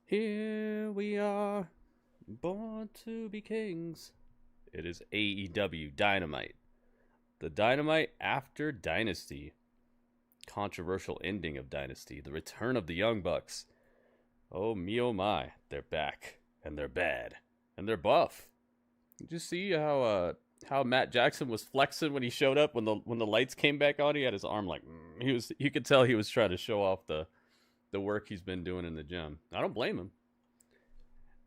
Here we are, born to be kings. It is AEW Dynamite. The Dynamite After Dynasty. Controversial ending of Dynasty. The return of the Young Bucks. Oh me oh my, they're back. And they're bad. And they're buff. Did you see how Matt Jackson was flexing when he showed up when the lights came back on? He had his arm like you could tell he was trying to show off the work he's been doing in the gym. I don't blame him.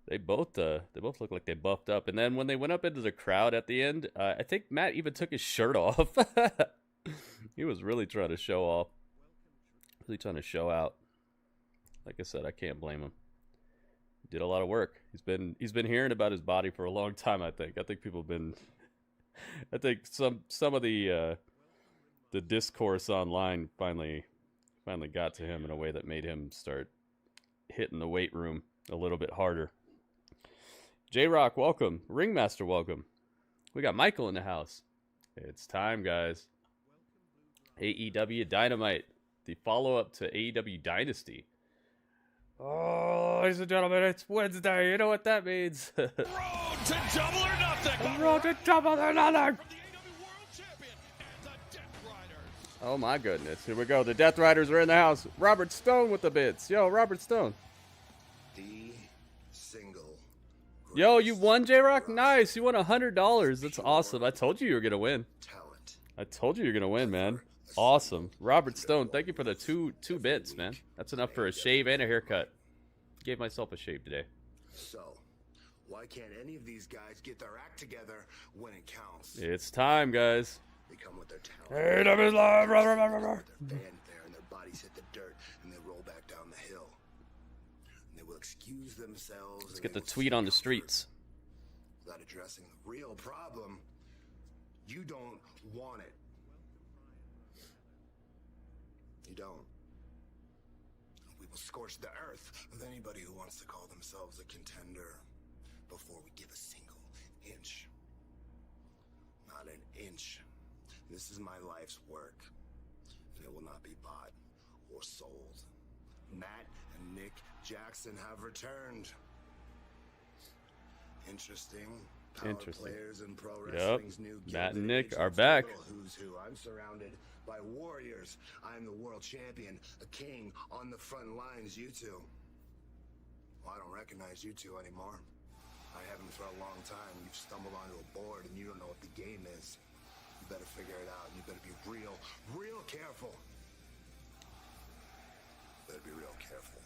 They both look like they buffed up. And then when they went up into the crowd at the end, I think Matt even took his shirt off. He was really trying to show off. Really trying to show out. Like I said, I can't blame him. He did a lot of work. He's been hearing about his body for a long time, I think. I think people have been I think some of the discourse online finally got to him in a way that made him start hitting the weight room a little bit harder. J-Rock, welcome. Ringmaster, welcome. We got Michael in the house. It's time, guys. AEW Dynamite, the follow-up to AEW Dynasty. Oh, ladies and gentlemen, it's Wednesday. You know what that means. Road to double or nothing. Road to double or nothing. Oh my goodness. Here we go. The Death Riders are in the house. Robert Stone with the bits. Yo, Robert Stone. The single. Yo, you won, J-Rock? Nice. You won $100. That's awesome. I told you were going to win. Talent. I told you you're going to win, man. Awesome. Robert Stone, thank you for the two bits, man. That's enough for a shave and a haircut. Gave myself a shave today. So, why can't any of these guys get their act together when it counts? It's time, guys. They come with their talent. Hey, that is live. Their fanfare and their bodies hit the dirt and they roll back down the hill. And they will excuse themselves. Let's get the tweet on the streets. Without addressing the real problem, you don't want it. You don't. We will scorch the earth with anybody who wants to call themselves a contender before we give a single inch. Not an inch. This is my life's work, and it will not be bought or sold. Matt and Nick Jackson have returned. Interesting. Power players in pro wrestling's new Matt and Gilded Nick Age are of back. Who's who. I'm surrounded by warriors. I'm the world champion, a king on the front lines. You two. Well, I don't recognize you two anymore. I haven't for a long time. You've stumbled onto a board and you don't know what the game is. You better figure it out. You better be real careful. You better be real careful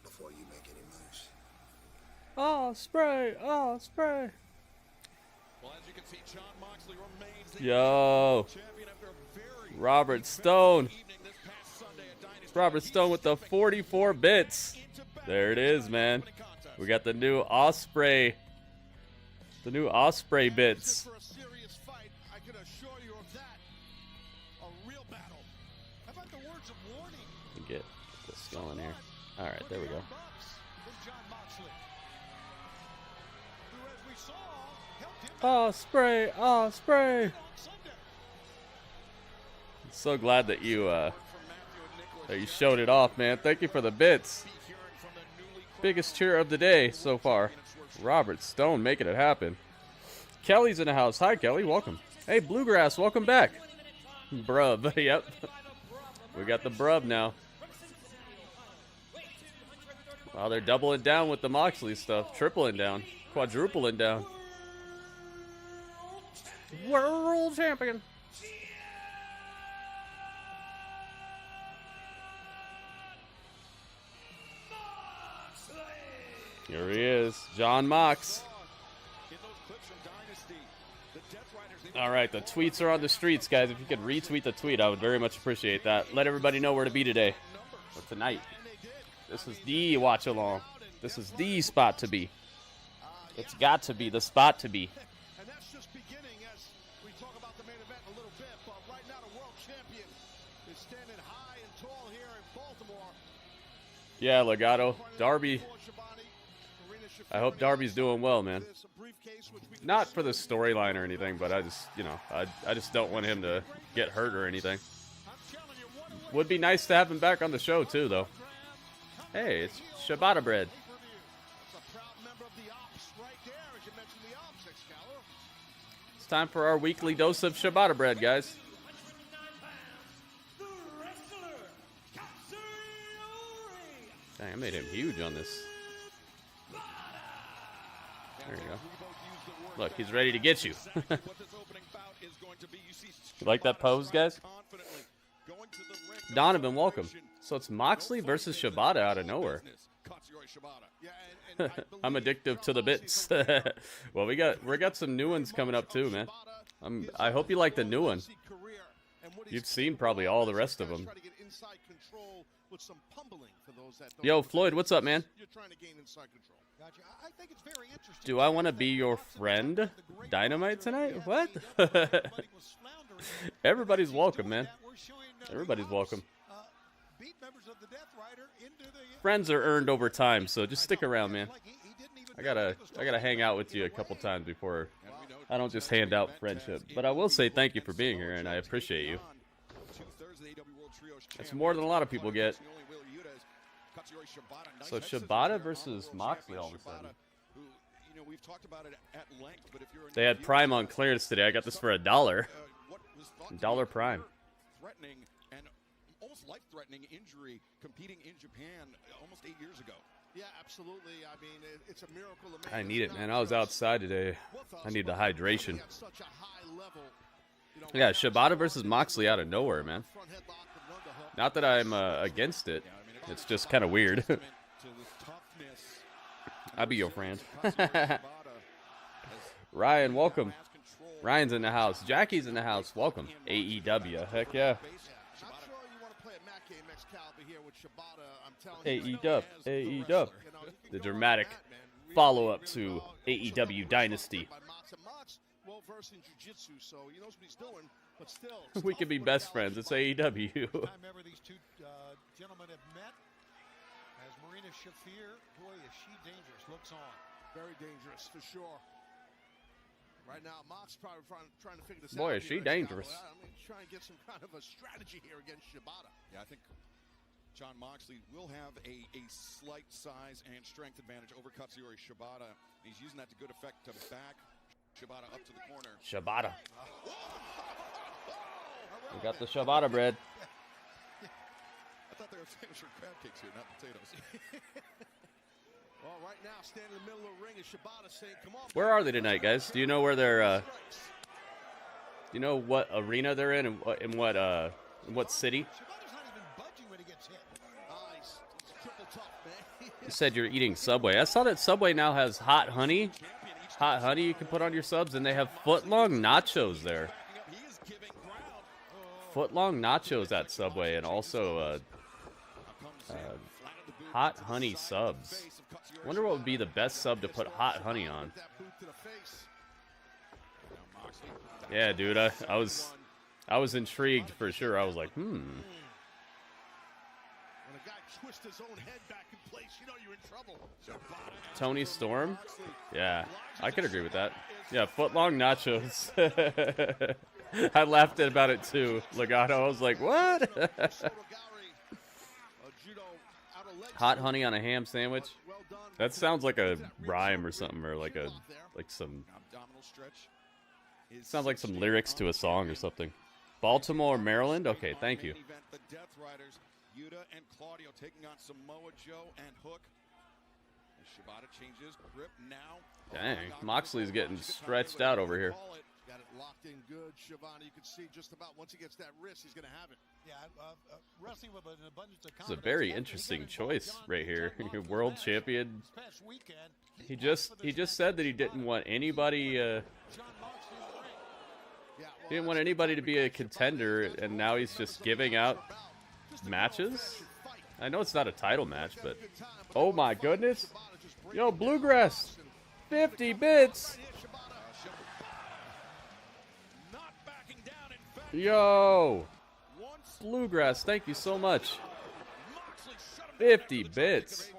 before you make any moves. Oh, spray. Oh, spray. Well, as you can see, John Moxley remains the Yo. champion after a very Robert Stone. evening this past Sunday at Dynasty. Robert Stone with the 44 bits. There it is, man. We got the new Osprey. The new Osprey bits. For a serious fight, I can assure you of that. A real battle. How about the words of warning? Get this going here. All right, there we go. Oh, spray. Oh, spray. So glad that you showed it off, man. Thank you for the bits. Biggest cheer of the day so far. Robert Stone making it happen. Kelly's in the house. Hi, Kelly. Welcome. Hey, Bluegrass. Welcome back. Brub. Yep. We got the brub now. Wow, they're doubling down with the Moxley stuff. Tripling down. Quadrupling down. World champion. Here he is, John Mox. All right, the tweets are on the streets, guys. If you could retweet the tweet, I would very much appreciate that. Let everybody know where to be today or tonight. This is the watch along. This is the spot to be. It's got to be the spot to be. And that's just beginning as we talk about the main event in a little bit. But right now, the world champion is standing high and tall here in Baltimore. Yeah, Legato. Darby. I hope Darby's doing well, man. Not for the storyline or anything, but I just, I just don't want him to get hurt or anything. Would be nice to have him back on the show, too, though. Hey, it's Shibata bread. That's a proud member of the Ops right there, as you mentioned the Ops, Excalibur. It's time for our weekly dose of Shibata bread, guys. Dang, I made him huge on this. There you go. Look, he's ready to get you. You like that pose, guys? Donovan, welcome. So it's Moxley versus Shibata out of nowhere. I'm addictive to the bits. Well, we got some new ones coming up too, man. I hope you like the new one. You've seen probably all the rest of them. Yo, Floyd, what's up, man? Do I want to be your friend, Dynamite, tonight? What? Everybody's welcome, man. Everybody's welcome. Friends are earned over time, so just stick around, man. I gotta hang out with you a couple times before I don't just hand out friendship. But I will say thank you for being here, and I appreciate you. That's more than a lot of people get. So Shibata versus Moxley all of a sudden. They had Prime on clearance today. I got this for $1. $1 Prime. Threatening and almost life-threatening injury competing in Japan almost 8 years ago. Yeah, absolutely. I mean, it's a miracle. I need it, man. I was outside today. I need the hydration. Yeah, Shibata versus Moxley out of nowhere, man. Not that I'm against it. It's just kind of weird. I'll be your friend. Ryan, welcome. Ryan's in the house. Jackie's in the house. Welcome. AEW. Heck yeah. AEW. AEW. The dramatic follow-up to AEW Dynasty. We could be best friends. It's AEW. I remember these two gentlemen have met. As Marina Shafir, boy, is she dangerous. Looks on. Very dangerous, for sure. Right now, Mox probably trying to figure this out. Boy, is she dangerous. I mean, trying to get some kind of a strategy here against Shibata. Yeah, I think Jon Moxley will have a slight size and strength advantage over Katsuyori Shibata. He's using that to good effect to back Shibata up to the corner. Shibata. We got the Shibata bread. I thought they were famous for crab cakes here, not potatoes. Well, right now, standing in the middle of the ring is Shibata saying, "Come on." Where are they tonight, guys? Do you know where they're? Do you know what arena they're in, and what city? Shibata's not even budging when he gets hit. He's triple tough, man. You said you're eating Subway. I saw that Subway now has hot honey. Hot honey you can put on your subs, and they have foot-long nachos there. Foot-long nachos at Subway, and also hot honey subs. I wonder what would be the best sub to put hot honey on. Yeah, dude, I was intrigued for sure. I was like, When a guy twists his own head back in place, you know you're in trouble. Toni Storm? Yeah, I could agree with that. Yeah, foot-long nachos. I laughed about it too, Legato. I was like, what? Hot honey on a ham sandwich? That sounds like a rhyme or something, or like some. Sounds like some lyrics to a song or something. Baltimore, Maryland? Okay, thank you. The Death Riders, Yuta and Claudio taking on Samoa Joe and Hook. Shibata changes grip now. Dang, Moxley's getting stretched out over here. Got it locked in good, Shibata. You can see just about once he gets that wrist, he's going to have it. Yeah, wrestling with an abundance of It's a very interesting choice right here. World champion. He just said that he didn't want anybody. He didn't want anybody to be a contender, and now he's just giving out matches. I know it's not a title match, but oh my goodness, yo, Bluegrass, 50 bits. Yo, Bluegrass, thank you so much. 50 bits.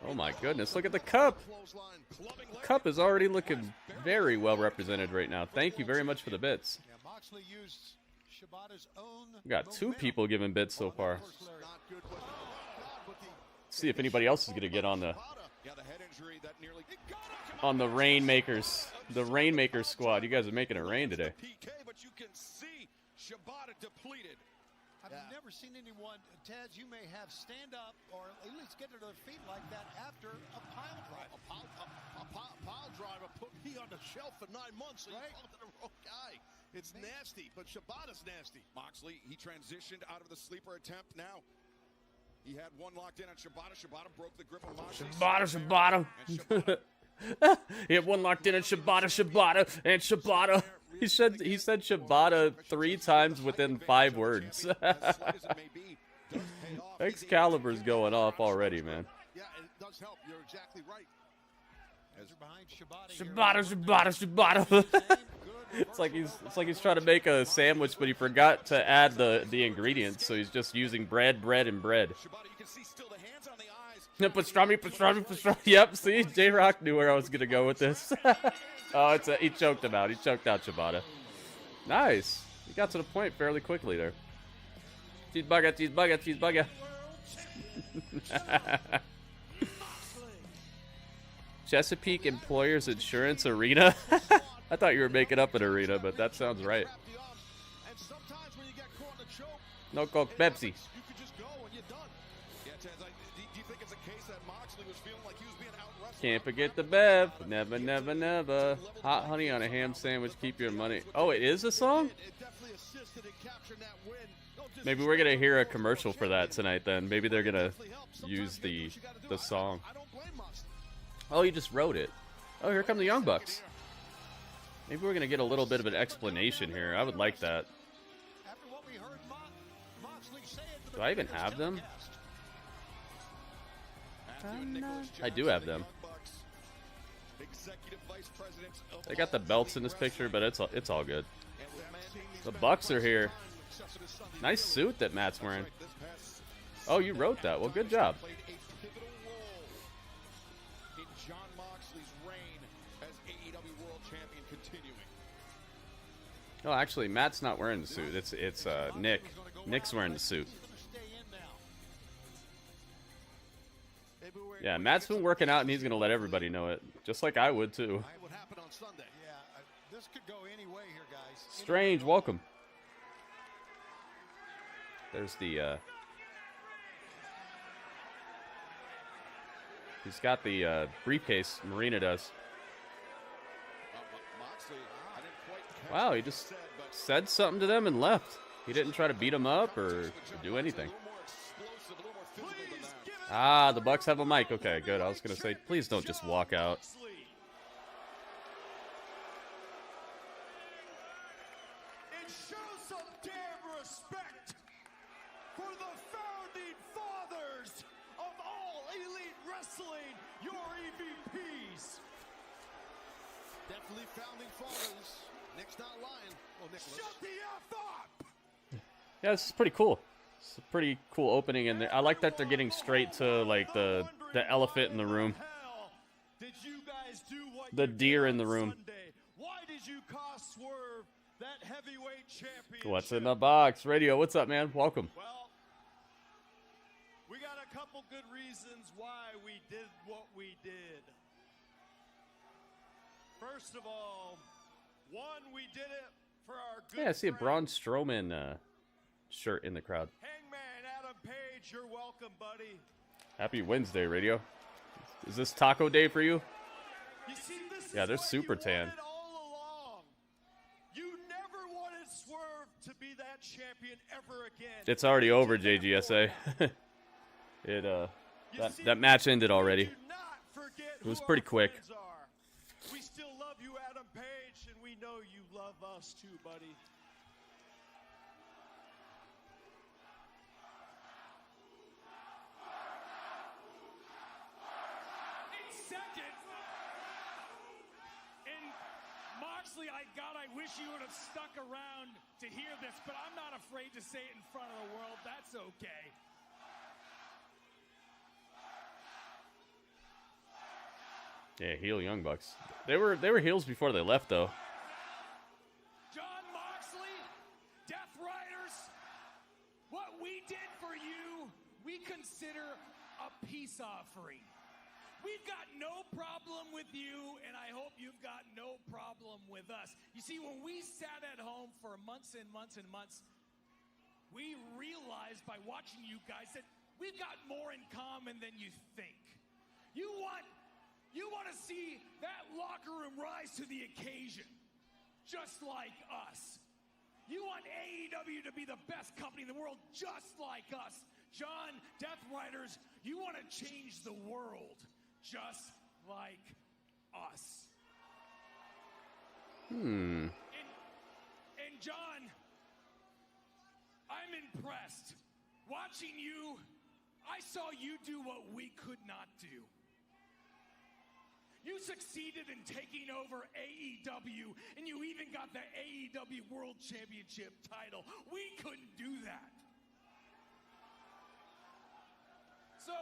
Oh my goodness, look at the cup. The cup is already looking very well represented right now. Thank you very much for the bits. Moxley used Shibata's own We got 2 momentum. people giving bits so far. Not good, but See if anybody else is gonna get on the yeah, the head injury that nearly Rainmakers, the Rainmakers squad. You guys are making it rain today. PK, but you can see Shibata depleted. I've never seen anyone, Taz, you may have stand up or at least get to their feet like that after a pile drive. A pile driver put me on the shelf for 9 months, so Right. you called it the wrong guy. It's nasty, but Shibata's nasty. Moxley, he transitioned out of the sleeper attempt. Now he had one locked in on Shibata. Shibata broke the grip of Moxley. Shibata. And Shibata He had one locked in at Shibata, and Shibata. He said Shibata 3 times within 5 words. Excalibur's going off already, man. Yeah, it does help. You're exactly right. As behind Shibata. It's like he's trying to make a sandwich, but he forgot to add the ingredients, so he's just using bread, and bread. Shibata, you can see still the hands on the eyes. Pastrami. Yep, see, J-Rock knew where I was gonna go with this. Oh, he choked him out. He choked out Shibata. Nice. He got to the point fairly quickly there. Cheeseburger. Chesapeake Employers Insurance Arena. I thought you were making up an arena, but that sounds right. And sometimes when you get caught in a choke, No Coke, Pepsi. you can just go and you're done. Yeah, Taz, do you think it's a case that Moxley was feeling like he was being out-wrestled? Can't forget the Bev. Never. Hot honey on a ham sandwich. Keep your money. Oh, it is a song? It definitely assisted in capturing that win. Don't just Maybe we're gonna hear a commercial for that tonight. Then maybe they're gonna use the song. I don't blame Moxley. Oh, you just wrote it. Oh, here come the Young Bucks. Maybe we're gonna get a little bit of an explanation here. I would like that. After what we heard Moxley say at the Do I even beginning of have them? Statcast. I do have them. I got the belts in this picture, but it's all good. The Bucks are here. Nice suit that Matt's wearing. Oh, you wrote that. Well, good job. Played a pivotal role in Jon Moxley's reign as AEW World Champion continuing. Oh, actually, Matt's not wearing the suit. It's Nick. Nick's wearing the suit. Yeah, Matt's been working out, and he's gonna let everybody know it, just like I would too. What happened on Sunday? Yeah, this could go any way here, guys. Strange, welcome. There's the. He's got the briefcase. Marina does. Moxley, I didn't quite catch Wow, what he just said, but said something to them and left. He didn't try to beat him up or do anything. a little more explosive, a little more physical than that. Ah, the Bucks have a mic. Okay, good. I was gonna say, please don't just walk out. And show some damn respect for the founding fathers of all elite wrestling, your EVPs. Definitely founding fathers. Nick's not lying. Oh, Nicholas. Shut the F up! Yeah, this is pretty cool. It's a pretty cool opening, and I like that they're getting straight to like the elephant in the room. Did you guys do what The you deer did in the on room. Sunday? Why did you cost Swerve that heavyweight championship? What's in the box? Radio, what's up, man? Welcome. Well, we got a couple good reasons why we did what we did. First of all, one, we did it for our good Yeah, I see a friend, Braun Strowman shirt in the crowd. Hangman Adam Page. You're welcome, buddy. Happy Wednesday, Radio. Is this taco day for you? You see, this Yeah, is they're what super you tan. wanted all along. You never wanted Swerve to be that champion ever again. It's already over, JGSA. That match ended already. Do not forget It was who pretty our quick. friends are. We still love you, Adam Page, and we know you love us too, buddy. Second, and Moxley, I wish you would have stuck around to hear this, but I'm not afraid to say it in front of the world. That's okay. Yeah, heel Young Bucks. They were heels before they left, though. Jon Moxley, Death Riders, what we did for you, we consider a peace offering. We've got no problem with you, and I hope you've got no problem with us. You see, when we sat at home for months and months and months, we realized by watching you guys that we've got more in common than you think. You want to see that locker room rise to the occasion, just like us. You want AEW to be the best company in the world, just like us. John, Death Riders, you want to change the world, just like us. And John, I'm impressed. Watching you, I saw you do what we could not do. You succeeded in taking over AEW, and you even got the AEW World Championship title. We couldn't do that. So,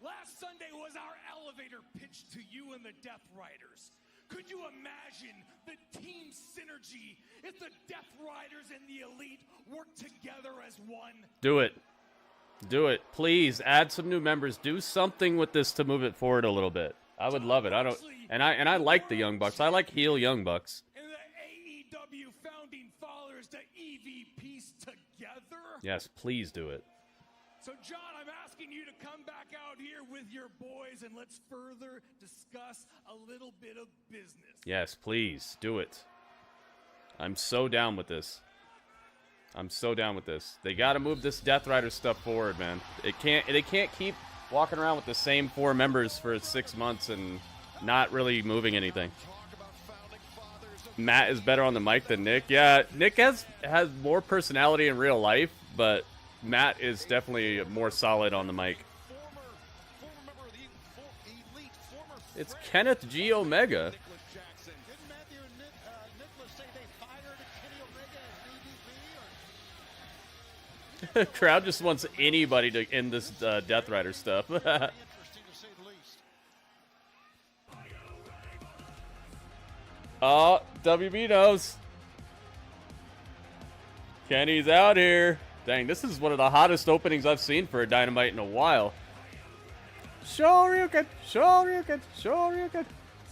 last Sunday was our elevator pitch to you and the Death Riders. Could you imagine the team synergy if the Death Riders and the Elite worked together as one? Do it. Do it. Please add some new members. Do something with this to move it forward a little bit. I would love it. I like the Young Bucks. I like heel Young Bucks. And the AEW founding fathers, the EVPs together? Yes, please do it. So, John, I'm asking you to come back out here with your boys and let's further discuss a little bit of business. Yes, please do it. I'm so down with this. I'm so down with this. They got to move this Death Rider stuff forward, man. They can't keep walking around with the same 4 members for 6 months and not really moving anything. Matt is better on the mic than Nick. Yeah, Nick has more personality in real life, but Matt is definitely more solid on the mic. It's Kenneth G. Omega. Crowd just wants anybody to end this Death Rider stuff. Oh, WB knows. Kenny's out here. Dang, this is one of the hottest openings I've seen for a Dynamite in a while. Shoryuken, Shoryuken, Shoryuken.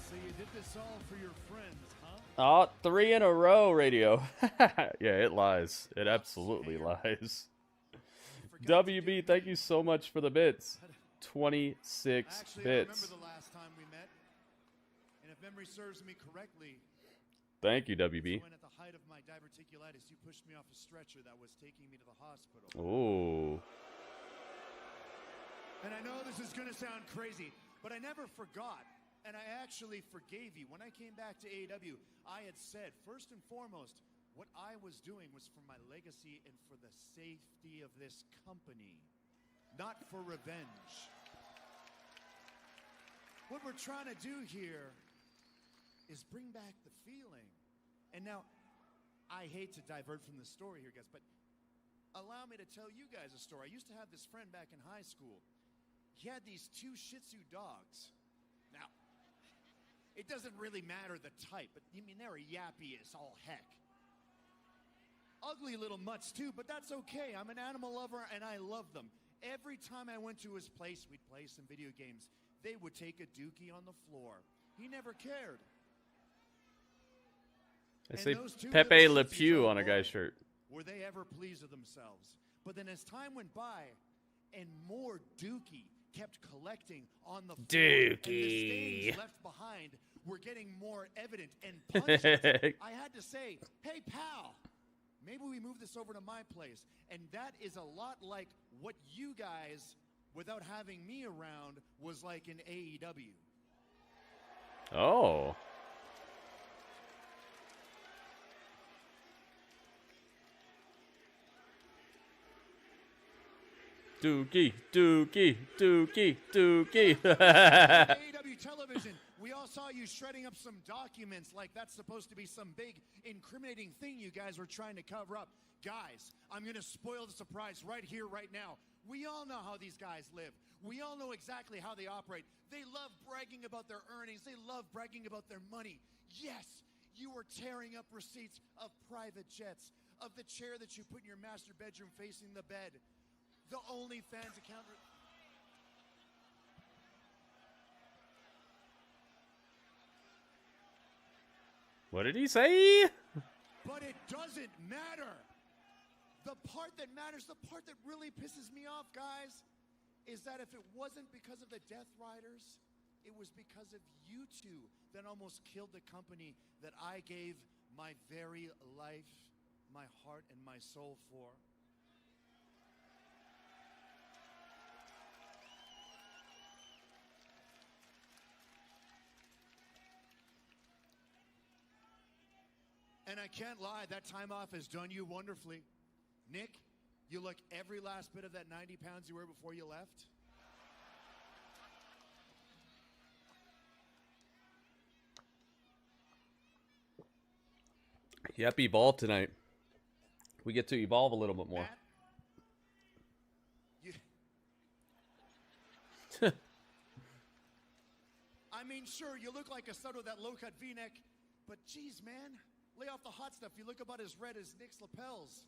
So you did this all for your friends, huh? Oh, 3 in a row, radio. Yeah, it lies. It absolutely lies. WB, thank you so much for the bits. 26 Actually, bits. I remember the last time we met. And if memory serves me correctly, Thank you, WB. when at the height of my diverticulitis, you pushed me off a stretcher that was taking me to the hospital. Ooh. And I know this is going to sound crazy, but I never forgot. And I actually forgave you. When I came back to AEW, I had said, first and foremost, what I was doing was for my legacy and for the safety of this company, not for revenge. What we're trying to do here is bring back the feeling. And now, I hate to divert from the story here, guys, but allow me to tell you guys a story. I used to have this friend back in high school. He had these 2 Shih Tzu dogs. Now, it doesn't really matter the type, but I mean, they're yappy as all heck. Ugly little mutts too, but that's okay. I'm an animal lover and I love them. Every time I went to his place, we'd play some video games. They would take a dookie on the floor. He never cared. I say Pepe Le Pew on a guy's shirt. Were they ever pleased with themselves? But then as time went by and more dookie kept collecting on the floor, and the stains left behind were getting more evident and pungent, I had to say, hey, pal, maybe we move this over to my place. And that is a lot like what you guys, without having me around, was like in AEW. Oh. Dookie, Dookie, Dookie, Dookie. AEW television, we all saw you shredding up some documents like that's supposed to be some big incriminating thing you guys were trying to cover up. Guys, I'm going to spoil the surprise right here, right now. We all know how these guys live. We all know exactly how they operate. They love bragging about their earnings. They love bragging about their money. Yes, you were tearing up receipts of private jets, of the chair that you put in your master bedroom facing the bed. The OnlyFans account. What did he say? But it doesn't matter. The part that matters, the part that really pisses me off, guys, is that if it wasn't because of the Death Riders, it was because of you two that almost killed the company that I gave my very life, my heart, and my soul for. And I can't lie, that time off has done you wonderfully. Nick, you look every last bit of that 90 pounds you were before you left. Yep, evolve tonight. We get to evolve a little bit more. Matt, I mean, sure, you look like a stud with that low-cut V-neck, but geez, man, lay off the hot stuff. You look about as red as Nick's lapels.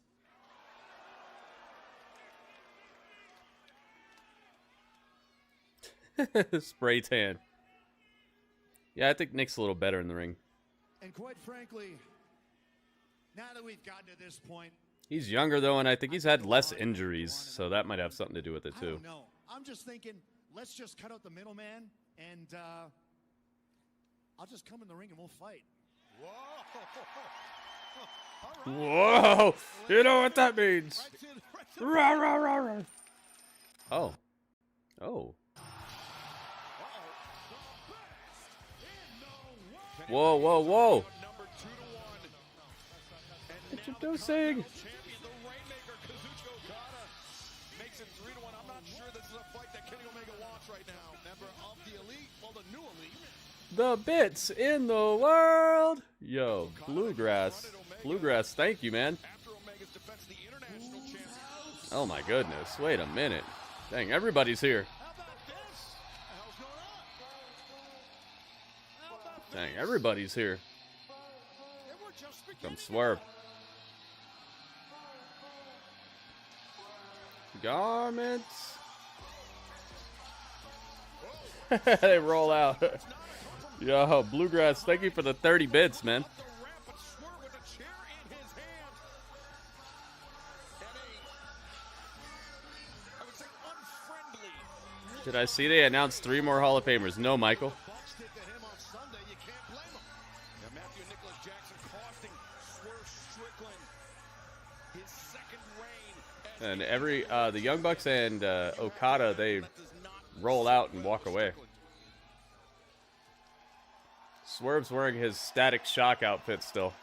Spray tan. Yeah, I think Nick's a little better in the ring. And quite frankly, now that we've gotten to this point, He's younger, though, and I think he's had less injuries, so that might have something to do with it, I too. don't know. I'm just thinking, let's just cut out the middleman, and I'll just come in the ring and we'll fight. Whoa! You know what that means. Rah, rah, rah, rah. Oh. Oh. Whoa, whoa, whoa. Introducing. Makes it 3-1. I'm not sure this is a fight that Kenny Omega wants right now. Member of the Elite, well, the new Elite. The bits in the world. Yo, Bluegrass. Bluegrass, thank you, man. After Omega's defense, the international champion. Oh my goodness. Wait a minute. Dang, everybody's here. How about this? What the hell's going on? How about this? Dang, everybody's here. And we're just From beginning. Swerve. Garments. They roll out. Yo, Bluegrass, thank you for the 30 bits, man. The ramp, but Swerve with a chair in his hand. And I would say unfriendly. Did I see they announced 3 more Hall of Famers? No, Michael. Bucks did to him on Sunday. You can't blame him. And Matthew Nicholas Jackson costing Swerve Strickland his second reign. And every the Young Bucks and Okada, they roll out and walk away. Swerve's wearing his Static Shock outfit still.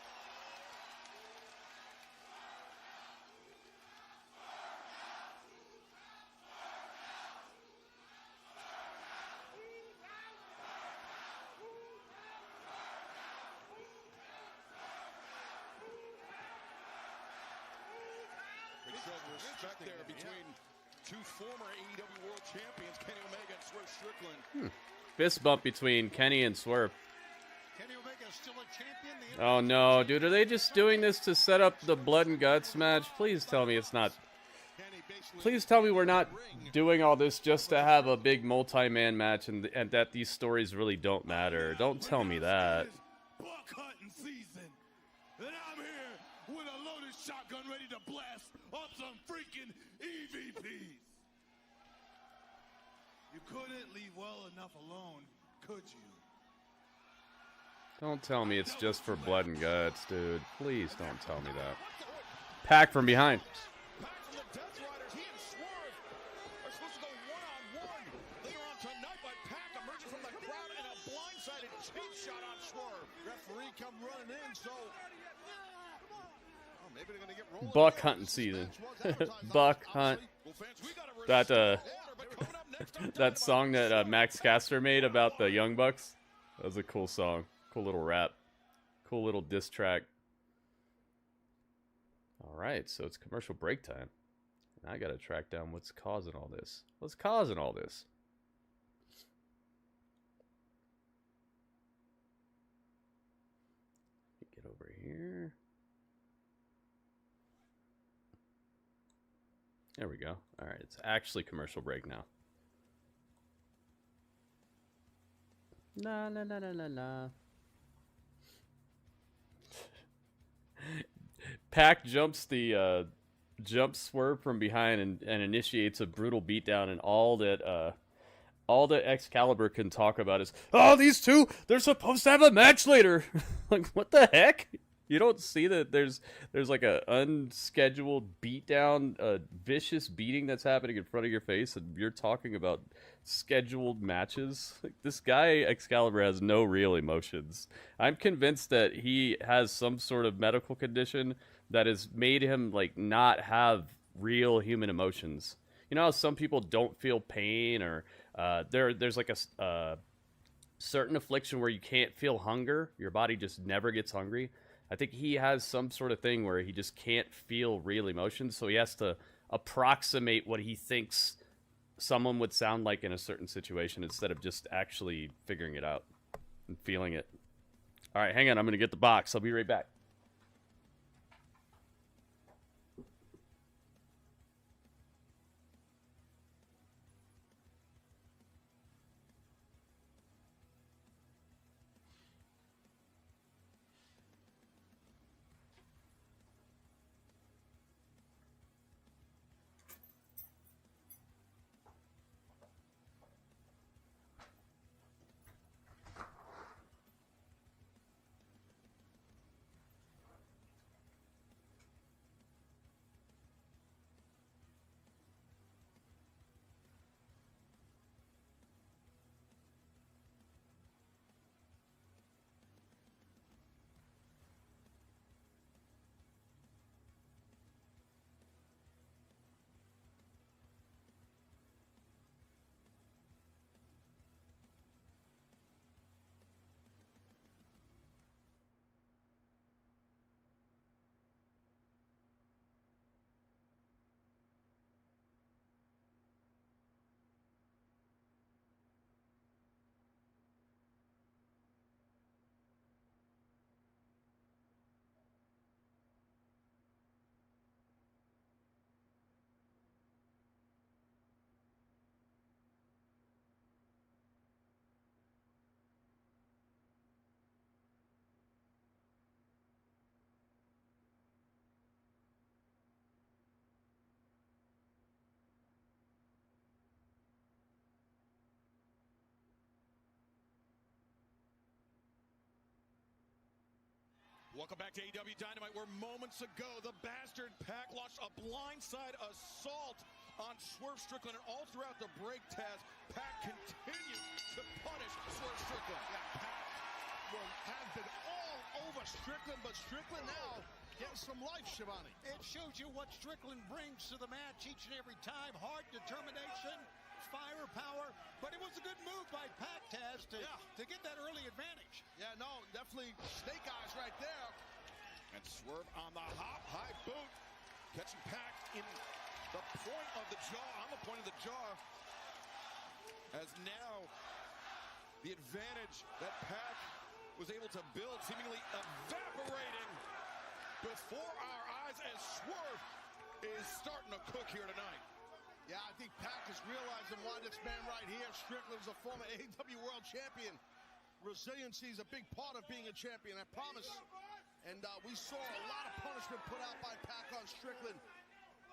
Big show of respect there between two former AEW World Champions, Kenny Omega and Swerve Strickland. Fist bump between Kenny and Swerve. Kenny Omega is still a champion. Oh no, dude, are they just doing this to set up the Blood and Guts match? Please tell me it's not. Kenny basically Please tell me we're not doing all this just to have a big multi-man match and that these stories really don't matter. Don't tell me that. Buck hunting season, and I'm here with a loaded shotgun ready to blast up some freaking EVPs. You couldn't leave well enough alone, could you? Don't tell me it's just for Blood and Guts, dude. Please don't tell me that. Pack from behind. back from the Death Riders. He and Swerve are supposed to go one-on-one later on tonight, but Pac emerging from the crowd and a blindsided cheap shot on Swerve. Referee come running in, so maybe they're gonna get rolling. Buck hunting season. Buck hunt. Well, fans, we gotta That but coming up next on that song that Max Caster made about the Young Bucks. That was a cool song. Cool little rap. Cool little diss track. Alright, so it's commercial break time. And I gotta track down what's causing all this. What's causing all this? Get over here. There we go. All right, it's actually commercial break now. Na. Pac jumps Swerve from behind and initiates a brutal beatdown, and all that Excalibur can talk about is, oh, these two, they're supposed to have a match later. Like, what the heck? You don't see that there's like a unscheduled beatdown, a vicious beating that's happening in front of your face, and you're talking about scheduled matches. Like, this guy Excalibur has no real emotions. I'm convinced that he has some sort of medical condition that has made him like not have real human emotions. You know how some people don't feel pain, or there's like a certain affliction where you can't feel hunger. Your body just never gets hungry. I think he has some sort of thing where he just can't feel real emotions, so he has to approximate what he thinks someone would sound like in a certain situation instead of just actually figuring it out and feeling it. All right, hang on. I'm going to get the box. I'll be right back. Welcome back to AEW Dynamite, where moments ago the bastard Pac launched a blindside assault on Swerve Strickland, and all throughout the break, Taz, Pac continued to punish Swerve Strickland. Yeah, Pac has been all over Strickland, but Strickland now gets some life, Shivani. It shows you what Strickland brings to the match each and every time. Heart, determination, firepower, but it was a good move by Pac, Taz, to get that early advantage. Yeah, no, definitely snake eyes right there. And Swerve on the hop, high boot, catching Pac in the point of the jaw, on the point of the jaw, as now the advantage that Pac was able to build seemingly evaporating before our eyes, as Swerve is starting to cook here tonight. Yeah, I think Pac is realizing why this man right here, Strickland, is a former AEW World Champion. Resiliency is a big part of being a champion, I promise. And we saw a lot of punishment put out by Pac on Strickland.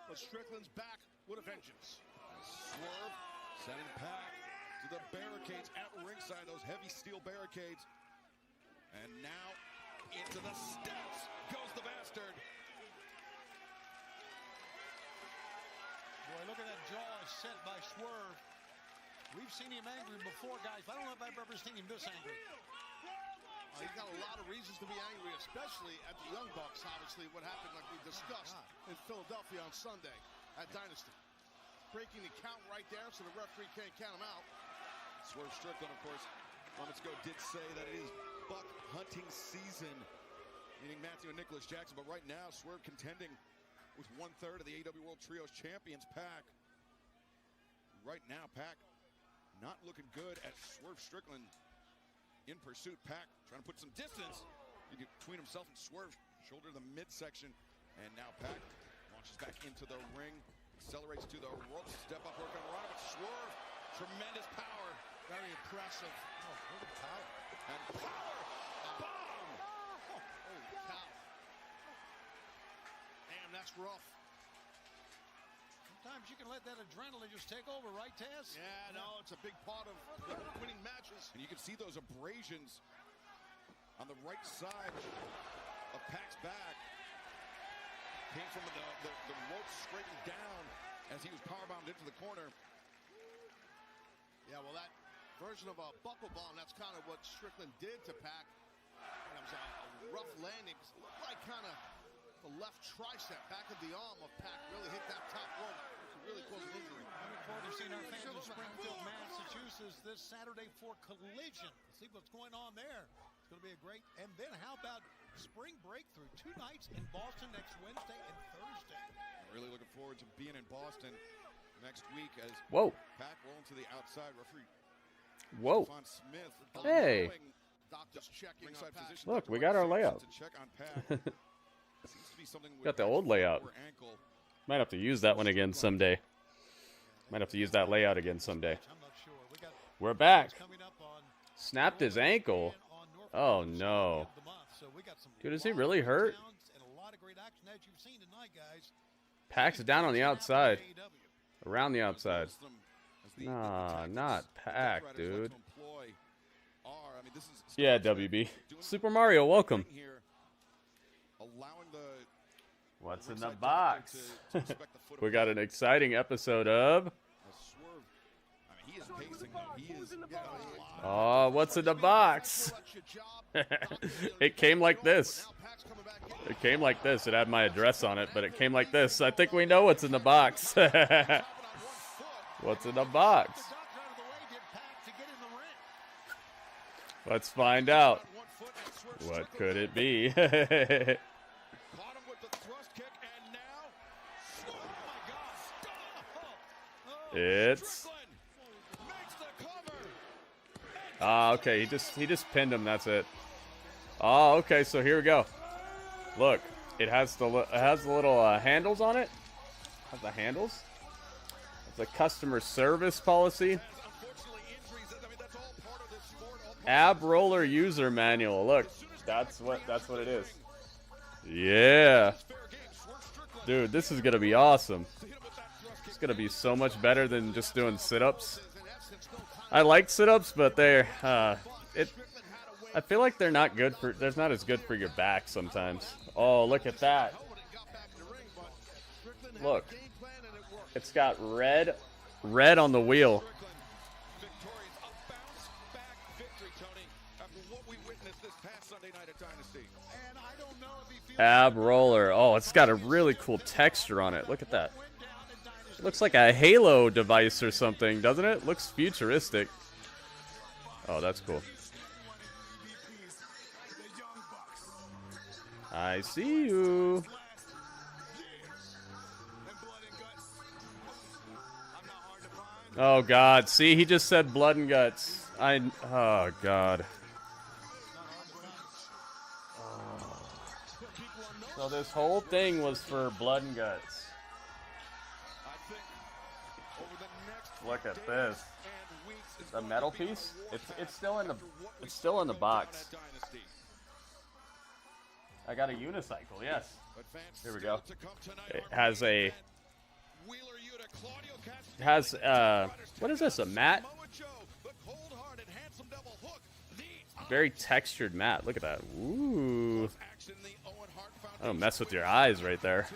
But Strickland's back with a vengeance. Swerve sending Pac to the barricades at ringside, those heavy steel barricades. And now into the steps goes the bastard. Boy, look at that jaw set by Swerve. We've seen him angry before, guys. I don't know if I've ever seen him this angry. He's got a lot of reasons to be angry, especially at the Young Bucks, obviously, what happened, like we discussed, in Philadelphia on Sunday at Dynasty. Breaking the count right there, so the referee can't count him out. Swerve Strickland, of course, moments ago did say that it is buck hunting season, meaning Matthew and Nicholas Jackson, but right now, Swerve contending with 1/3 of the AEW World Trios Champions, Pac. Right now, Pac not looking good at Swerve Strickland in pursuit. Pac trying to put some distance between himself and Swerve, shoulder to the midsection, and now Pac launches back into the ring. accelerates to the rope. Step up, work on the run, but Swerve. Tremendous power. Very impressive. Oh, look at the power. And power bomb. Holy cow. Damn, that's rough. Sometimes you can let that adrenaline just take over, right, Taz? Yeah, no, it's a big part of winning matches. And you can see those abrasions on the right side of Pac's back. Came from the rope straightened down as he was powerbombed into the corner. Yeah, well, that version of a buckle bomb, that's kind of what Strickland did to Pac. It was a rough landing. It looked like kind of the left tricep, back of the arm of Pac really hit that top rope. It really caused an injury. I look forward to seeing our fans in Springfield, Massachusetts this Saturday for Collision. See what's going on there. It's going to be a great. And then how about Spring Breakthrough? 2 nights in Boston next Wednesday and Thursday. I'm really looking forward to being in Boston next week as Whoa. Pac rolling to the outside. Referee Whoa. Stephon Smith. Hey. Doctors checking Ringside on Pac. physician Look, we got our layout. To check on Pac. Seems to be something with Got the Pac's old layout. lower ankle. Might have to use that one again someday. Might have to use that layout again someday. I'm not sure. We got We're back. coming up on Snapped his ankle. on Norfolk Oh, Saturday no. of the month. So we got some Dude, is he lot really of hurt? towns and a lot of great action as you've seen tonight, guys. Pac's down on the outside. AEW. Around the outside. As the Nah, tactics not the Pac, Death Riders like dude. to employ are, I mean, this is Yeah, WB. Super Mario, welcome. here, allowing the What's in the ringside box? doctor to respect the foot of We got an Pac. exciting episode of. Swerve, I mean, he is pacing now. He is Oh, what's in the box? It came like this. It came like this. It had my address on it, but it came like this. I think we know what's in the box. What's in the box? The doctor out of the way did Pac to get in the ring. Let's find out. What could it be? Caught him with the thrust kick, and now, oh my God! It's Strickland makes the cover. okay. He just pinned him. That's it. Oh, okay. So here we go. Look, it has the little handles on it. Has the handles. It's a customer service policy. Unfortunately, injuries. I mean, that's all part of this sport. All part Ab roller user manual. Look, that's what it is. Yeah, of fair game. Swerve Strickland dude, this is gonna be awesome. to hit him with that thrust kick. It's gonna be so much better than just doing sit-ups. In essence, no time. I like sit-ups, but they're I Strickland had a way feel like they're not good for. They're not as good for your back sometimes. Oh, look at that. when it got back in the ring, but Strickland had Look. a game plan and it worked. It's got red on the wheel. Strickland victorious, a bounce back victory, Tony, after what we witnessed this past Sunday night at Dynasty. And I don't know if he feels Ab roller. Oh, it's got a really cool texture on it. Look at that. went down in Dynasty. It looks like a Halo device or something, doesn't it? Looks futuristic. Oh, that's cool. I see you. Oh God! See, he just said blood and guts. Oh God. So this whole thing was for blood and guts. I think over the next Look at days this. and weeks, it's The going metal to be a piece? war It's still in the after what we it's still in the saw box. at Dynasty. I got a unicycle. Yes. But fans Here we still go. to come tonight It are has a. Wheeler Yuta, Claudio It has Castagnoli, what is this? A mat? Samoa Joe, the cold-hearted, handsome double hook, the Very textured mat. Look at that. Ooh. action, the Owen Hart I don't Foundation mess with your eyes right there.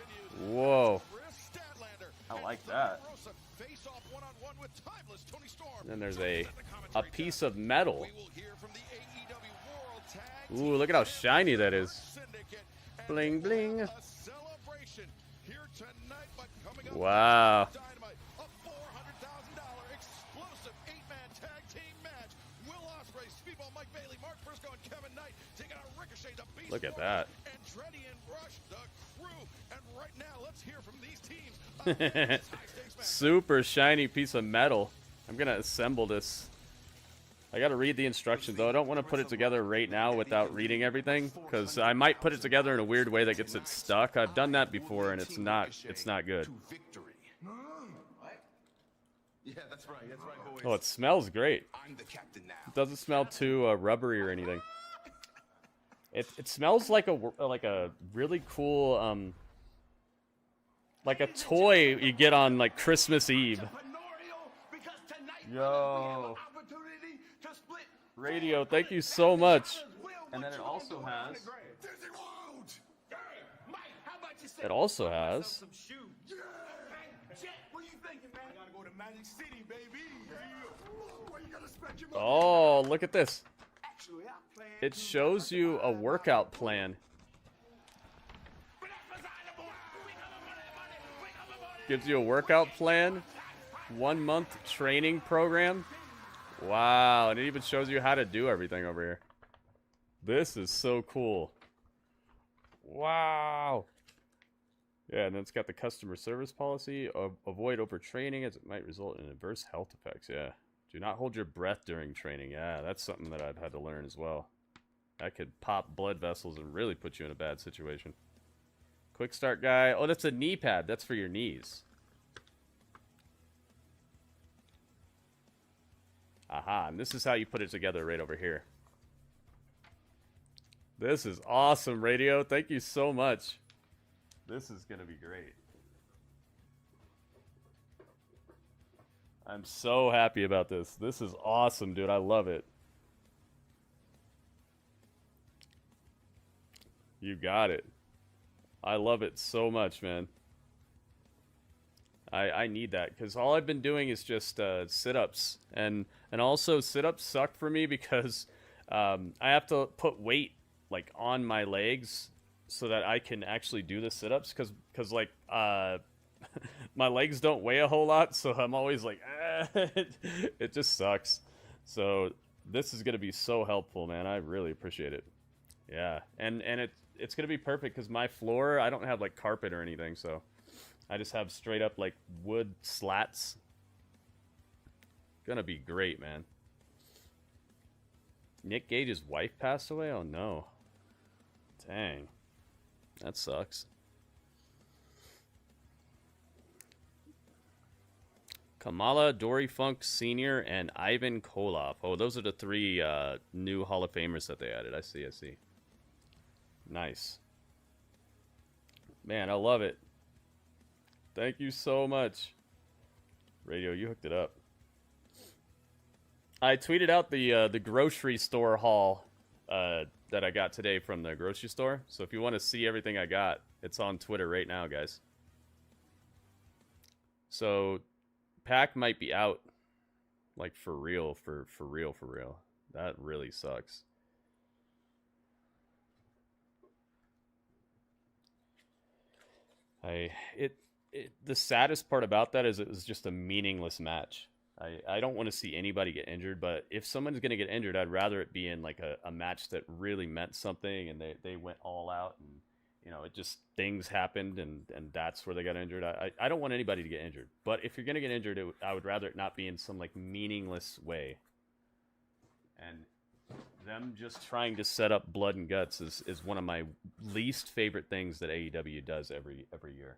Whoa. Kris Statlander, I and like the that. Rosa face off one-on-one with timeless Toni Storm. And then there's a At the commentary piece desk, of metal. we will hear from the AEW World Tag Ooh, look at how shiny that is. Syndicate, and Bling, they bling. will have a celebration here tonight, but coming up Wow. Dynamite, a $400,000 exclusive 8-man tag team match. Will Ospreay, Speedball, Mike Bailey, Mark Briscoe, and Kevin Knight taking on Ricochet, the Beast Look at Warrior, that. Andretti and Rush, the crew. And right now, let's hear from these teams. Of this high-stakes match. Super shiny piece of metal. I'm gonna assemble this. I gotta read the instructions though. I don't want to put it together right now without reading everything, because I might put it together in a weird way that gets it stuck. I've done that before and it's not good. To victory. Yeah, that's right, boys. Oh, it smells great. I'm the captain now. It doesn't smell too rubbery or anything. It smells like a really cool like a toy you get on like Christmas Eve. Yo, Radio, thank you so much. And then it also has. It also has. Oh, look at this. It shows you a workout plan. Gives you a workout plan. 1 month training program. Wow, and it even shows you how to do everything over here. This is so cool. Wow. Yeah, and then it's got the customer service policy. Avoid overtraining as it might result in adverse health effects. Yeah. Do not hold your breath during training. Yeah, that's something that I've had to learn as well. That could pop blood vessels and really put you in a bad situation. Quick start guy. Oh, that's a knee pad. That's for your knees. Aha, and this is how you put it together right over here. This is awesome, Radio. Thank you so much. This is going to be great. I'm so happy about this. This is awesome, dude. I love it. You got it. I love it so much, man. I need that because all I've been doing is just sit-ups, and also sit-ups suck for me because I have to put weight like on my legs so that I can actually do the sit-ups because like my legs don't weigh a whole lot, so I'm always like it just sucks. So this is gonna be so helpful, man. I really appreciate it. Yeah, and it's gonna be perfect because my floor, I don't have like carpet or anything, so I just have straight up like wood slats. Gonna be great, man. Nick Gage's wife passed away? Oh no. Dang. That sucks. Kamala, Dory Funk Sr., and Ivan Koloff. Oh, those are the three new Hall of Famers that they added. I see. Nice. Man, I love it. Thank you so much. Radio, you hooked it up. I tweeted out the grocery store haul that I got today from the grocery store. So if you want to see everything I got, it's on Twitter right now, guys. So Pac might be out, like for real, for real. That really sucks. The saddest part about that is it was just a meaningless match. I don't want to see anybody get injured, but if someone's going to get injured, I'd rather it be in like a match that really meant something and they went all out and, you know, it just things happened and that's where they got injured. I don't want anybody to get injured, but if you're going to get injured, I would rather it not be in some like meaningless way. And them just trying to set up blood and guts is one of my least favorite things that AEW does every year.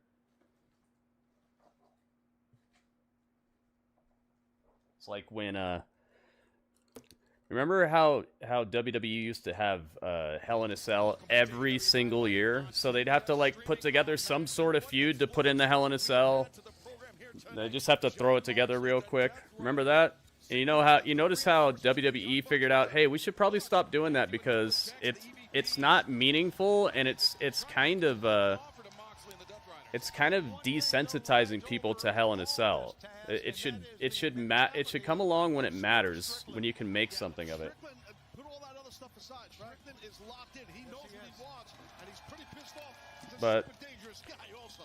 It's like when remember how WWE used to have Hell in a Cell every single year, so they'd have to like put together some sort of feud to put in the Hell in a Cell. They just have to throw it together real quick. Remember that? And you notice how WWE figured out, hey, we should probably stop doing that because it's not meaningful and it's kind of desensitizing people to Hell in a Cell. It should come along when it matters, when you can make something of it. But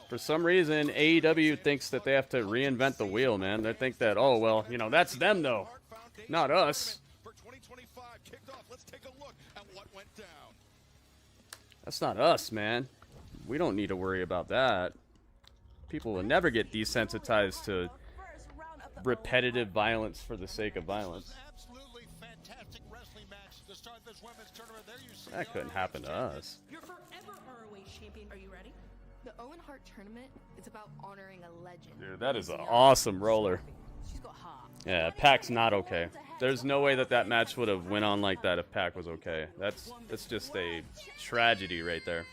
for some reason, AEW thinks that they have to reinvent the wheel, man. They think that, oh, well, you know, that's them, though. Not us. That's not us, man. We don't need to worry about that. People will never get desensitized to repetitive violence for the sake of violence. That couldn't happen to us. You're forever ROH champion. Are you ready? The Owen Hart tournament is about honoring a legend. Dude, that is an awesome roller. She's got heart. Yeah, Pac's not okay. There's no way that that match would have went on like that if Pac was okay. That's just a tragedy right there.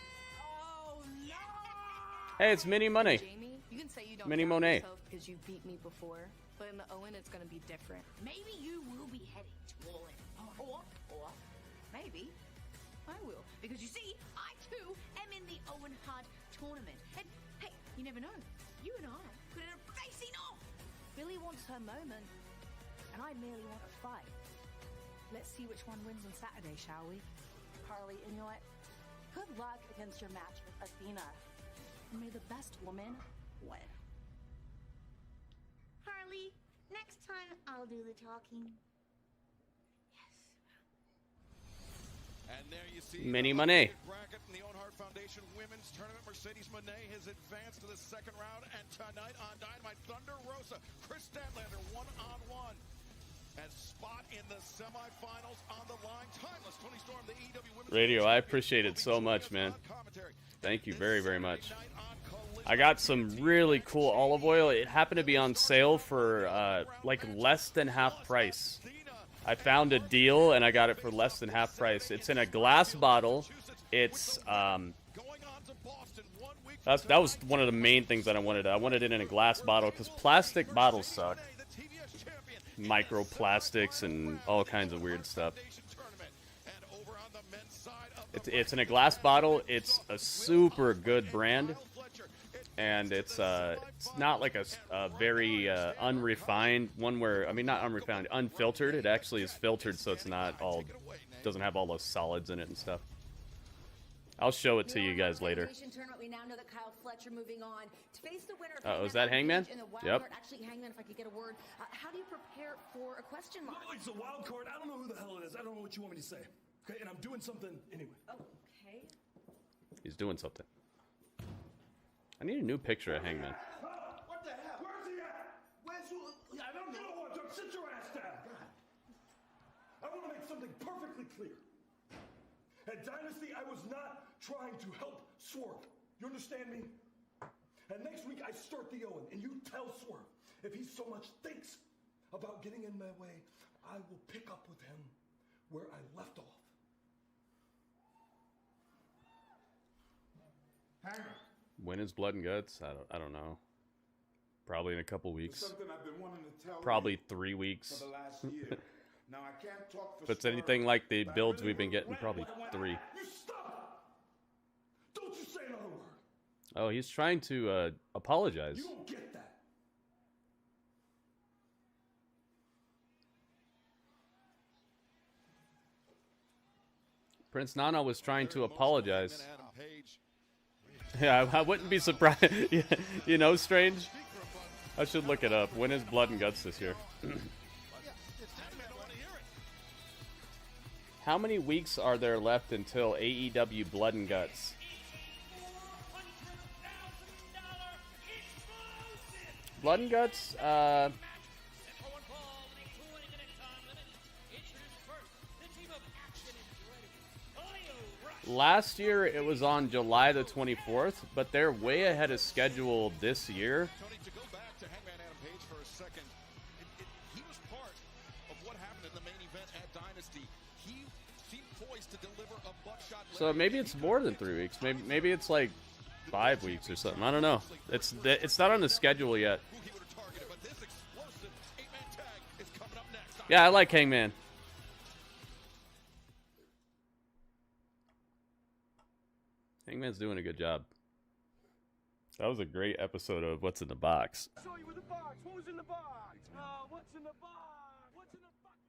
Hey, it's Mini Money. Jamie, you can say you don't Mini doubt Monet. yourself because you beat me before, but in the Owen, it's gonna be different. Maybe you will be heading to Owen, or maybe I will, because you see, I too am in the Owen Hart tournament, and hey, you never know. You and I could end up facing off. Billy wants her moment, and I merely want a fight. Let's see which one wins on Saturday, shall we? Harley, and you know what? Good luck against your match with Athena. And may the best woman win. Harley, next time I'll do the talking. And there you see Mini the Money. bracket in the Owen Hart Foundation Women's Tournament. Mercedes Moné has advanced to the second round, and tonight on Dynamite, Thunder Rosa, Kris Statlander one-on-one. As spot in the semifinals on the line. Timeless Toni Storm, the AEW Women's Radio, I Champion, appreciate it will be so joining much, us man. on commentary. Thank you This very, very Saturday much. night on Collision. I got some really cool olive oil. It happened to be on sale for like less than half price. I found a deal and I got it for less than half price. It's in a glass bottle. It's that was one of the main things that I wanted. I wanted it in a glass bottle because plastic bottles suck. Microplastics and all kinds of weird stuff. It's in a glass bottle. It's a super good brand, and it's not like a very unrefined one where, I mean, not unrefined, unfiltered. It actually is filtered, so it's not all, doesn't have all those solids in it and stuff. I'll show it to you guys later. We now know that Kyle Fletcher moving on to face the winner of Oh, is that Hangman? Yep. Actually, Hangman, if I could get a word. How do you prepare for a question mark? No, it's a wild card. I don't know who the hell it is. I don't know what you want me to say. Okay, and I'm doing something anyway. Okay. He's doing something. I need a new picture of Hangman. What the hell? Where's he at? Where's who? I don't know what. Sit your ass down. I want to make something perfectly clear. At Dynasty, I was not trying to help Swerve. You understand me? And next week, I start the Owen, and you tell Swerve, if he so much thinks about getting in my way, I will pick up with him where I left off. When is Blood and Guts? I don't know. Probably in a couple weeks. Something I've been wanting to tell Probably you 3 weeks. for the last year. Now I can't talk for If it's anything like the builds we've been getting, probably 3. You stop! Don't you say another word. Oh, he's trying to apologize. You don't get that. Prince Nana was trying to apologize. Yeah, I wouldn't be surprised. You know, Strange? I should look it up. When is Blood and Guts this year? How many weeks are there left until AEW Blood and Guts? Blood and Guts, last year it was on July the 24th, but they're way ahead of schedule this year. Tony, to go back to Hangman Adam Page for a second, he was part of what happened in the main event at Dynasty. He seemed poised to deliver a buckshot. So maybe it's more than 3 weeks. Maybe it's like 5 weeks or something. I don't know. It's not on the schedule yet. Yeah, I like Hangman. Hangman's doing a good job. That was a great episode of What's in the Box. Show you with the box. What was in the box? What's in the box? What's in the fucking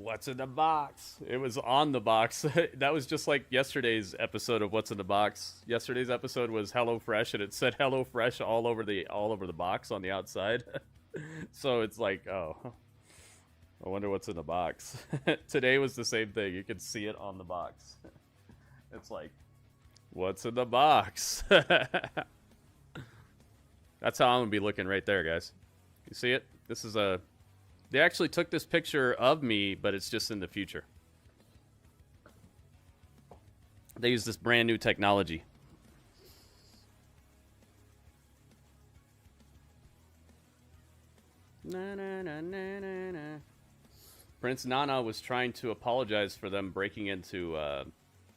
What's in the box? It was on the box. That was just like yesterday's episode of What's in the Box. Yesterday's episode was HelloFresh, and it said HelloFresh all over the box on the outside. So it's like, oh, I wonder what's in the box. Today was the same thing. You could see it on the box. It's like, what's in the box? That's how I'm gonna be looking right there, guys. You see it? This is a. They actually took this picture of me, but it's just in the future. They use this brand new technology. Na, na, na, na, na, na. Prince Nana was trying to apologize for them breaking into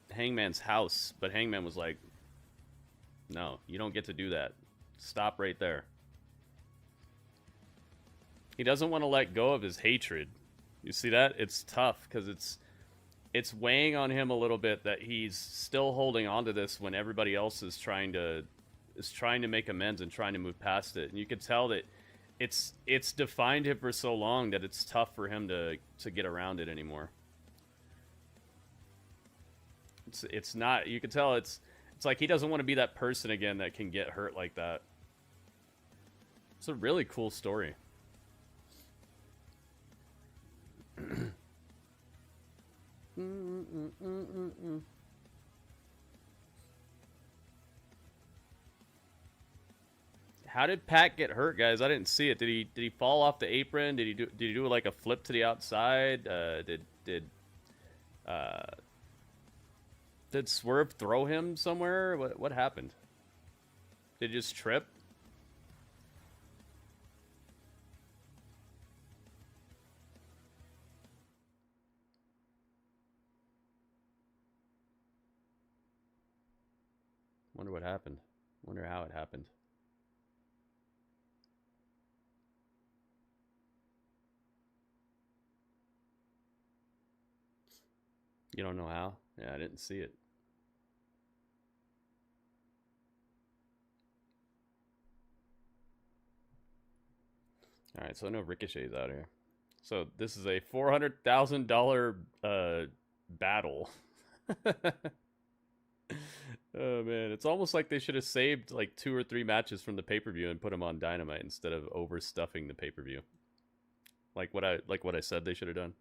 Hangman's house, but Hangman was like, no, you don't get to do that. Stop right there. He doesn't want to let go of his hatred. You see that? It's tough because it's weighing on him a little bit that he's still holding on to this when everybody else is trying to make amends and trying to move past it. And you can tell that it's defined him for so long that it's tough for him to get around it anymore. It's not, you can tell it's like he doesn't want to be that person again that can get hurt like that. It's a really cool story. How did Pat get hurt, guys? I didn't see it. Did he fall off the apron? Did he do like a flip to the outside? Did Swerve throw him somewhere? What happened? Did he just trip? Wonder what happened. Wonder how it happened. You don't know how? Yeah, I didn't see it. Alright, so I know Ricochet's out here. So this is a $400,000 battle. Oh man, it's almost like they should have saved like 2 or 3 matches from the pay-per-view and put them on Dynamite instead of overstuffing the pay-per-view. Like what I said they should have done.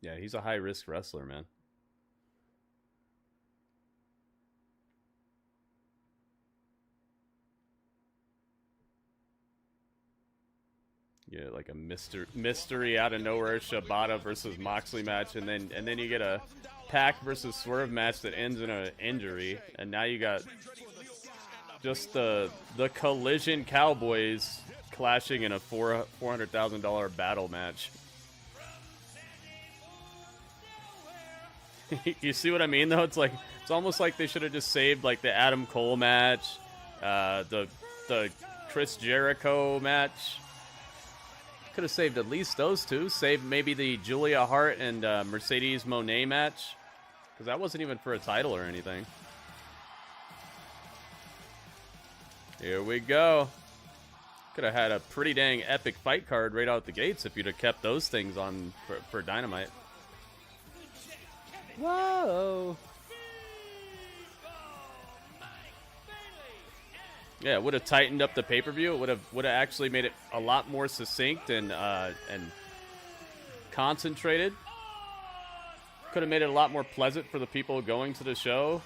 Yeah, he's a high-risk wrestler, man. Yeah, like a mystery out of nowhere Shibata versus Moxley match, and then you get a Pac versus Swerve match that ends in an injury, and now you got just the Collision Cowboys clashing in a $400,000 battle match. You see what I mean, though? It's almost like they should have just saved like the Adam Cole match, the Chris Jericho match. Could have saved at least those two. Saved maybe the Julia Hart and Mercedes Moné match, because that wasn't even for a title or anything. Here we go. Could have had a pretty dang epic fight card right out the gates if you'd have kept those things on for Dynamite. Whoa! Yeah, it would have tightened up the pay-per-view. It would have actually made it a lot more succinct and concentrated. Could have made it a lot more pleasant for the people going to the show.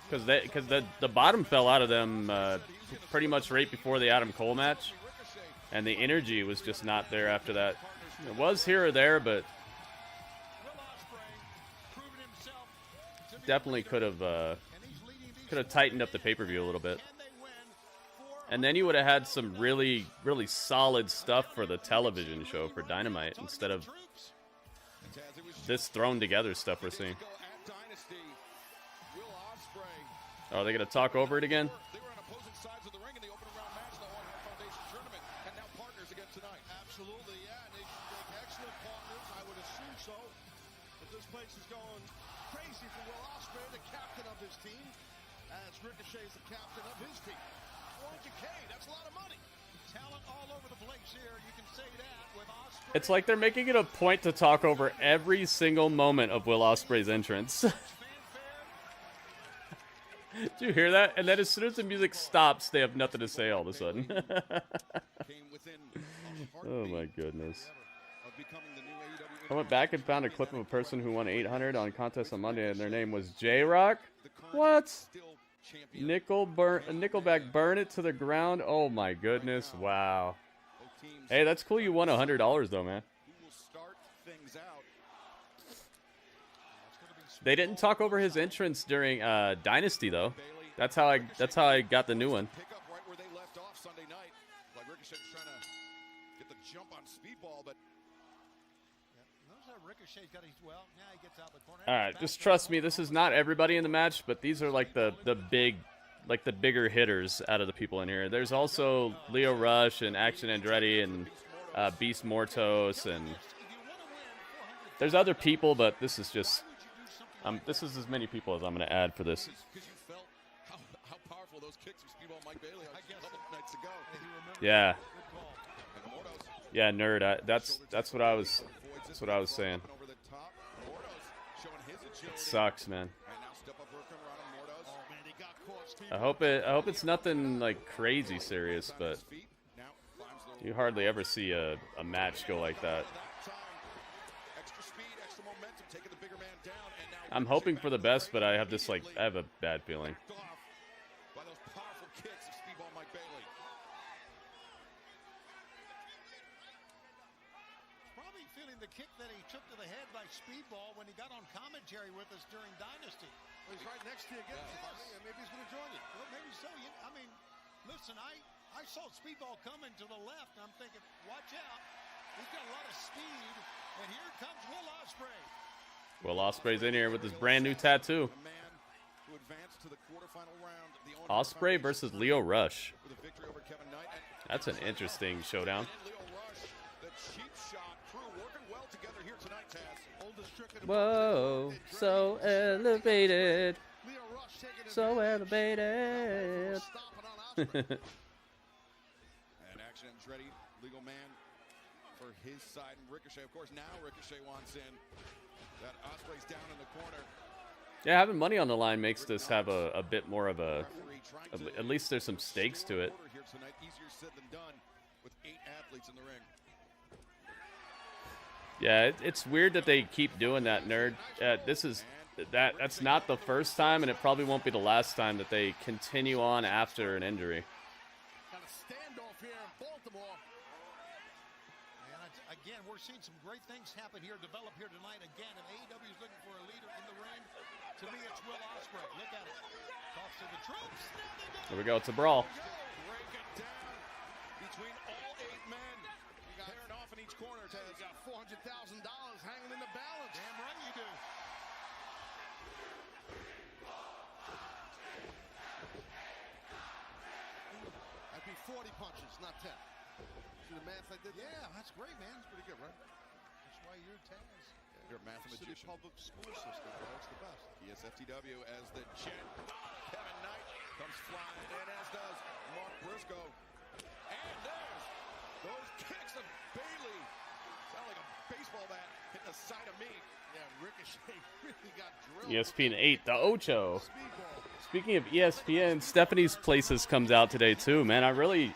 Because the bottom fell out of them pretty much right before the Adam Cole match, and the energy was just not there after that. It was here or there, but definitely could have tightened up the pay-per-view a little bit. And then you would have had some really, really solid stuff for the television show for Dynamite instead of this thrown together stuff we're seeing. Oh, are they going to talk over it again? They were on opposing sides of the ring in the opening round match, the Hart Foundation tournament, and now partners again tonight. Absolutely, yeah. They should make excellent partners. I would assume so. But this place is going crazy for Will Ospreay, the captain of his team, as Ricochet is the captain of his team. 400K, that's a lot of money. Talent all over the place here. You can say that with Ospreay. It's like they're making it a point to talk over every single moment of Will Ospreay's entrance. Did you hear that? And then as soon as the music stops, they have nothing to say all of a sudden. Oh my goodness. I went back and found a clip of a person who won 800 on contest on Monday, and their name was J-Rock. What? Nickelback burn it to the ground. Oh my goodness. Wow. Hey, that's cool you won $100 though, man. They didn't talk over his entrance during Dynasty, though. That's how I got the new one. Pick up right where they left off Sunday night. Like Ricochet's trying to get the jump on Speedball, but notice how Ricochet's got his now he gets out the corner. All right, just trust me. This is not everybody in the match, but these are like the bigger hitters out of the people in here. There's also Lio Rush and Action Andretti and Beast Mortos, and there's other people, but this is just this is as many people as I'm going to add for this. because you felt how powerful those kicks of Speedball Mike Bailey are a couple nights ago. Yeah. Yeah, nerd. That's what I was saying. It sucks, man. I hope it's nothing like crazy serious, but you hardly ever see a match go like that. I'm hoping for the best, but I have this I have a bad feeling. Probably feeling the kick that he took to the head by Speedball when he got on commentary with us during Dynasty. Well, he's right next to you again. Yes. Maybe he's going to join you. Well, maybe so. I mean, listen, I saw Speedball coming to the left, and I'm thinking, watch out. He's got a lot of speed, and here comes Will Ospreay. Will Ospreay's in here with his brand new tattoo. Ospreay versus Lio Rush. That's an interesting showdown. Whoa, so elevated. So elevated. And Action Andretti, legal man for his side, and Ricochet, of course. Now Ricochet wants in. That Ospreay's down in the corner. Yeah, having money on the line makes this have a bit more of a. At least there's some stakes to it. Easier said than done with 8 athletes in the ring. Yeah, it's weird that they keep doing that, nerd. That's not the first time, and it probably won't be the last time that they continue on after an injury. Got a standoff here in Baltimore. And again, we're seeing some great things happen here, develop here tonight. Again, if AEW is looking for a leader in the ring, to me it's Will Ospreay. Look at it. Talks to the troops. Here we go. It's a brawl. Break it down between all 8 men. You got paired off in each corner. You got $400,000 hanging in the balance. Damn right you do. That'd be 40 punches, not 10. See the math I did? Yeah, that's great, man. That's pretty good, right? That's why you're Taz. You're a mathematician. City public school system, bro. It's the best. TSFTW as the Jet. Kevin Knight comes flying in, as does Mark Briscoe. And there's those kicks of Bailey. Sound like a baseball bat hitting the side of me. Yeah, Ricochet really got drilled. ESPN 8, the Ocho. Speaking of ESPN, Stephanie's Places comes out today too, man. I really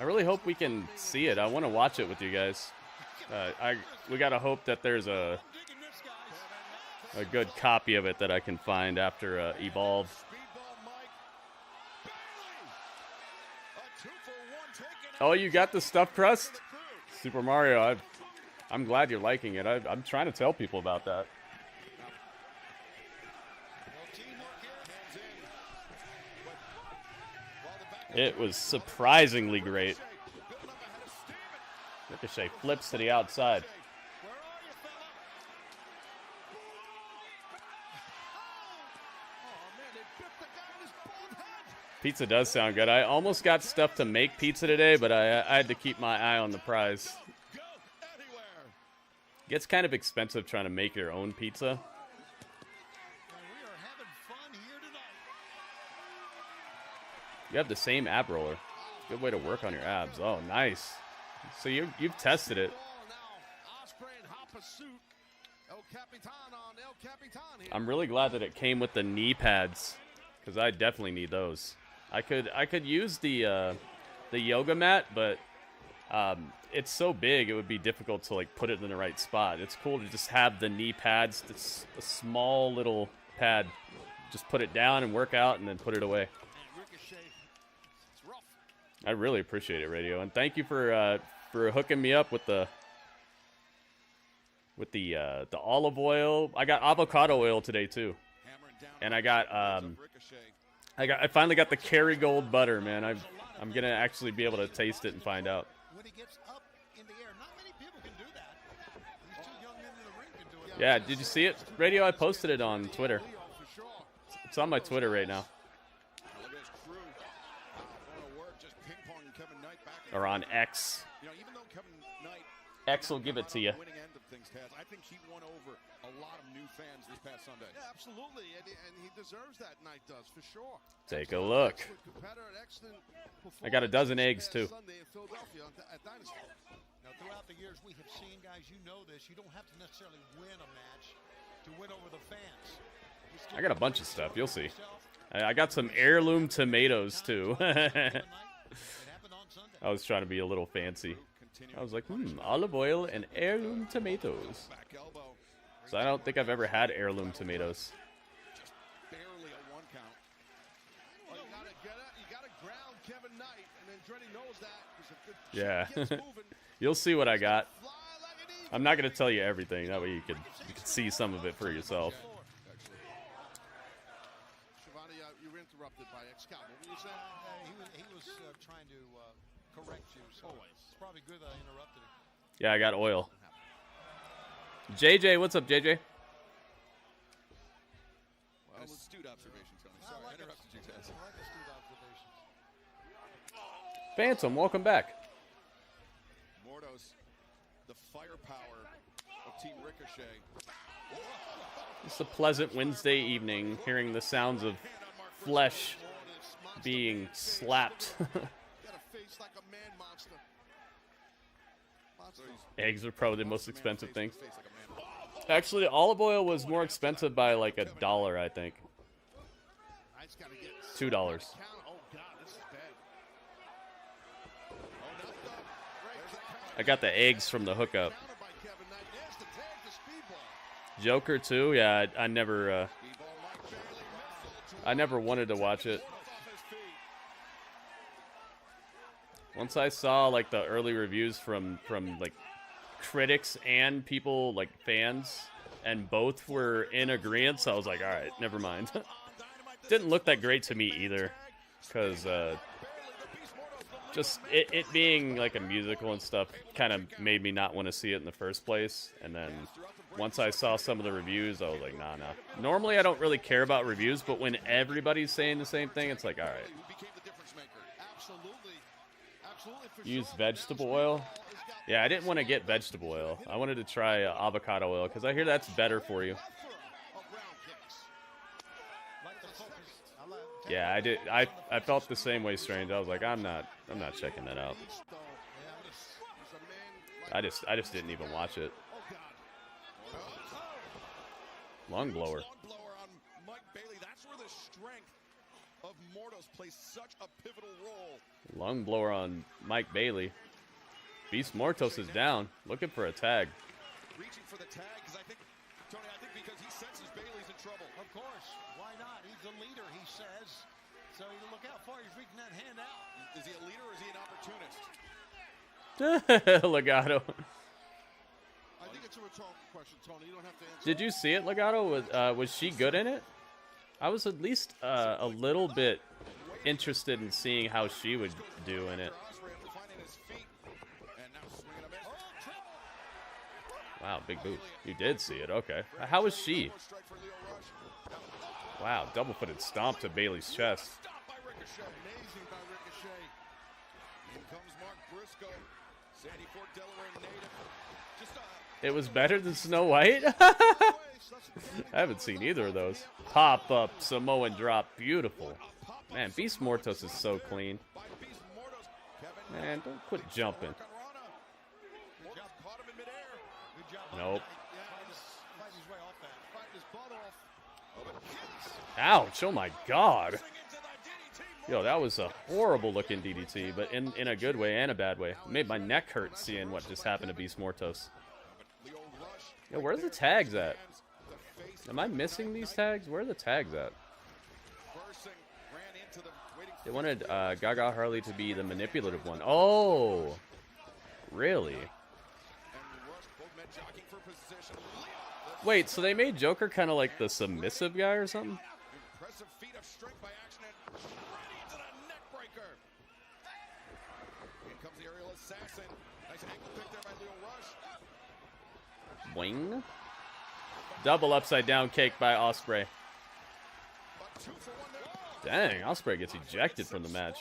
hope we can see it. I want to watch it with you guys. We gotta hope that there's a good copy of it that I can find after Evolve. Oh, you got the stuffed crust? Super Mario, I'm glad you're liking it. I'm trying to tell people about that. It was surprisingly great. Ricochet flips to the outside. Pizza does sound good. I almost got stuff to make pizza today, but I had to keep my eye on the prize. Gets kind of expensive trying to make your own pizza. You have the same ab roller. Good way to work on your abs. Oh, nice. So you've tested it. I'm really glad that it came with the knee pads, because I definitely need those. I could use the yoga mat, but it's so big it would be difficult to like put it in the right spot. It's cool to just have the knee pads. It's a small little pad. Just put it down and work out, and then put it away. I really appreciate it, Radio, and thank you for hooking me up with the olive oil. I got avocado oil today too, and I got I finally got the Kerrygold butter, man. I'm gonna actually be able to taste it and find out. When he gets up in the air, not many people can do that. These two young men in the ring can do it. Yeah, did you see it? Radio, I posted it on Twitter. It's on my Twitter right now. Or on X. X will give it to you. I think he won over a lot of new fans this past Sunday. Yeah, absolutely, and he deserves that. Knight does for sure. Take a look. I got a dozen eggs too. Sunday in Philadelphia at Dynasty. Now, throughout the years, we have seen guys. You know this. You don't have to necessarily win a match to win over the fans. I got a bunch of stuff. You'll see. I got some heirloom tomatoes too. I was trying to be a little fancy. I was like, olive oil and heirloom tomatoes. So I don't think I've ever had heirloom tomatoes. Just barely a 1 count. Well, you gotta ground Kevin Knight, and then Dreddy knows that. Yeah. You'll see what I got. I'm not going to tell you everything. That way you could see some of it for yourself. Shibata, you were interrupted by Excalibur. What were you saying? He was trying to correct you. So it's probably good that I interrupted him. Yeah, I got oil. JJ, what's up, JJ? Well, astute observation, Tony. Sorry, I interrupted you, Taz. I like astute observations. Phantom, welcome back. Mordos, the firepower of Team Ricochet. It's a pleasant Wednesday evening, hearing the sounds of flesh being slapped. Got a face like a man monster. Eggs are probably the most expensive thing. Actually, the olive oil was more expensive by like $1, I think. $2. Oh, God, this is bad. I got the eggs from the hookup. Joker too? Yeah, I never wanted to watch it. Once I saw like the early reviews from like critics and people like fans, and both were in agreement, so I was like, all right, never mind. Didn't look that great to me either, because just it being like a musical and stuff kind of made me not want to see it in the first place. And then once I saw some of the reviews, I was like, nah. Normally I don't really care about reviews, but when everybody's saying the same thing, it's like, all right. Use vegetable oil? Yeah, I didn't want to get vegetable oil. I wanted to try avocado oil, because I hear that's better for you. Yeah, I did. I felt the same way, Strange. I was like, I'm not checking that out. I just didn't even watch it. Lung blower. Lung blower on Mike Bailey. Beast Mortos is down, looking for a tag. Reaching for the tag, because I think because he senses Bailey's in trouble. Of course, why not? He's a leader, he says. So look how far he's reaching that hand out. Is he a leader or is he an opportunist? Legato. I think it's a rhetorical question, Tony. You don't have to answer. Did you see it, Legato? Was she good in it? I was at least a little bit interested in seeing how she would do in it. Wow, big boot. You did see it, okay. How was she? Wow, double-footed stomp to Bailey's chest. Amazing by Ricochet. In comes Mark Briscoe, Sandy Fort, Delaware native. It was better than Snow White? I haven't seen either of those. Pop up, Samoan drop, beautiful. Man, Beast Mortos is so clean. Man, don't quit jumping. Nope. Ouch, oh my god. Yo, that was a horrible looking DDT, but in a good way and a bad way. It made my neck hurt seeing what just happened to Beast Mortos. Yo, where are the tags at? Am I missing these tags? Where are the tags at? They wanted Gaga Harley to be the manipulative one. Oh, really? Wait, so they made Joker kind of like the submissive guy or something? Aggressive feat of strength by Action and right into the neck breaker. In comes the aerial assassin. Nice ankle pick there by Leo Rush. Wing. Double upside down kick by Ospreay. Dang, Ospreay gets ejected from the match.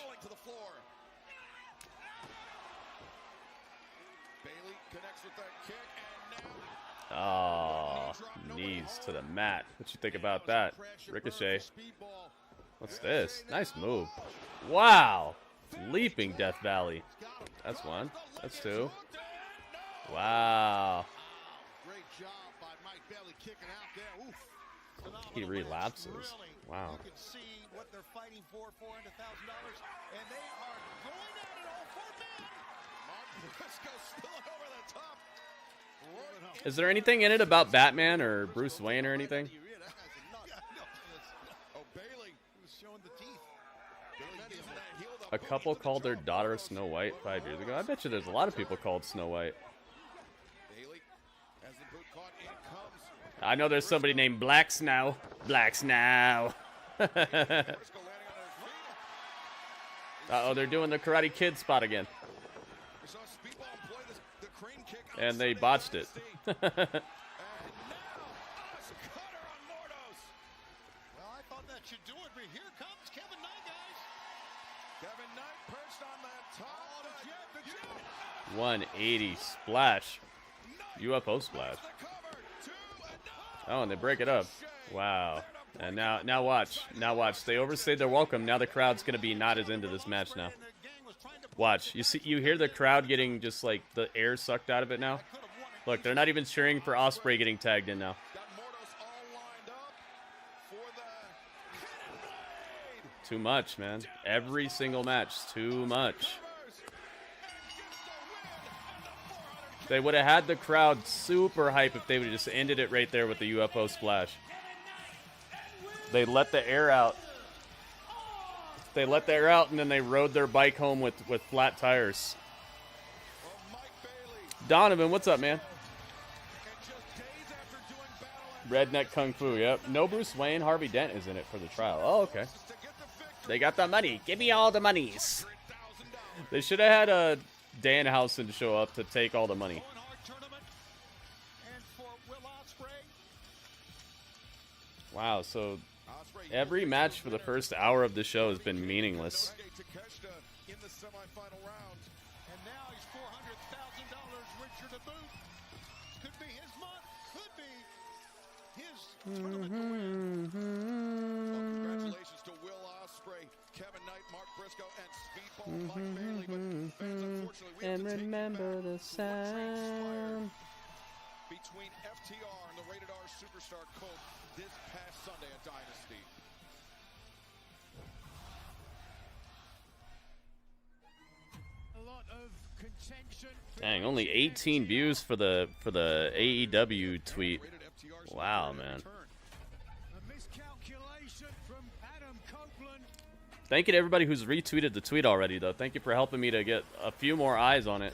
Oh, knees to the mat. What you think about that? Ricochet. What's this? Nice move. Wow. Leaping Death Valley. That's one. That's two. Wow. Great job by Mike Bailey kicking out there. Oof. He relapses. Wow. You can see what they're fighting for, $400,000, and they are going at it all for men. Mark Briscoe spilling over the top. Is there anything in it about Batman or Bruce Wayne or anything? A couple called their daughter Snow White 5 years ago. I bet you there's a lot of people called Snow White. I know there's somebody named Black Snow. Black Snow. Uh-oh, they're doing the Karate Kid spot again. And they botched it. Well, I thought that should do it, but here comes Kevin Knight, guys. Kevin Knight perched on the top. The jet. 180 splash. UFO splash. Oh, and they break it up. Wow. And now watch. Now watch. They overstayed their welcome. Now the crowd's gonna be not as into this match now. Watch. You hear the crowd getting just like the air sucked out of it now. Look, they're not even cheering for Ospreay getting tagged in now. Too much, man. Every single match, too much. They would have had the crowd super hype if they would have just ended it right there with the UFO splash. They let the air out. They let the air out and then they rode their bike home with flat tires. Donovan, what's up, man? Redneck Kung Fu, yep. No Bruce Wayne, Harvey Dent is in it for the trial. Oh, okay. They got the money. Give me all the monies. They should have had a Danhausen to show up to take all the money. Wow, so every match for the first hour of the show has been meaningless. In the semifinal round. And now he's $400,000 richer to boot. Could be his month. Could be his tournament to win. Well, congratulations to Will Ospreay, Kevin Knight, Mark Briscoe, and Speedball Mike Bailey. But fans, unfortunately, we have to take remember the what sound between FTR and the Rated R Superstar Colt this past Sunday at Dynasty. Dang, only 18 views for the AEW tweet. Wow, man. Thank you to everybody who's retweeted the tweet already, though. Thank you for helping me to get a few more eyes on it.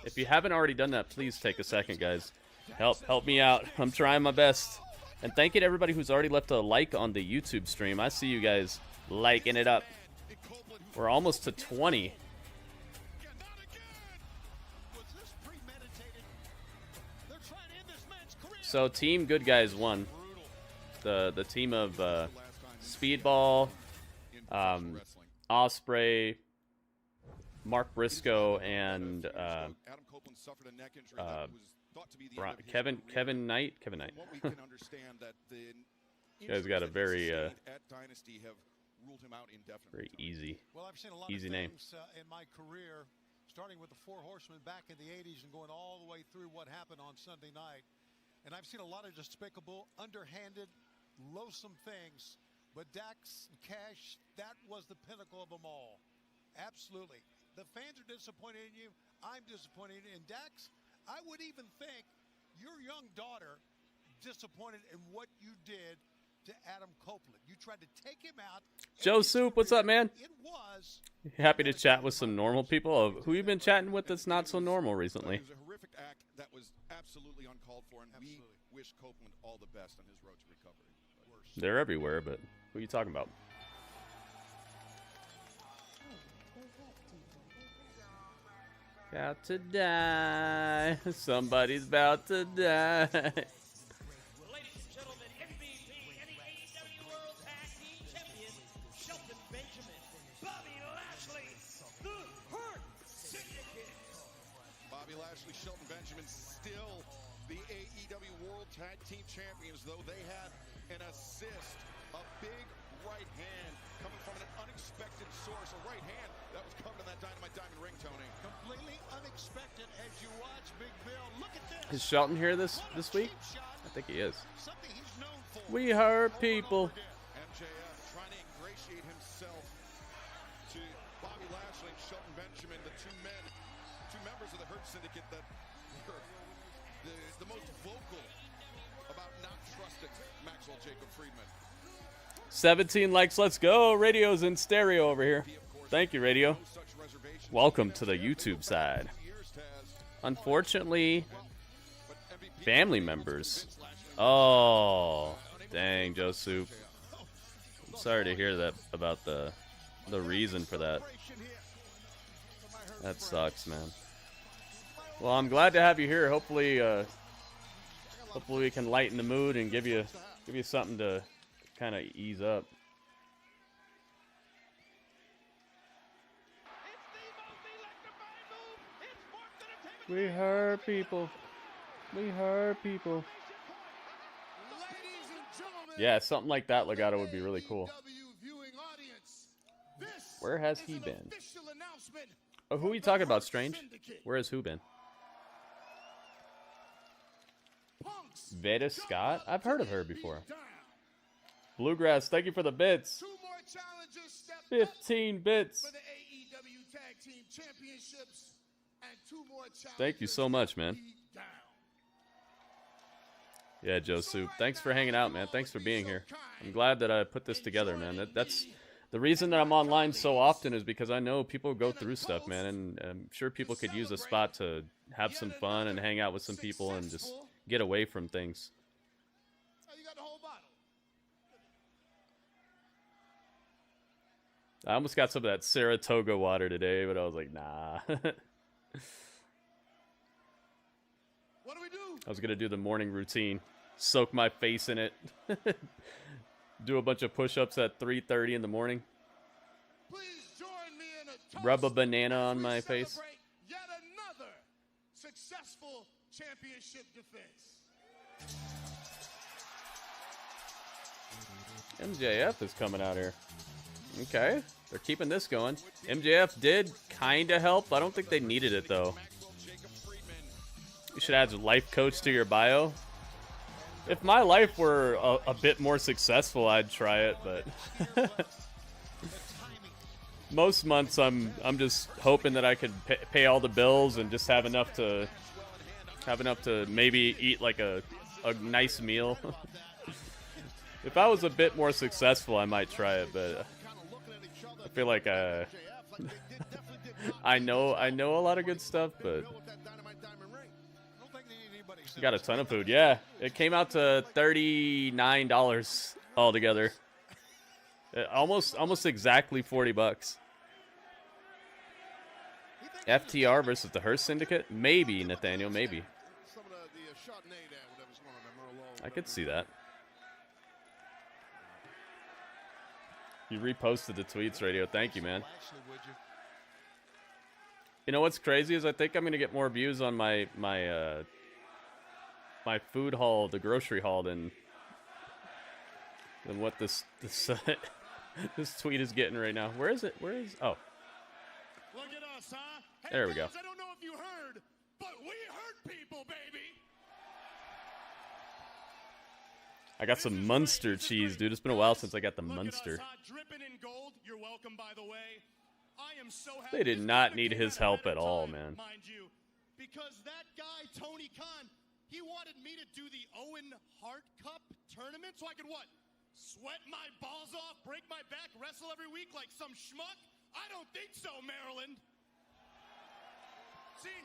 If you haven't already done that, please take a second, guys. Help me out. I'm trying my best. And thank you to everybody who's already left a like on the YouTube stream. I see you guys liking it up. We're almost to 20. So Team Good Guys won. The team of Speedball, Ospreay, Mark Briscoe, and Kevin Knight. You guys got a very very easy name. In my career, starting with the Four Horsemen back in the 80s and going all the way through what happened on Sunday night. And I've seen a lot of despicable, underhanded, loathsome things. But Dax and Cash, that was the pinnacle of them all. Absolutely. The fans are disappointed in you. I'm disappointed in Dax. I would even think your young daughter disappointed in what you did to Adam Copeland. You tried to take him out. Joe Soup, what's up, man? It was. Happy to chat with some normal people. Who you been chatting with that's not so normal recently? It was a horrific act that was absolutely uncalled for, and we wish Copeland all the best on his road to recovery. They're everywhere, but Who are you talking about? About to die. Somebody's about to die. Ladies and gentlemen, MVP and the AEW World Tag Team Champion, Shelton Benjamin, Bobby Lashley, the Hurt Syndicate. Bobby Lashley, Shelton Benjamin, still the AEW World Tag Team Champions, though they had an assist, a big right hand coming from an unexpected source, a right hand that was covered in that Dynamite Diamond ring, Tony. Completely unexpected as you watch Big Bill. Look at this. Is Shelton here this week? I think he is. Something he's known for. We hurt people. MJF trying to ingratiate himself to Bobby Lashley and Shelton Benjamin, the two members of the Hurt Syndicate that were the most vocal about not trusting Maxwell Jacob Friedman. 17 likes, let's go. Radio's in stereo over here. Thank you, Radio. Welcome to the YouTube side. Unfortunately, family members. Oh, dang, Joe Soup. I'm sorry to hear that about the reason for that. That sucks, man. Well, I'm glad to have you here. Hopefully, hopefully we can lighten the mood and give you something to kind of ease up. We hurt people. We hurt people. Yeah, something like that, Legato, would be really cool. Where has he been? Oh, who are you talking about, Strange? Where has who been? Veda Scott? I've heard of her before. Bluegrass, thank you for the bits. 15 bits. Thank you so much, man. Yeah, Joe Soup. Thanks for hanging out, man. Thanks for being here. I'm glad that I put this together, man. That's the reason that I'm online so often is because I know people go through stuff, man, and I'm sure people could use a spot to have some fun and hang out with some people and just get away from things. I almost got some of that Saratoga water today, but I was like, nah. What do we do? I was going to do the morning routine. Soak my face in it. Do a bunch of push-ups at 3:30 in the morning. Please join me in a toast. Rub a banana on my face. Yet another successful championship defense. MJF is coming out here. Okay, they're keeping this going. MJF did kind of help. I don't think they needed it, though. You should add a life coach to your bio. If my life were a bit more successful, I'd try it, but most months I'm just hoping that I could pay all the bills and just have enough to maybe eat like a nice meal. If I was a bit more successful, I might try it, but I feel like I know a lot of good stuff, but got a ton of food. Yeah, it came out to $39 altogether. Almost exactly $40. FTR versus the Hurt Syndicate? Maybe, Nathaniel, maybe. I could see that. You reposted the tweets, Radio. Thank you, man. You know what's crazy is I think I'm gonna get more views on my food haul, the grocery haul, than what this this tweet is getting right now. Where is it? Where is? Oh, Look at us, huh? Hey, there we go. I don't know if you heard, but we hurt people, baby. I got some Munster cheese, dude. It's been a while since I got the Munster. Dripping in gold. You're welcome, by the way. I am so happy. They did not need his help at all, man. Mind you, because that guy Tony Khan, he wanted me to do the Owen Hart Cup tournament so I could what? Sweat my balls off, break my back, wrestle every week like some schmuck? I don't think so, Maryland. See,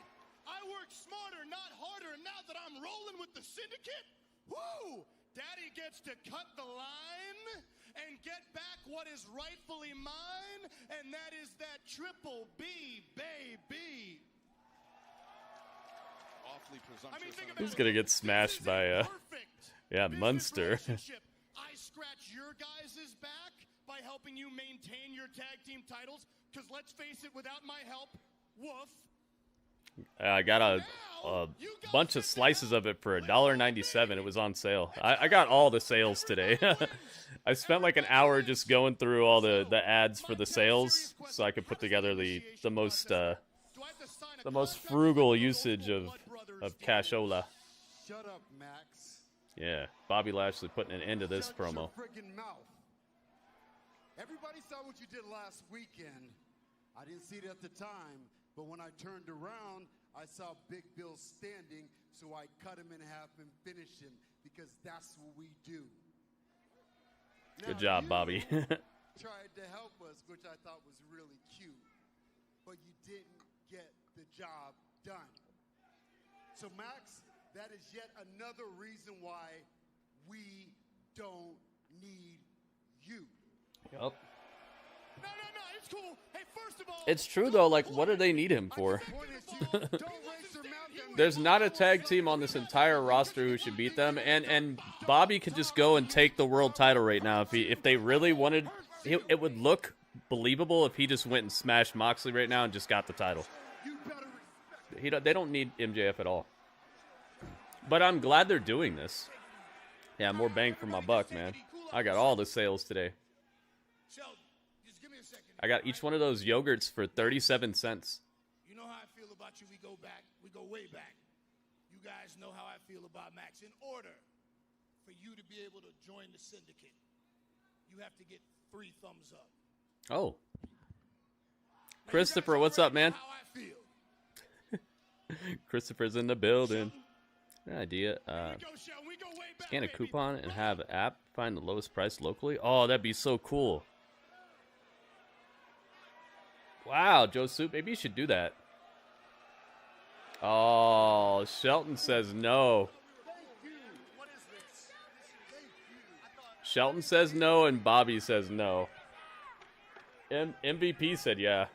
I work smarter, not harder, and now that I'm rolling with the syndicate, woo! Daddy gets to cut the line and get what is rightfully mine, and that is that Triple B, baby. Awfully presumptuous. I mean, think Who's about gonna it. get smashed by Munster? Relationship. I scratch your guys' back by helping you maintain your tag team titles, because let's face it, without my help, woof. I got a bunch of slices of it for $1.97. It was on sale. I got all the sales today. I spent like an hour just going through all the ads for the sales, so I could put together the most frugal usage of cashola. Shut up, Max. Yeah, Bobby Lashley putting an end to this Shut promo. your friggin' mouth. Everybody saw what you did last weekend. I didn't see it at the time, but when I turned around, I saw Big Bill standing, so I cut him in half and finished him, because that's what we do. Good job, Bobby. Tried to help us, which I thought was really cute, but you didn't get the job done. So, Max, that is yet another reason why we don't need you. Yup. No, it's cool. Hey, first of all, It's true though, like what do they need him for? There's not a tag team on this entire roster who should beat them, and Bobby could just go and take the world title right now if they really wanted. It would look believable if he just went and smashed Moxley right now and just got the title. They don't need MJF at all. But I'm glad they're doing this. Yeah, more bang for my buck, man. I got all the sales today. I got each one of those yogurts for 37 cents. You know how I feel about you. We go back. We go way back. You guys know how I feel about Max. In order for you to be able to join the syndicate, you have to get 3 thumbs up. Oh. Christopher, what's up, man? How I feel. Christopher's in the building. Good idea. Scan a coupon and have an app find the lowest price locally. Oh, that'd be so cool. Wow, Joe Soup, maybe you should do that. Oh, Shelton says no. Shelton says no, and Bobby says no. MVP said yeah.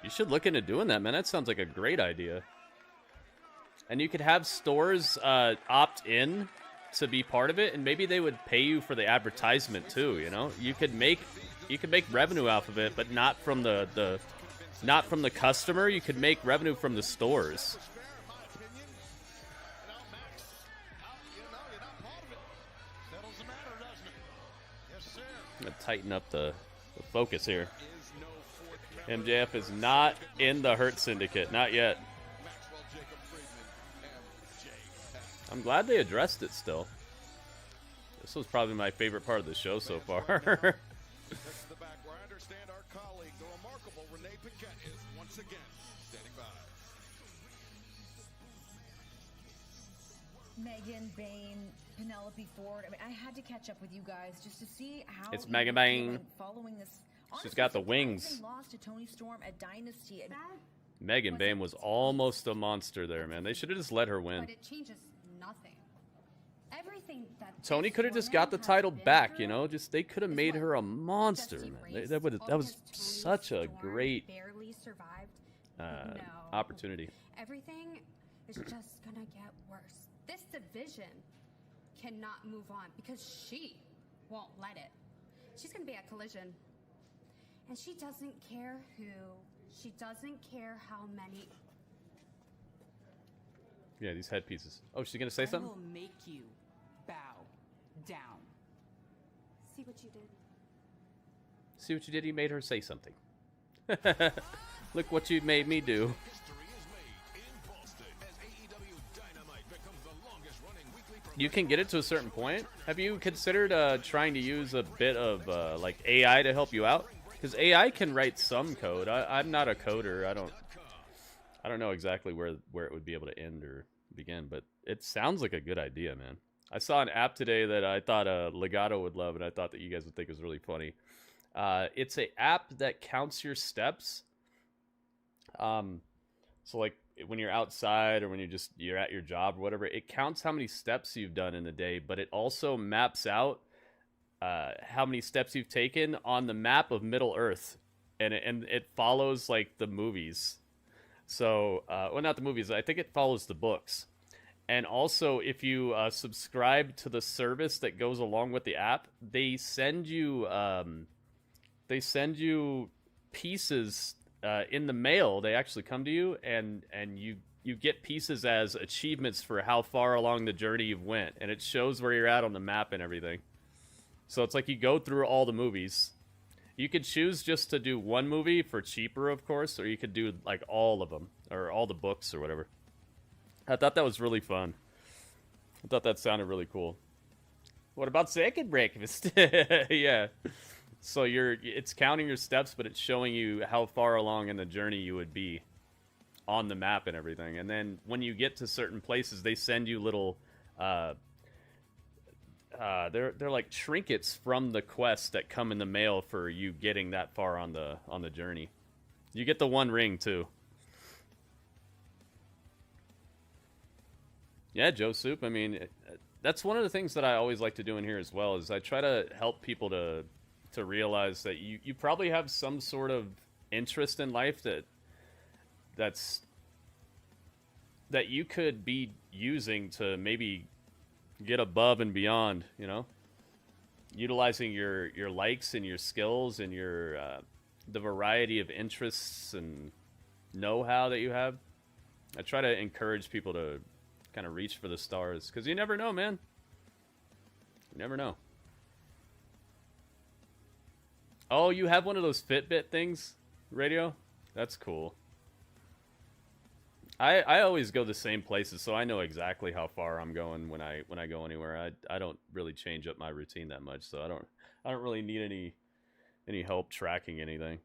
You should look into doing that, man. That sounds like a great idea. And you could have stores opt in to be part of it, and maybe they would pay you for the advertisement too. You know, you could make revenue off of it, but not from the customer. You could make revenue from the stores. I'm gonna tighten up the focus here. MJF is not in the Hurt Syndicate, not yet. I'm glad they addressed it still. This was probably my favorite part of the show so far. Megan, Bane, Penelope Ford. I mean, I had to catch up with you guys just to see how It's Megan Bane. Following this. She's got the wings. Lost to Toni Storm at Dynasty. Megan Bane was almost a monster there, man. They should have just let her win. But it changes nothing. Everything that Tony could have just got the title back, you know. Just they could have made her a monster, man. That was such a great barely survived. opportunity. Everything is just gonna get worse. This division cannot move on because she won't let it. She's gonna be at Collision, and she doesn't care who. She doesn't care how many. Yeah, these headpieces. Oh, she's gonna say something? I will make you bow down. See what you did? See what you did? You made her say something. Look what you made me do. You can get it to a certain point. Have you considered trying to use a bit of like AI to help you out? Because AI can write some code. I'm not a coder. I don't know exactly where it would be able to end or begin, but it sounds like a good idea, man. I saw an app today that I thought Legato would love, and I thought that you guys would think was really funny. It's an app that counts your steps. So like when you're outside or when you're at your job or whatever, it counts how many steps you've done in the day, but it also maps out how many steps you've taken on the map of Middle Earth, and it follows like the movies. So, well, not the movies. I think it follows the books. And also, if you subscribe to the service that goes along with the app, they send you pieces in the mail. They actually come to you, and you get pieces as achievements for how far along the journey you've went, and it shows where you're at on the map and everything. So it's like you go through all the movies. You could choose just to do one movie for cheaper, of course, or you could do like all of them or all the books or whatever. I thought that was really fun. I thought that sounded really cool. What about second breakfast? Yeah. So it's counting your steps, but it's showing you how far along in the journey you would be on the map and everything. And then when you get to certain places, they send you little they're like trinkets from the quest that come in the mail for you getting that far on the journey. You get the one ring too. Yeah, Joe Soup. I mean, that's one of the things that I always like to do in here as well, is I try to help people to realize that you probably have some sort of interest in life that you could be using to maybe get above and beyond, you know? Utilizing your likes and your skills and your the variety of interests and know-how that you have. I try to encourage people to kind of reach for the stars, because you never know, man. You never know. Oh, you have one of those Fitbit things, Radio? That's cool. I always go the same places, so I know exactly how far I'm going when I go anywhere. I don't really change up my routine that much, so I don't really need any help tracking anything.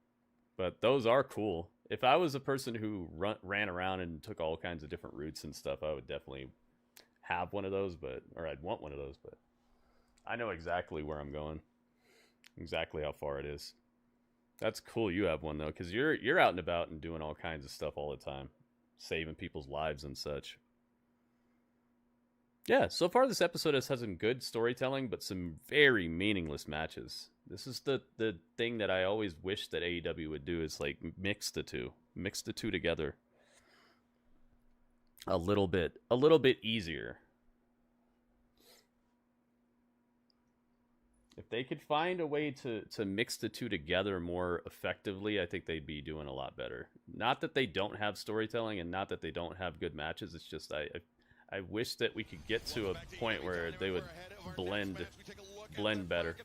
But those are cool. If I was a person who ran around and took all kinds of different routes and stuff, I would definitely have one of those, or I'd want one of those, but I know exactly where I'm going, exactly how far it is. That's cool you have one, though, because you're out and about and doing all kinds of stuff all the time, saving people's lives and such. Yeah, so far this episode has had some good storytelling, but some very meaningless matches. This is the thing that I always wish that AEW would do, is like mix the two together a little bit easier. If they could find a way to mix the two together more effectively, I think they'd be doing a lot better. Not that they don't have storytelling and not that they don't have good matches. It's just I wish that we could get to a point where they would blend better.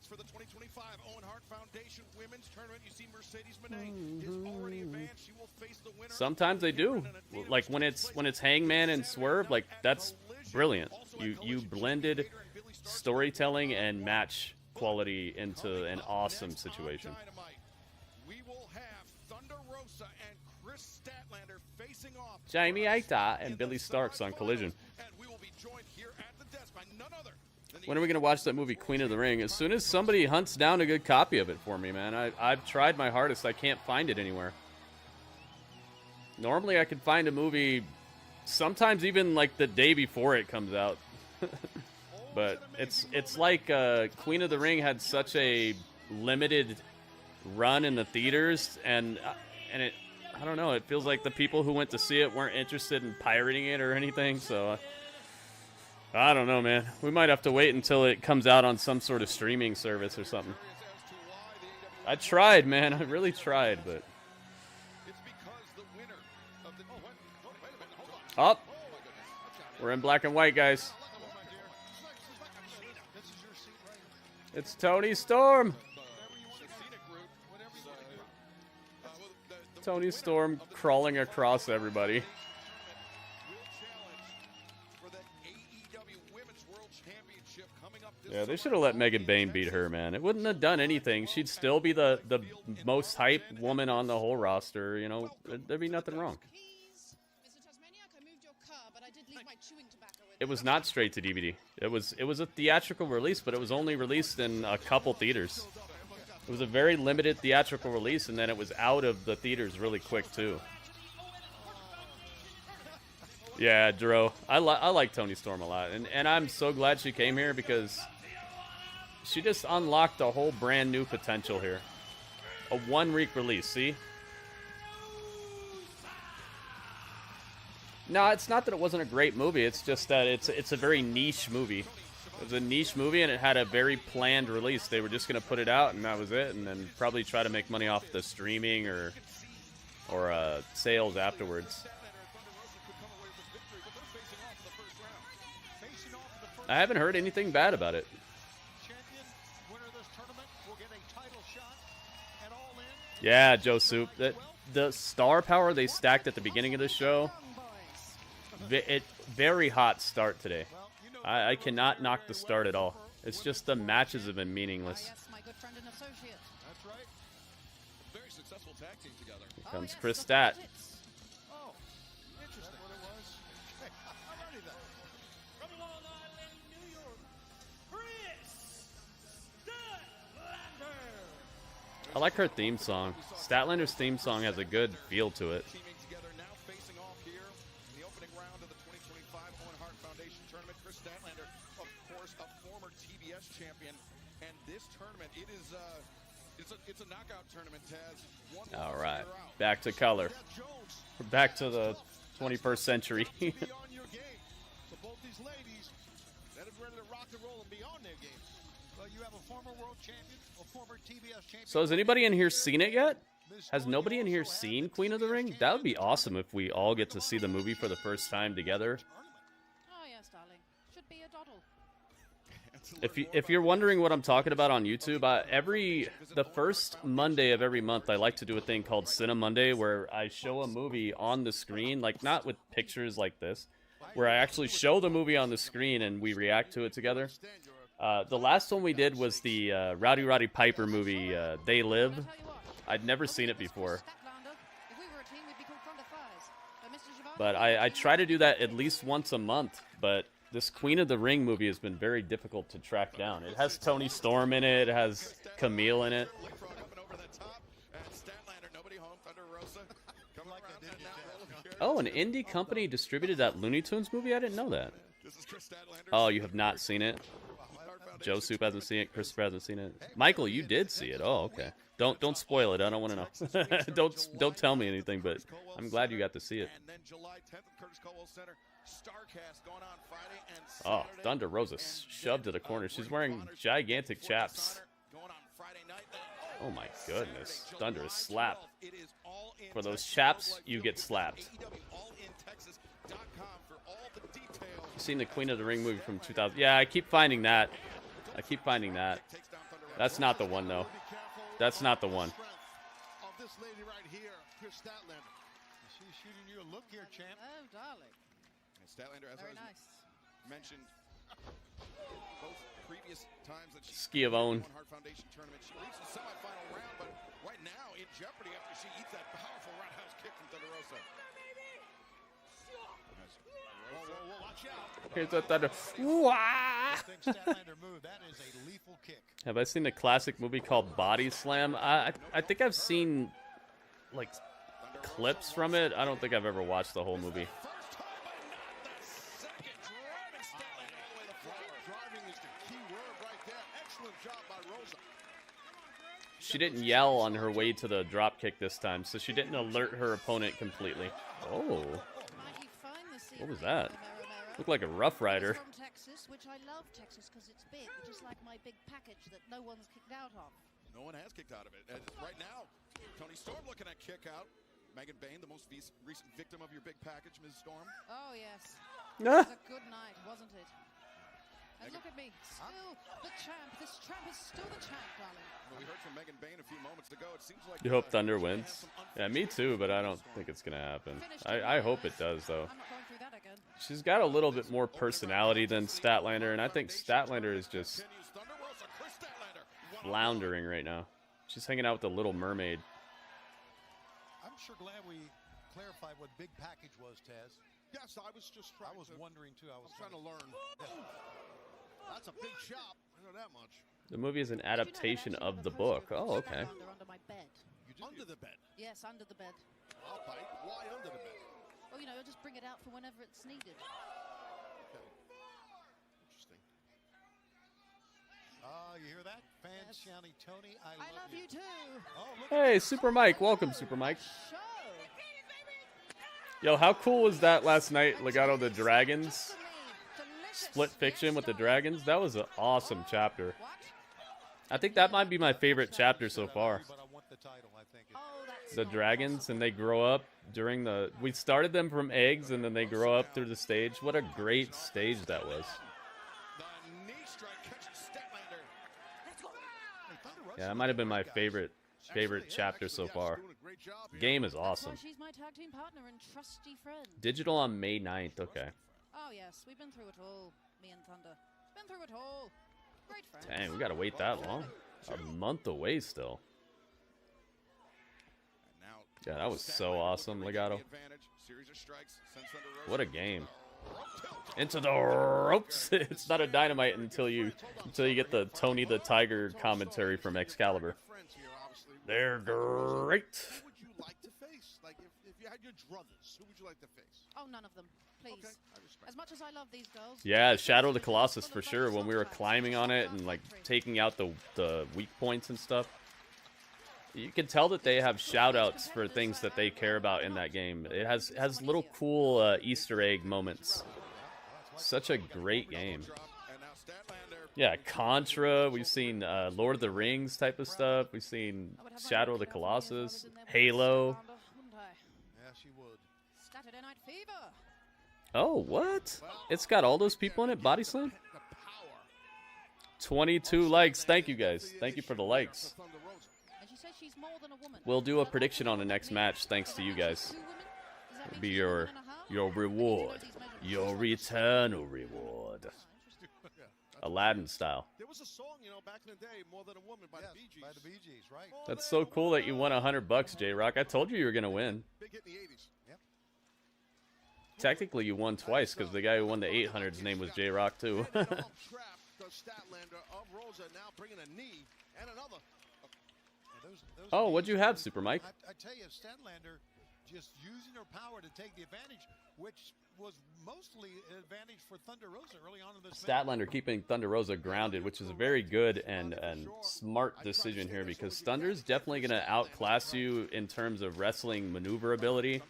Sometimes they do. Like when it's Hangman and Swerve, like that's brilliant. You blended storytelling and match quality into an awesome situation. We will have Thunder Rosa and Kris Statlander facing off. Jamie Aita and Billy Starks on Collision. And we will be joined here at the desk by none other than when are we going to watch that movie Queen of the Ring? As soon as somebody hunts down a good copy of it for me, man. I've tried my hardest. I can't find it anywhere. Normally I can find a movie sometimes even like the day before it comes out. But it's like Queen of the Ring had such a limited run in the theaters, and it, I don't know, it feels like the people who went to see it weren't interested in pirating it or anything, so I don't know, man. We might have to wait until it comes out on some sort of streaming service or something. I tried, man. I really tried, but... Oh! We're in black and white, guys. It's Toni Storm. Toni Storm crawling across everybody. Yeah, they should have let Megan Bayne beat her, man. It wouldn't have done anything. She'd still be the most hype woman on the whole roster. You know, there'd be nothing wrong. It was not straight to DVD. It was a theatrical release, but it was only released in a couple theaters. It was a very limited theatrical release, and then it was out of the theaters really quick, too. Yeah, Dro. I like Toni Storm a lot, and I'm so glad she came here because she just unlocked a whole brand new potential here. A 1-week release, see? No, it's not that it wasn't a great movie. It's just that it's a very niche movie. It was a niche movie, and it had a very planned release. They were just going to put it out, and that was it, and then probably try to make money off the streaming or sales afterwards. I haven't heard anything bad about it. Yeah, Joe Soup. The star power they stacked at the beginning of the show, very hot start today. I cannot knock the start at all. It's just the matches have been meaningless. Here comes Kris Stat. I like her theme song. Statlander's theme song has a good feel to it. Teaming together now, facing off here in the opening round of the 2025 Owen Hart Foundation Tournament. Kris Statlander, of course, a former TBS champion, and this tournament, it's a knockout tournament, Taz. All right, back to color. We're back to the 21st century. So both these ladies that are ready to rock and roll and be on their game. Well, you have a former world champion, a former TBS champion. So has anybody in here seen it yet? Has nobody in here seen Queen of the Ring? That would be awesome if we all get to see the movie for the first time together. Oh yes, darling. Should be a doddle. If you're wondering what I'm talking about on YouTube, the first Monday of every month, I like to do a thing called Cine Monday, where I show a movie on the screen, like not with pictures like this, where I actually show the movie on the screen and we react to it together. The last one we did was the Rowdy Piper movie, They Live. I'd never seen it before. But I try to do that at least once a month, but this Queen of the Ring movie has been very difficult to track down. It has Toni Storm in it, it has Camille in it. Oh, an indie company distributed that Looney Tunes movie? I didn't know that. Oh, you have not seen it? Joe Soup hasn't seen it. Christopher hasn't seen it. Michael, you did see it. Oh, okay. Don't spoil it. I don't want to know. don't tell me anything. But I'm glad you got to see it. Oh, Thunder Rosa shoved to the corner. She's wearing gigantic chaps. Oh my goodness, Thunder is slapped. For those chaps, you get slapped. You seen the Queen of the Ring movie from 2000? Yeah, I keep finding that. That's not the one, though. That's not the one. This lady right here, Kris Statlander. She's shooting you a look here, champ. Oh, darling. Statlander, as Very I nice. mentioned, both previous times that she Ski of Owen. won Hart Foundation tournament, she reached the semifinal round, but right now in jeopardy after she eats that powerful roundhouse kick from Thunder Rosa. Whoa, watch out. Here's the Thunder. Wah! That is a lethal kick. Have I seen a classic movie called Body Slam? I think I've seen like clips from it. I don't think I've ever watched the whole movie. Driving is the key word right there. Excellent job by Rosa. She didn't yell on her way to the drop kick this time, so she didn't alert her opponent completely. Oh. What was that? Looked like a Rough Rider. From Texas, which I love Texas because it's big, just like my big package that no one's kicked out of. No one has kicked out of it. And right now, Toni Storm looking at kick out. Megan Bain, the most recent victim of your big package, Ms. Storm. Oh, yes. It was a good night, wasn't it? And look at me, still the champ. This champ is still the champ, darling. Well, we heard from Megan Bain a few moments ago. It seems like You hope Thunder wins? Yeah, me too, but I don't think it's going to happen. I hope it does, though. I'm not going through that again. She's got a little bit more personality than Statlander, and I think Statlander is just floundering right now. She's hanging out with the Little Mermaid. I'm sure glad we clarified what big package was, Taz. Yes, I was just trying I was wondering, too. I was trying to learn. That's a big chop. I know that much. The movie is an adaptation of the book. Oh, okay. Under my bed. Under the bed? Yes, under the bed. I'll bite. Why under the bed? Or, you know, just bring it out for whenever it's needed. Interesting. You hear that? Fans shouting, Toni, I love you too. Oh, look Hey, Super Mike. Welcome, Super Mike. Yo, how cool was that last night? Legato the Dragons. Split fiction with the Dragons. That was an awesome chapter. I think that might be my favorite chapter so far. The Dragons, and they grow up during the... We started them from eggs, and then they grow up through the stage. What a great stage that was. Yeah, that might have been my favorite chapter so far. The game is awesome. She's my tag team partner and trusty friend. Digital on May 9th. Okay. Oh, yes. We've been through it all. Me and Thunder. Been through it all. Great friends. Dang, we gotta wait that long. A month away still. Yeah, that was so awesome, Legato. What a game. Into the ropes. It's not a Dynamite until you get the Toni the Tiger commentary from Excalibur. They're great. Who would you like to face? Like, if you had your druthers, who would you like to face? Oh, none of them. Please. Okay, I respect as much as I love these girls. Yeah, Shadow of the Colossus for sure. When we were climbing on it and like taking out the weak points and stuff, you can tell that they have shout-outs for things that they care about in that game. It has little cool Easter egg moments. Such a great game. Yeah, Contra. We've seen Lord of the Rings type of stuff. We've seen Shadow of the Colossus, Halo. Yeah, she would. Saturday Night Fever. Oh, what? It's got all those people in it? Body Slam? 22 likes. Thank you, guys. Thank you for the likes. And she says she's more than a woman. We'll do a prediction on the next match thanks to you guys. It'll be your reward. Your eternal reward. Aladdin style. There was a song, you know, back in the day, More Than a Woman by the Bee Gees. By the Bee Gees, right? That's so cool that you won $100, J-Rock. I told you were going to win. Big hit in the 80s. Yep. Technically, you won twice because the guy who won the 800's name was J-Rock, too. The Statlander of Rosa now bringing a knee and another. Oh, what'd you have, Super Mike? I tell you, Statlander just using her power to take the advantage, which was mostly an advantage for Thunder Rosa early on in this match. Statlander keeping Thunder Rosa grounded, which is a very good and smart decision here because Thunder's definitely going to outclass you in terms of wrestling maneuverability,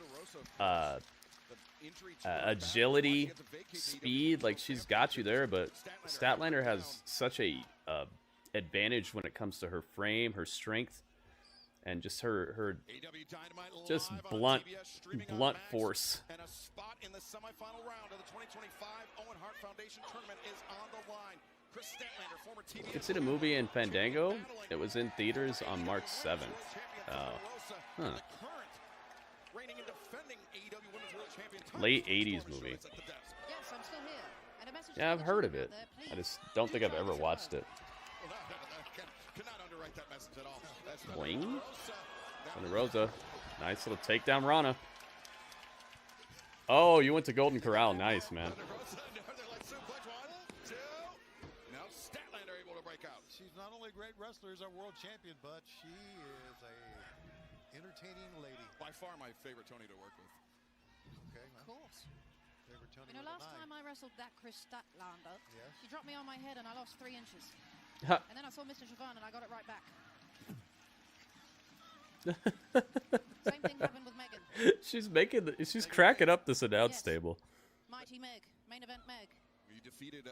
agility, speed. Like, she's got you there, but Statlander has such a advantage when it comes to her frame, her strength, and just her just blunt force. And a spot in the semifinal round of the 2025 Owen Hart Foundation tournament is on the line. Kris Statlander, former TBS. You can see the movie in Fandango. It was in theaters on March 7th. Oh. Huh. Late 80s movie. Yes, I'm still here. And a message Yeah, I've heard of it. I just don't think I've ever watched it. Cannot underwrite that message at all. Boing. Thunder Rosa. Nice little takedown, Rana. Oh, you went to Golden Corral. Nice, man. Now Statlander able to break out. She's not only a great wrestler, as our world champion, but she is a entertaining lady. By far my favorite Toni to work with. Okay, Of course. favorite Toni. You know, last time I wrestled that Kris Statlander, Yes. she dropped me on my head and I lost 3 inches. Ha. And then I saw Mr. Siobhan and I got it right back. Same thing happened with Megan. She's cracking up this announce table. Mighty Meg, main event Meg. You defeated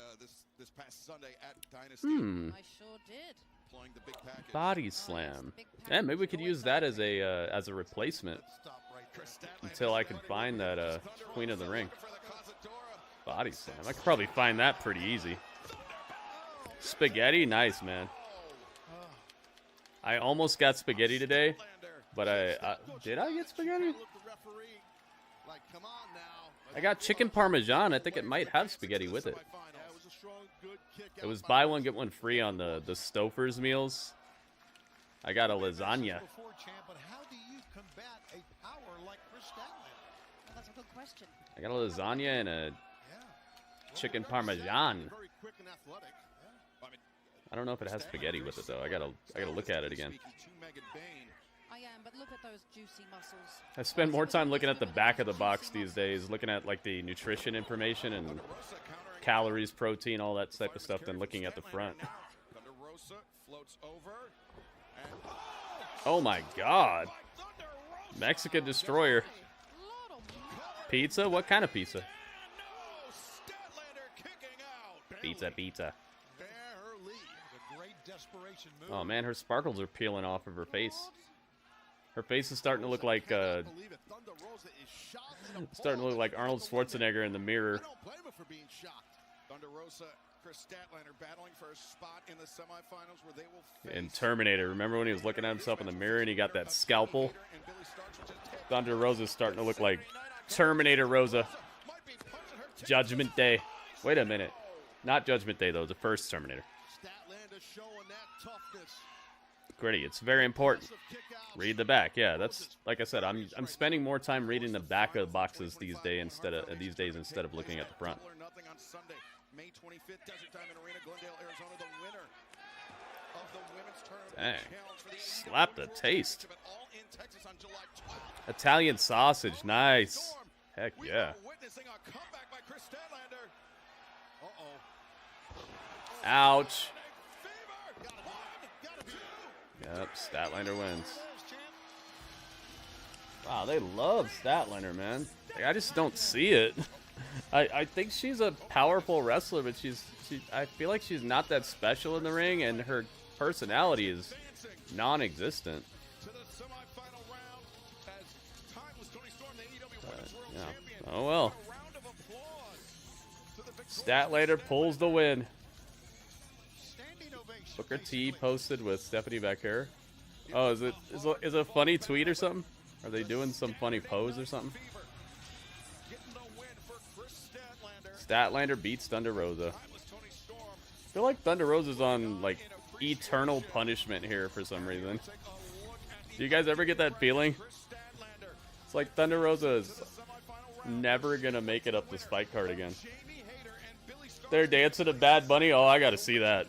this past Sunday at Dynasty. I sure did. Playing the big package. Body slam. Yeah, maybe we could use that as a replacement until I can find that Queen of the Ring. Body slam. I could probably find that pretty easy. Spaghetti, nice, man. I almost got spaghetti today, but did I get spaghetti? I got chicken parmesan. I think it might have spaghetti with it. It was buy one get one free on the Stouffer's meals. I got a lasagna. But how do you combat a power like Kris Statlander? Well, that's a good question. I got a lasagna and a chicken parmesan. Very quick and athletic. I don't know if it has spaghetti with it though. I gotta look at it again. I I am, but look at those juicy muscles. I spend more time looking at the back of the box these days, looking at like the nutrition information and calories, protein, all that type of stuff, than looking at the front. Oh my God. Mexican Destroyer. Pizza? What kind of pizza? Pizza, pizza. Oh man, her sparkles are peeling off of her face. Her face is starting to look like Arnold Schwarzenegger in the mirror. Thunder Rosa, Kris Statlander battling for a spot in the semifinals where they will face And Terminator, remember when he was looking at himself in the mirror and he got that scalpel? Thunder Rosa's starting to look like Terminator Rosa. Judgment Day. Wait a minute. Not Judgment Day though, the first Terminator. Gritty, it's very important. Read the back. Yeah, that's like I said. I'm spending more time reading the back of the boxes these days instead of looking at the front. May 25th, Desert Diamond Arena, Glendale, Arizona, the winner of the women's tournament. Dang. Slap the taste. Italian sausage, nice. Heck yeah. Ouch. Yep, Statlander wins. Wow, they love Statlander, man. Like, I just don't see it. I think she's a powerful wrestler, but I feel like she's not that special in the ring, and her personality is non-existent. Yeah. Oh well. Statlander pulls the win. Booker T posted with Stephanie Becker. Oh, is it a funny tweet or something? Are they doing some funny pose or something? Statlander beats Thunder Rosa. I feel like Thunder Rosa's on like eternal punishment here for some reason. Do you guys ever get that feeling? It's like Thunder Rosa is never gonna make it up this fight card again. They're dancing to Bad Bunny. Oh, I gotta see that.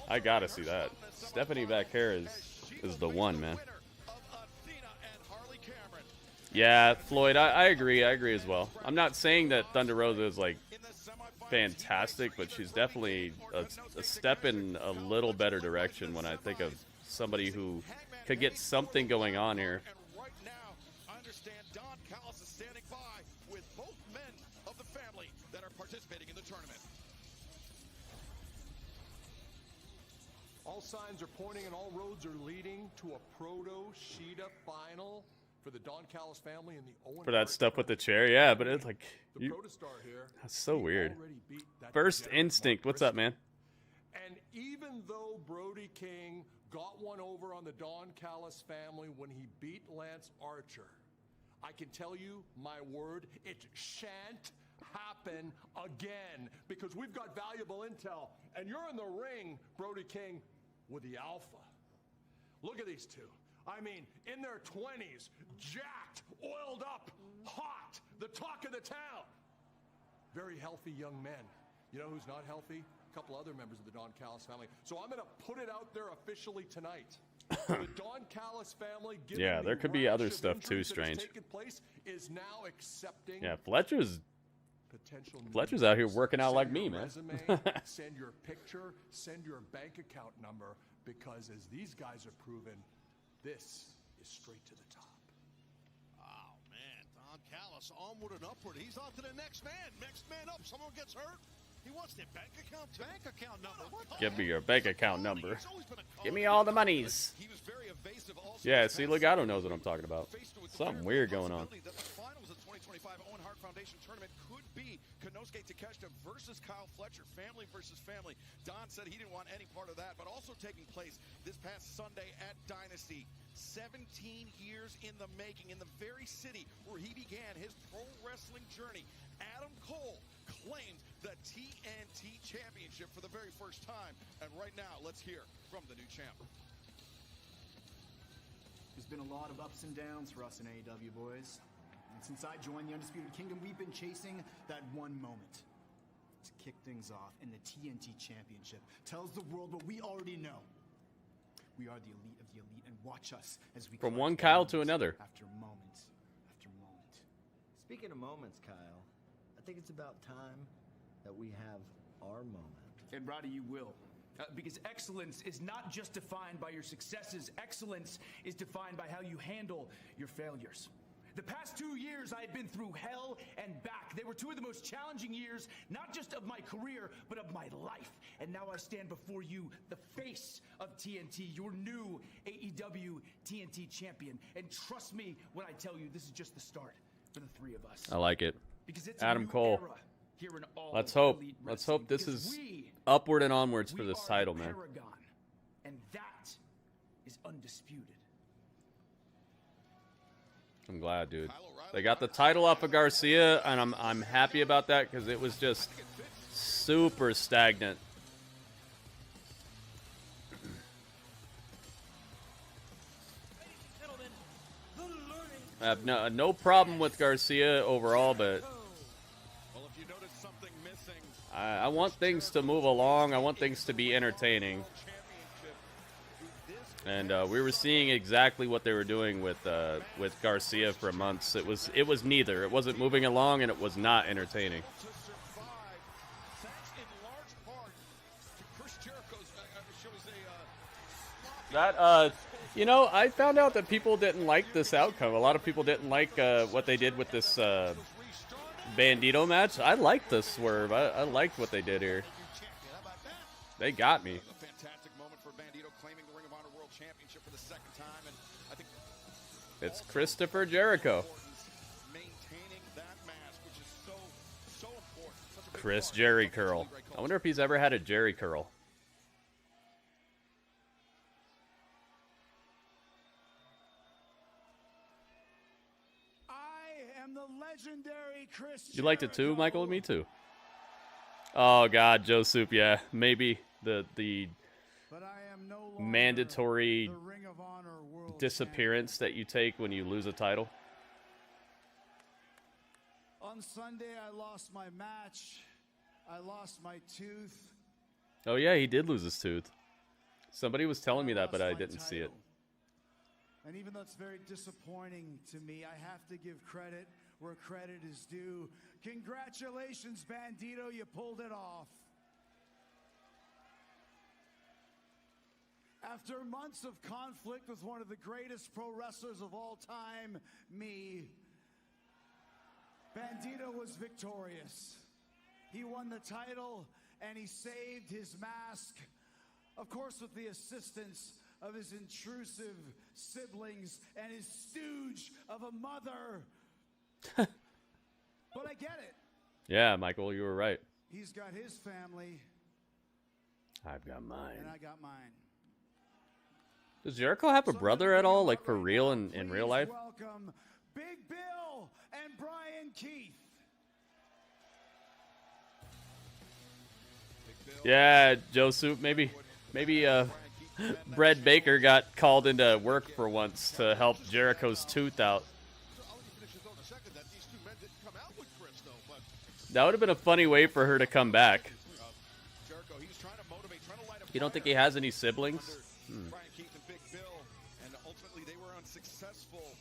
I gotta see that. Stephanie Becker is the one, man. Yeah, Floyd, I agree. I agree as well. I'm not saying that Thunder Rosa is like fantastic, but she's definitely a step in a little better direction when I think of somebody who could get something going on here. All signs are pointing and all roads are leading to a Proto-Shida final for the Don Callis family and the Owen For that stuff with the chair, yeah, but it's like that's so weird. First Instinct, what's up, man? And even though Brody King got one over on the Don Callis family when he beat Lance Archer, I can tell you, my word, it shan't happen again, because we've got valuable intel, and you're in the ring, Brody King, with the Alpha. Look at these two. I mean, in their 20s, jacked, oiled up, hot, the talk of the town. Very healthy young men. You know who's not healthy? A couple other members of the Don Callis family. So I'm going to put it out there officially tonight. The Don Callis family, yeah, there could be other stuff too strange. Place, is now accepting yeah, Fletcher's out here working out like me, man. Send your picture, send your bank account number, because as these guys have proven, this is straight to the top. Oh, man. Don Callis, onward and upward. He's on to the next man. Next man up. Someone gets hurt. He wants their bank account number. Give me your bank account number. Give me all the monies. Yeah, see, Legato knows what I'm talking about. Something weird going on. The finals of the 2025 Owen Hart Foundation tournament could be Konosuke Takeshita versus Kyle Fletcher, family versus family. Don said he didn't want any part of that, but also taking place this past Sunday at Dynasty. 17 years in the making, in the very city where he began his pro wrestling journey. Adam Cole claimed the TNT Championship for the very first time. And right now, let's hear from the new champ. There's been a lot of ups and downs for us in AEW, boys. And since I joined the Undisputed Kingdom, we've been chasing that one moment to kick things off, and the TNT Championship tells the world what we already know. We are the elite of the elite, and watch us as we From collect one Kyle to moment another. after moment after moment. Speaking of moments, Kyle, I think it's about time that we have our moment. And Roddy, you will. Because excellence is not just defined by your successes. Excellence is defined by how you handle your failures. The past 2 years, I have been through hell and back. They were 2 of the most challenging years, not just of my career, but of my life. And now I stand before you, the face of TNT, your new AEW TNT champion. And trust me when I tell you, this is just the start for the 3 of us. I like it. Because it's Adam a new Cole. era here in all Let's hope. elite Let's wrestling, hope this because is we upward and onwards for this are title, the man. Paragon, and that is undisputed. I'm glad, dude. They got the title off of Garcia, and I'm happy about that because it was just super stagnant. I have no problem with Garcia overall, but I want things to move along. I want things to be entertaining. And we were seeing exactly what they were doing with Garcia for months. It was neither. It wasn't moving along, and it was not entertaining. That you know, I found out that people didn't like this outcome. A lot of people didn't like what they did with this Bandito match. I liked the swerve. I liked what they did here. They got me. It's Christopher Jericho. Chris Jerry Curl. I wonder if he's ever had a Jerry Curl. I am the legendary Chris. You liked it too, Michael? Me too. Oh God, Joe Soup. Yeah, maybe the mandatory disappearance that you take when you lose a title. On Sunday, I lost my match. I lost my tooth. Oh yeah, he did lose his tooth. Somebody was telling me that, but I didn't see it. And even though it's very disappointing to me, I have to give credit where credit is due. Congratulations, Bandito, you pulled it off. After months of conflict with one of the greatest pro wrestlers of all time, me, Bandito was victorious. He won the title, and he saved his mask, of course with the assistance of his intrusive siblings and his stooge of a mother. But I get it. Yeah, Michael, you were right. He's got his family. I've got mine. And I got mine. Does Jericho have a brother at all, like for real in real life? Welcome Big Bill and Brian Keith. Yeah, Joe Soup. Maybe Brett Baker got called into work for once to help Jericho's tooth out. That would have been a funny way for her to come back. You don't think he has any siblings? Brian Keith and Big Bill, and ultimately they were unsuccessful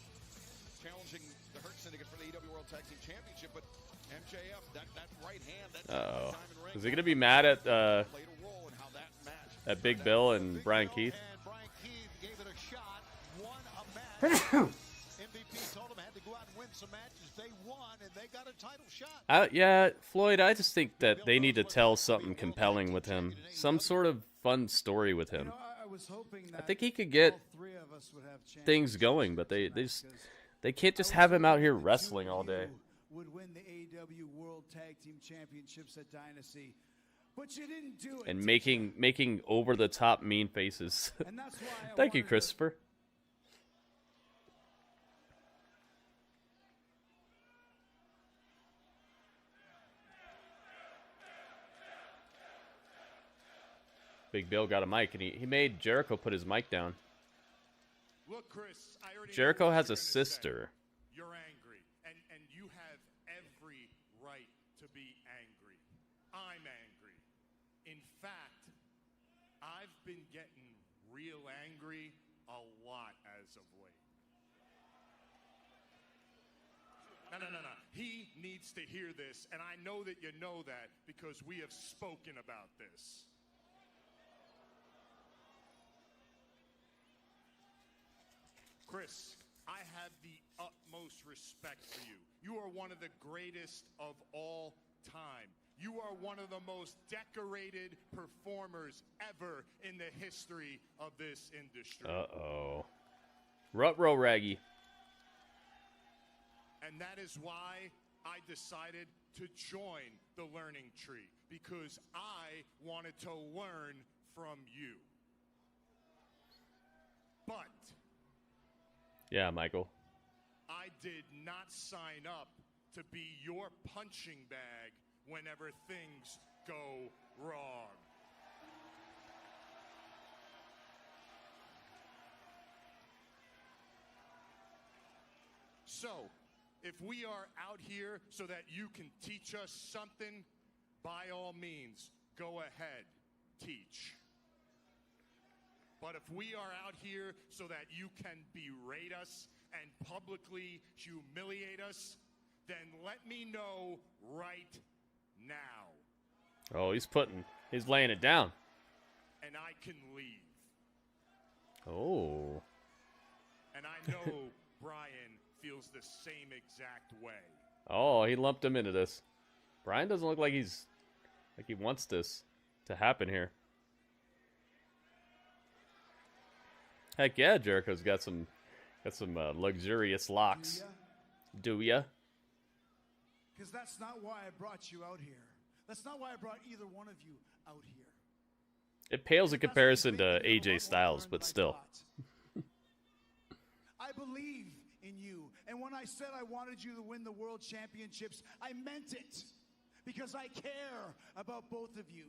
challenging the Hurt Syndicate for the AEW World Tag Team Championship, but MJF, that right hand, that Uh-oh. Is he gonna be mad at Big Bill and Brian Keith? And Brian Keith gave it a shot, won a match. MVP told him had to go out and win some matches. They won, and they got a title shot. Yeah, Floyd, I just think that they need to tell something compelling with him. Some sort of fun story with him. I think he could get things going, but they can't just have him out here wrestling all day. Would win the AEW World Tag Team Championships at Dynasty. But you didn't do it. And making over the top mean faces. Thank you, Christopher. Big Bill got a mic, and he made Jericho put his mic down. Look, Chris, I already Jericho know what has a you're gonna sister. say. You're angry, and you have every right to be angry. I'm angry. In fact, I've been getting real angry a lot as of late. No. He needs to hear this, and I know that you know that because we have spoken about this. Kris, I have the utmost respect for you. You are one of the greatest of all time. You are one of the most decorated performers ever in the history of this industry. Uh-oh. Ruh-roh, Raggy. And that is why I decided to join the learning tree, because I wanted to learn from you. But Yeah, Michael. I did not sign up to be your punching bag whenever things go wrong. So, if we are out here so that you can teach us something, by all means, go ahead, teach. But if we are out here so that you can berate us and publicly humiliate us, then let me know right now. Oh, he's laying it down. And I can leave. Oh. And I know Brian feels the same exact way. Oh, he lumped him into this. Brian doesn't look like he wants this to happen here. Heck yeah, Jericho's got some luxurious locks. Do ya? Because that's not why I brought you out here. That's not why I brought either one of you out here. It pales in comparison to AJ Styles, but still. I believe in you. And when I said I wanted you to win the world championships, I meant it. Because I care about both of you.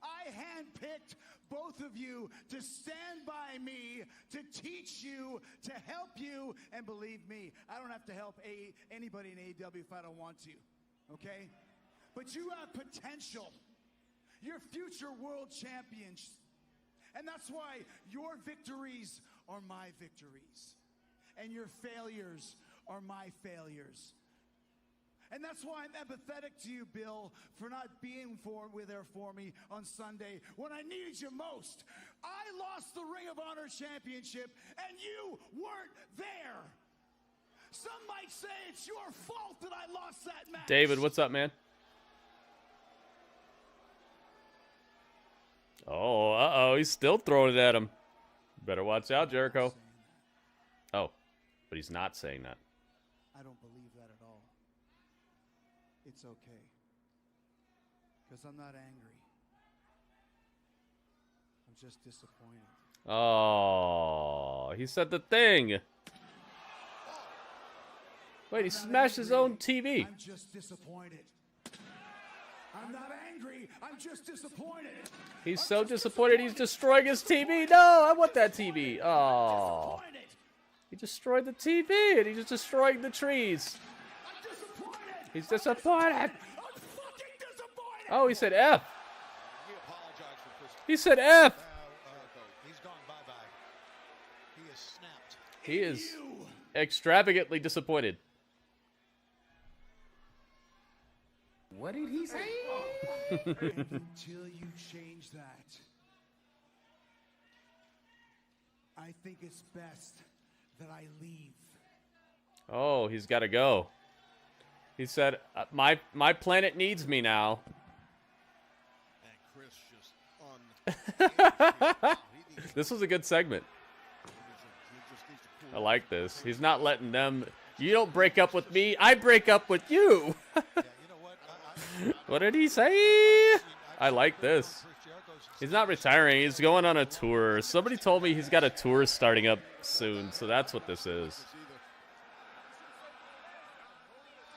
I handpicked both of you to stand by me, to teach you, to help you, and believe me, I don't have to help anybody in AEW if I don't want to, okay? But you have potential. You're future world champions. And that's why your victories are my victories. And your failures are my failures. And that's why I'm empathetic to you, Bill, for not being there for me on Sunday when I needed you most. I lost the Ring of Honor Championship, and you weren't there. Some might say it's your fault that I lost that match. David, what's up, man? Oh, uh-oh, he's still throwing it at him. Better watch out, Jericho. Oh, but he's not saying that. I don't believe that at all. It's okay. Because I'm not angry. I'm just disappointed. Oh, he said the thing. Wait, he smashed his own TV. I'm just disappointed. I'm not angry. I'm just disappointed. He's so disappointed he's destroying his TV. No, I want that TV. Oh. He destroyed the TV and he's just destroying the trees. He's disappointed. Oh, he said F. He said F. He's gone bye-bye. He is snapped. He is extravagantly disappointed. What did he say? Until you change that, I think it's best that I leave. Oh, he's got to go. He said, my planet needs me now. And Kris just This was a good segment. I like this. He's not letting them... You don't break up with me, I break up with you. What did he say? I like this. He's not retiring. He's going on a tour. Somebody told me he's got a tour starting up soon, so that's what this is.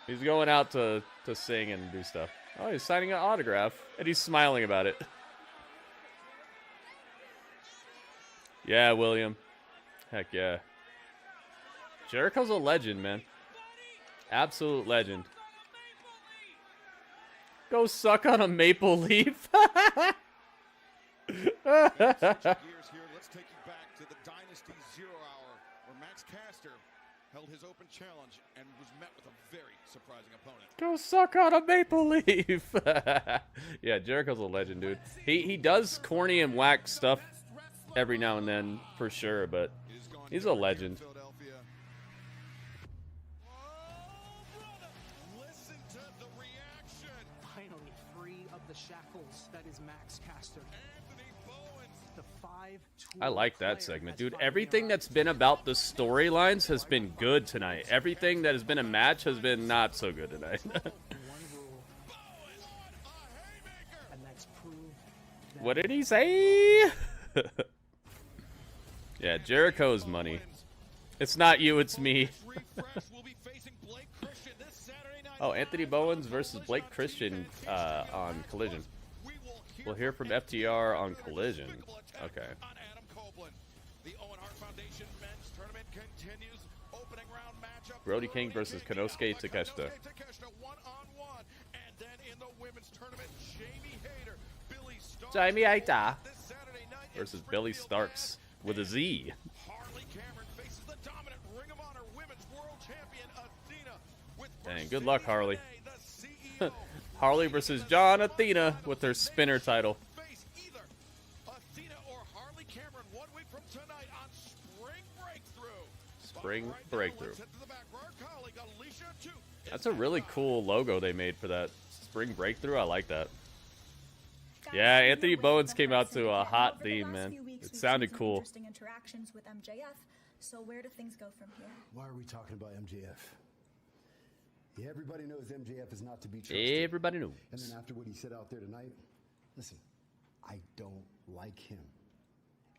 He's going out to sing and do stuff. Oh, he's signing an autograph, and he's smiling about it. Yeah, William. Heck yeah. Jericho's a legend, man. Absolute legend. Go suck on a maple leaf. held his open challenge and was met with a very surprising opponent. Go suck on a maple leaf. Yeah, Jericho's a legend, dude. He does corny and whack stuff every now and then, for sure, but he's a legend. Finally free of the shackles that is Max Caster. The 5 I like that segment, dude. Everything that's been about the storylines has been good tonight. Everything that has been a match has been not so good tonight. What did he say? Yeah, Jericho's money. It's not you, it's me. Oh, Anthony Bowens versus Blake Christian on Collision. We'll hear from FTR on Collision. Okay. Brody King versus Konosuke Takeshita. Jamie Hater versus Billy Starks with a Z. Dang, good luck, Harley. Harley versus John Athena with her spinner title. Spring Breakthrough. That's a really cool logo they made for that. Spring Breakthrough, I like that. Yeah, Anthony Bowens came out to a hot theme, man. It sounded cool. Interesting interactions with MJF. So where do things go from here? Why are we talking about MJF? Yeah, everybody knows MJF is not to be trusted. Everybody knows. And then after what he said out there tonight, listen, I don't like him.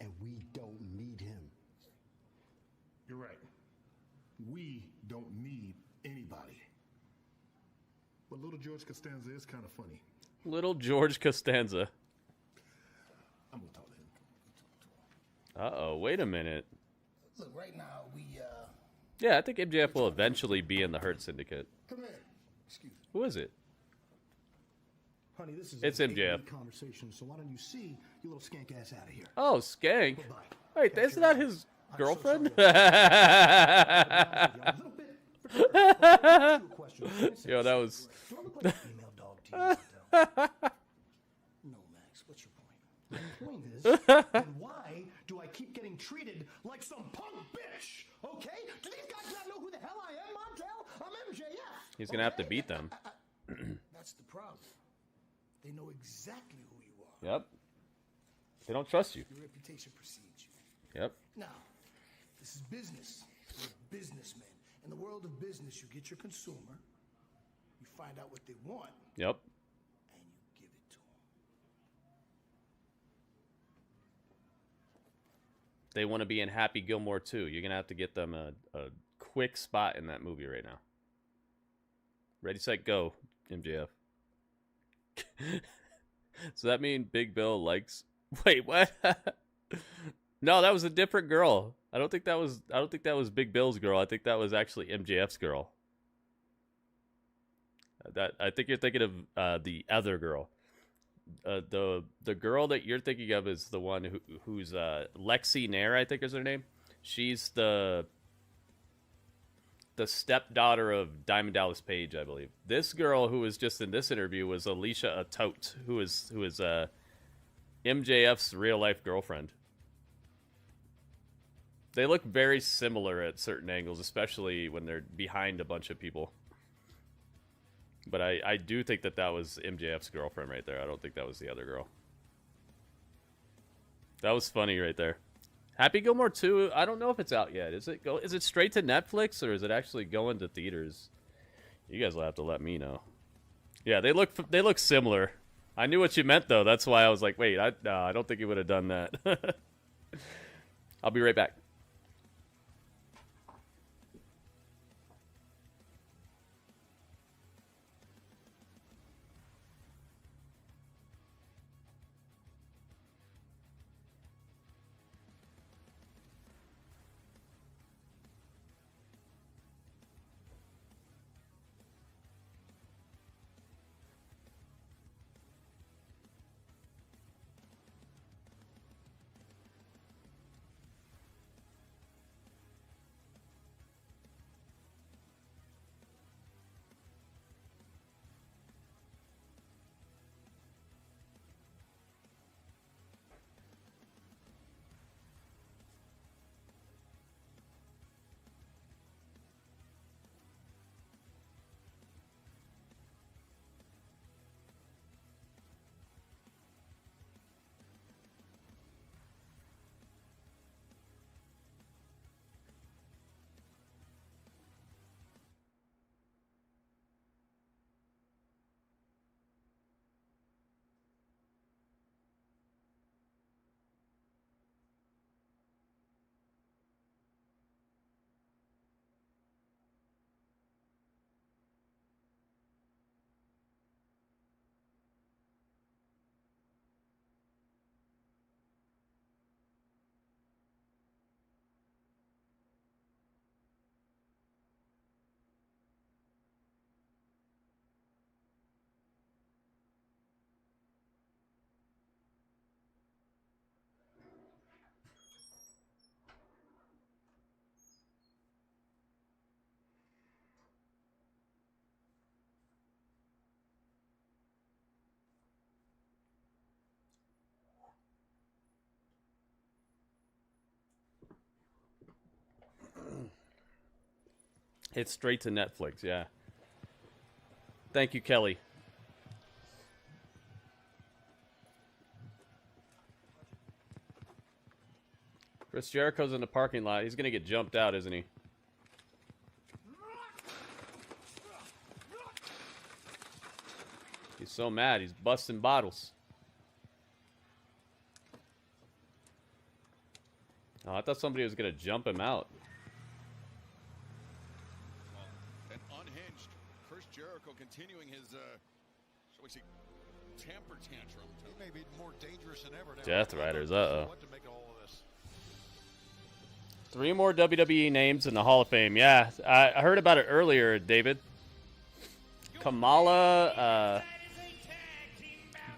And we don't need him. You're right. We don't need anybody. But little George Costanza is kind of funny. Little George Costanza. I'm gonna talk to him. Uh-oh, wait a minute. Look, right now, Yeah, I think MJF will eventually be in the Hurt Syndicate. Come here. Excuse me. Who is it? Honey, this is It's a MJF. conversation, so why don't you see your little skank ass out of here? Oh, Skank. Bye-bye. Wait, isn't that his girlfriend? Yo, that was... No, Max, what's your point? My point is, then why do I keep getting treated like some punk bitch? Okay? Do these guys not know who the hell I am, Montel? I'm MJF. He's gonna have to beat them. That's the problem. They know exactly who you are. Yep. They don't trust you. Your reputation precedes you. Yep. Now, this is business. You're a businessman. In the world of business, you get your consumer, you find out what they want, Yep. and you give it to them. They want to be in Happy Gilmore too. You're gonna have to get them a quick spot in that movie right now. Ready, set, go, MJF. So that mean Big Bill likes... Wait, what? No, that was a different girl. I don't think that was Big Bill's girl. I think that was actually MJF's girl. I think you're thinking of the other girl. The girl that you're thinking of is the one who's Lexi Nair, I think is her name. She's the stepdaughter of Diamond Dallas Page, I believe. This girl who was just in this interview was Alicia Atout, who is MJF's real life girlfriend. They look very similar at certain angles, especially when they're behind a bunch of people. But I do think that was MJF's girlfriend right there. I don't think that was the other girl. That was funny right there. Happy Gilmore 2, I don't know if it's out yet. Is it straight to Netflix or is it actually going to theaters? You guys will have to let me know. Yeah, they look similar. I knew what you meant though. That's why I was like, wait, I don't think he would have done that. I'll be right back. It's straight to Netflix, yeah. Thank you, Kelly. Chris Jericho's in the parking lot. He's going to get jumped out, isn't he? He's so mad. He's busting bottles. Oh, I thought somebody was going to jump him out. An unhinged Chris Jericho continuing his, shall we say, temper tantrum. He may be more dangerous than ever now. Death Riders, uh-oh. What to make of all of this? 3 more WWE names in the Hall of Fame. Yeah, I heard about it earlier, David. Kamala,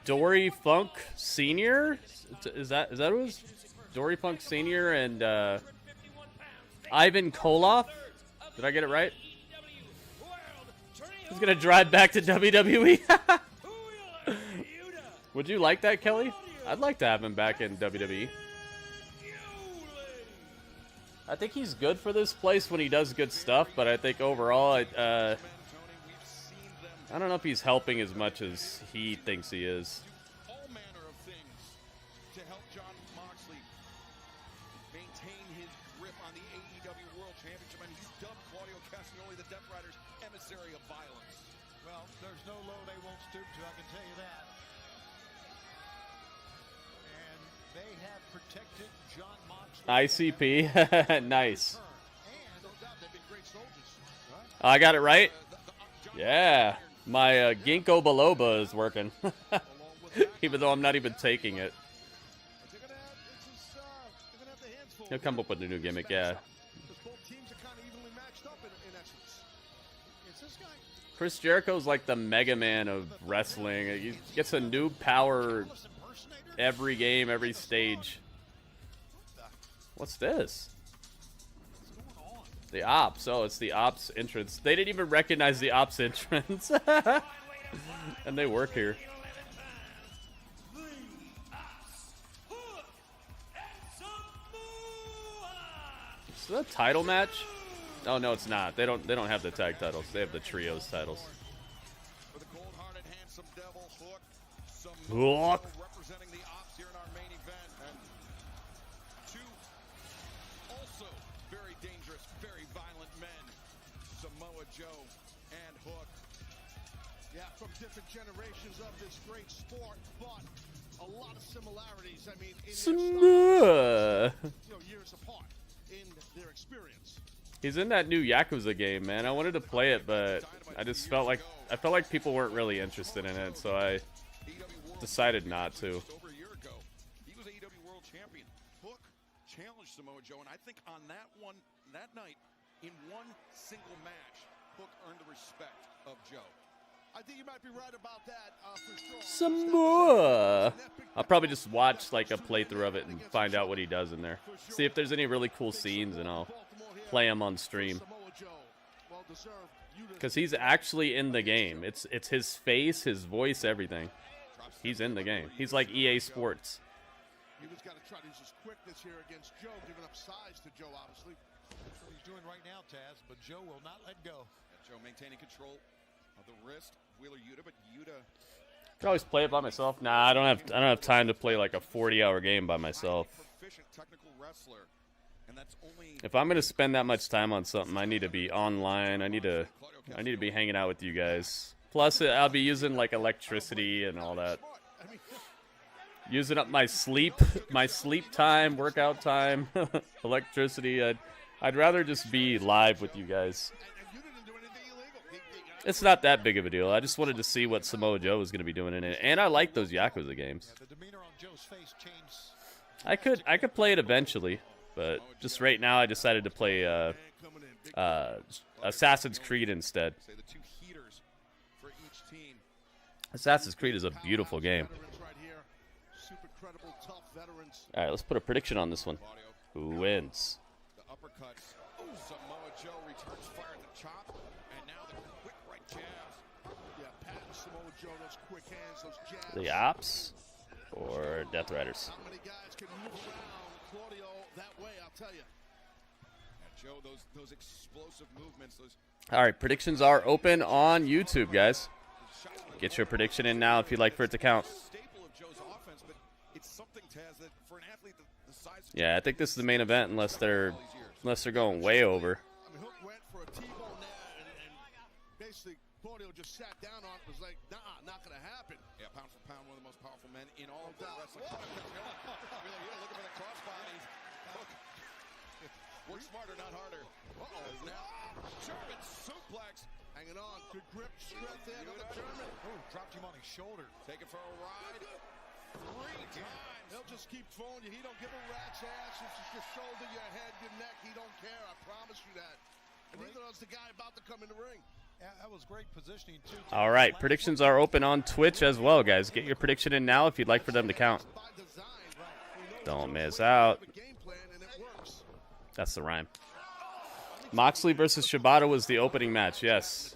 Dory Funk Sr.? Is that who it was? Dory Funk Sr. and Ivan Koloff. Did I get it right? He's going to drive back to WWE. Would you like that, Kelly? I'd like to have him back in WWE. I think he's good for this place when he does good stuff, but I think overall, I don't know if he's helping as much as he thinks he is. All manner of things to help Jon Moxley maintain his grip on the AEW World Championship. I mean, he's dubbed Claudio Castagnoli the Death Riders' emissary of violence. Well, there's no low they won't stoop to, I can tell you that. And they have protected Jon Moxley. ICP. Nice. And no doubt they've been great soldiers. I got it right? Yeah. My ginkgo biloba is working. Even though I'm not even taking it. He'll come up with a new gimmick, yeah. Chris Jericho's like the Mega Man of wrestling. He gets a new power every game, every stage. What's this? The Ops. Oh, it's the Ops entrance. They didn't even recognize the Ops entrance. And they work here. Is that a title match? Oh no, it's not. They don't have the tag titles. They have the trios titles. With a cold-hearted, handsome devil, Hook. Hook. Representing the Ops here in our main event. And two also very dangerous, very violent men, Samoa Joe and Hook. Yeah, from different generations of this great sport, but a lot of similarities. I mean, in their styles, years apart in their experience. He's in that new Yakuza game, man. I wanted to play it, but I just felt like people weren't really interested in it, so I decided not to. Over a year ago, he was AEW World Champion. Hook challenged Samoa Joe, and I think on that night, in one single match, Hook earned the respect of Joe. I think you might be right about that, for sure. Samoa. I'll probably just watch like a playthrough of it and find out what he does in there. See if there's any really cool scenes, and I'll play him on stream. Because he's actually in the game. It's his face, his voice, everything. He's in the game. He's like EA Sports. He was got to try to use his quickness here against Joe, giving up size to Joe, obviously. That's what he's doing right now, Taz, but Joe will not let go. Joe maintaining control of the wrist. Wheeler Yuta, but Yuta. I can always play it by myself. Nah, I don't have time to play like a 40-hour game by myself. Proficient technical wrestler, and that's only. If I'm gonna spend that much time on something, I need to be online. I need to be hanging out with you guys. Plus, I'll be using like electricity and all that. Using up my sleep time, workout time, electricity. I'd rather just be live with you guys. It's not that big of a deal. I just wanted to see what Samoa Joe was going to be doing in it, and I like those Yakuza games. I could play it eventually, but just right now I decided to play Assassin's Creed instead. Assassin's Creed is a beautiful game. All right, let's put a prediction on this one. Who wins? The uppercuts. Samoa Joe returns fire at the chop, and now the quick right jabs. Yeah, Pat and Samoa Joe, those quick hands, those jabs. The Ops or Death Riders? How many guys can move around Claudio that way, I'll tell you. Joe, those explosive movements, those All right, predictions are open on YouTube, guys. Get your prediction in now if you'd like for it to count. staple of Joe's offense, but it's something, Taz, that for an athlete the size of Yeah, I think this is the main event unless they're going way over. I mean, Hook went for a T-bone there, and basically Claudio just sat down on it, was like, nah, not going to happen. Yeah, pound for pound, one of the most powerful men in all of wrestling. Really, yeah, looking for the crossbody. Hook. Work smarter, not harder. Uh-oh, now German suplex. Hanging on, good grip, strength there, another German. Oh, dropped him on his shoulder. Take it for a ride. 3 times. He'll just keep throwing you. He don't give a rat's ass. It's just your shoulder, your head, your neck. He don't care. I promise you that. And neither does the guy about to come in the ring. Yeah, that was great positioning, too. All right, predictions are open on Twitch as well, guys. Get your prediction in now if you'd like for them to count. Don't miss out. That's the rhyme. Moxley versus Shibata was the opening match, yes.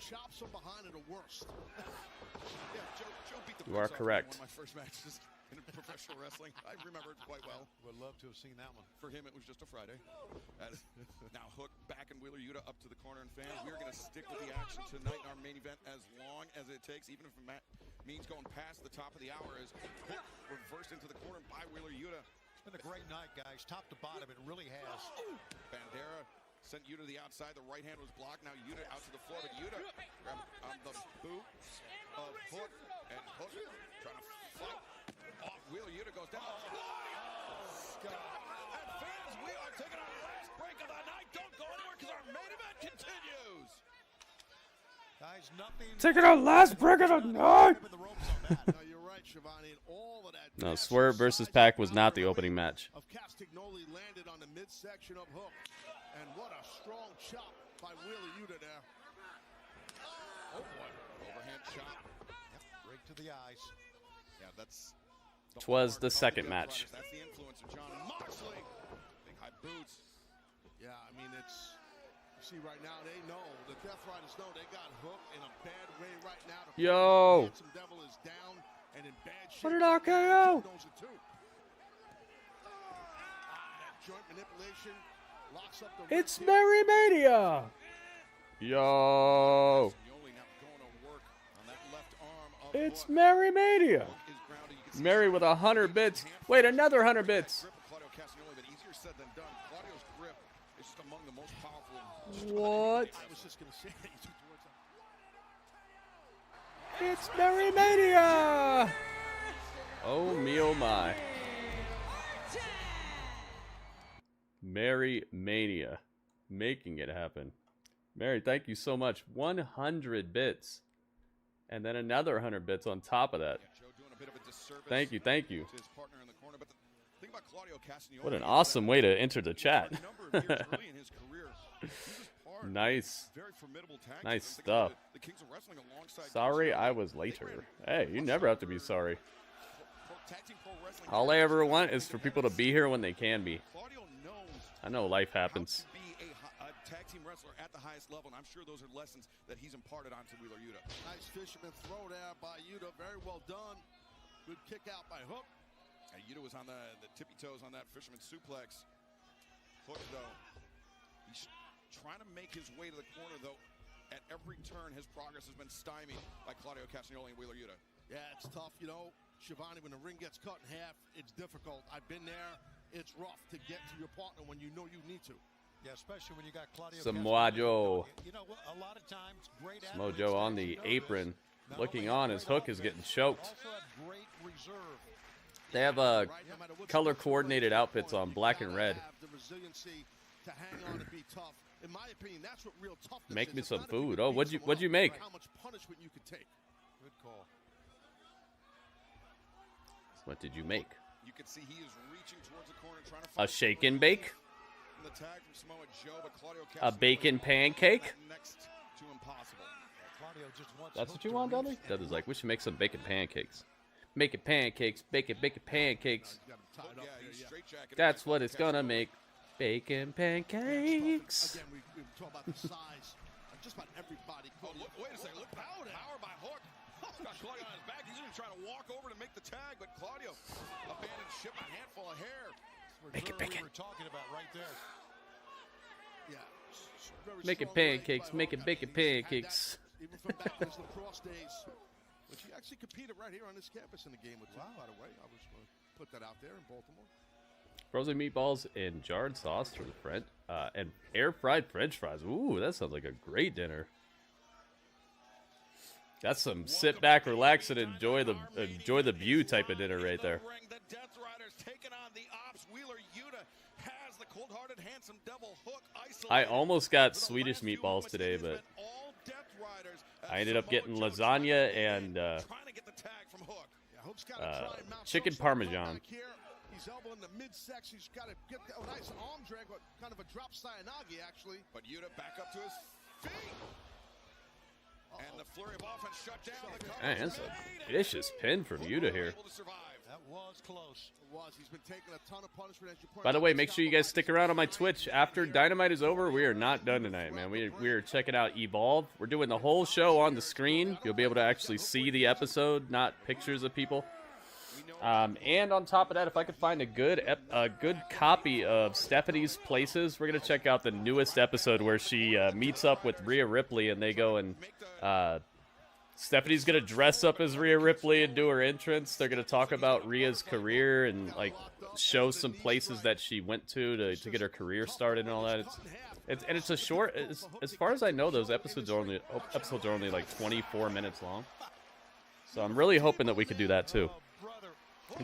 You are correct. One of my first matches in professional wrestling. I remember it quite well. Would love to have seen that one. For him, it was just a Friday. Now Hook back and Wheeler Yuta up to the corner and fans. We're going to stick with the action tonight in our main event as long as it takes, even if it means going past the top of the hour. As Hook reversed into the corner by Wheeler Yuta. It's been a great night, guys. Top to bottom, it really has. Bandera sent Yuta to the outside. The right hand was blocked. Now Yuta out to the floor, but Yuta grabbed on the boot of Hook, and Hook trying to fight off. Wheeler Yuta goes down. And fans, we are taking our last break of the night. Don't go anywhere because our main event continues. Guys, nothing. Taking our last break of the night. No, you're right, Shivani. And all of that. No, Swerve versus Pac was not the opening match. Of Castagnoli landed on the midsection of Hook. And what a strong chop by Wheeler Yuta there. Oh boy, overhand chop. Right to the eyes. Yeah, that's. Twas the second match. That's the influence of John Moxley. Big high boots. Yeah, I mean, it's. You see, right now, they know. The Death Riders know they got Hook in a bad way right now. Yo. Handsome Devil is down and in bad shape. What an RKO. Knows it too. That joint manipulation locks up the. It's Merry Mania. Yo. It's Merry Mania. Mary with 100 bits. Wait, another 100 bits. Claudio Castagnoli, but easier said than done. Claudio's grip is just among the most powerful. What? I was just going to say that. You took the words out. It's Merry Mania. Oh me, oh my. Merry Mania. Making it happen. Mary, thank you so much. 100 bits. And then another 100 bits on top of that. Thank you, thank you. What an awesome way to enter the chat. Nice. Nice stuff. Sorry I was later. Hey, you never have to be sorry. All I ever want is for people to be here when they can be. I know life happens. Tag team wrestler at the highest level, and I'm sure those are lessons that he's imparted onto Wheeler Yuta. Nice fisherman throw there by Yuta. Very well done. Good kick out by Hook. Yuta was on the tippy toes on that fisherman suplex. Hook, though, he's trying to make his way to the corner, though. At every turn, his progress has been stymied by Claudio Castagnoli and Wheeler Yuta. Yeah, it's tough, you know. Shivani, when the ring gets cut in half, it's difficult. I've been there. It's rough to get to your partner when you know you need to. Yeah, especially when you got Claudio. Samoa Joe. You know, a lot of times, great Samoa Joe on the apron, looking on as Hook is getting choked. They have color coordinated outfits on, black and red. Make me some food. Oh, what'd you make? How much punishment you could take. Good call. What did you make? You can see he is reaching towards the corner, trying to A shake and bake? The tag from Samoa Joe, but Claudio A bacon pancake? Next to impossible. Claudio just wants That's what you want, Dudley? Dudley's like, we should make some bacon pancakes. Making pancakes, bacon pancakes. That's what it's gonna make. Bacon pancakes. Again, we talk about the size of just about everybody. Wait a second, look, power by Hook. Got Claudio on his back. He's even trying to walk over to make the tag, but Claudio abandoned ship, a handful of hair. Bacon. We were talking about right there. Making pancakes, making bacon pancakes. Even from back in his lacrosse days, which he actually competed right here on this campus in the game with him, by the way. I was going to put that out there in Baltimore. Frozen meatballs and jarred sauce for the friend, and air fried French fries. Ooh, that sounds like a great dinner. That's some sit back, relax, and enjoy the view type of dinner right there. The Death Riders taking on the Ops. Wheeler Yuta has the cold-hearted, handsome devil Hook isolated. I almost got Swedish meatballs today, but I ended up getting lasagna and chicken parmesan. He's elbowing the midsection. He's got to get a nice arm drag, but kind of a drop Sayanagi, actually. But Yuta back up to his feet. And the flurry of offense shut down. Man, that's a vicious pin from Yuta here. That was close. It was. He's been taking a ton of punishment, as you pointed By the out. way, make sure you guys stick around on my Twitch. After Dynamite is over, we are not done tonight, man. We are checking out Evolve. We're doing the whole show on the screen. You'll be able to actually see the episode, not pictures of people. And on top of that, if I could find a good copy of Stephanie's Places, we're going to check out the newest episode where she meets up with Rhea Ripley, and they go and Stephanie's going to dress up as Rhea Ripley and do her entrance. They're going to talk about Rhea's career and like show some places that she went to get her career started and all that. It's a short. As far as I know, those episodes are only like 24 minutes long. So I'm really hoping that we could do that too.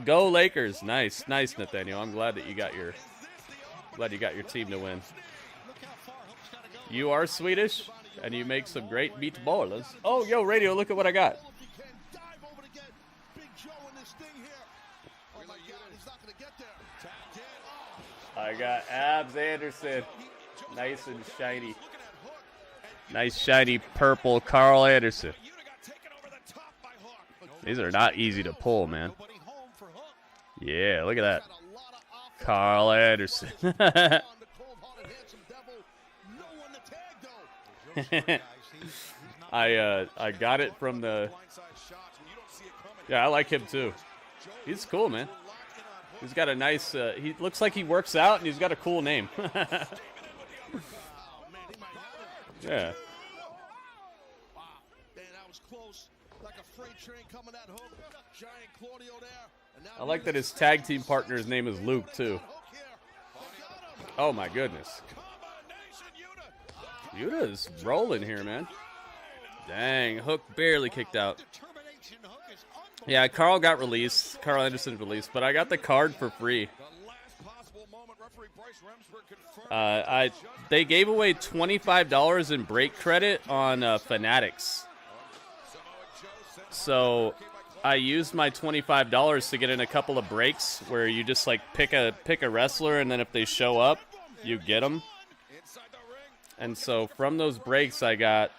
Go Lakers! Nice, Nathaniel. I'm glad that you got your team to win. You are Swedish, and you make some great meatballs. Oh, yo, Radio, look at what I got. I got Abs Anderson. Nice and shiny. Nice shiny purple Carl Anderson. These are not easy to pull, man. Yeah, look at that. Carl Anderson. I got it from the... Yeah, I like him too. He's cool, man. He's got a nice... he looks like he works out, and he's got a cool name. Yeah. I like that his tag team partner's name is Luke, too. Oh, my goodness. Yuta is rolling here, man. Dang, Hook barely kicked out. Yeah, Carl got released. Carl Anderson released, but I got the card for free. They gave away $25 in break credit on Fanatics. So I used my $25 to get in a couple of breaks where you just like pick a wrestler, and then if they show up, you get them. And so from those breaks, I got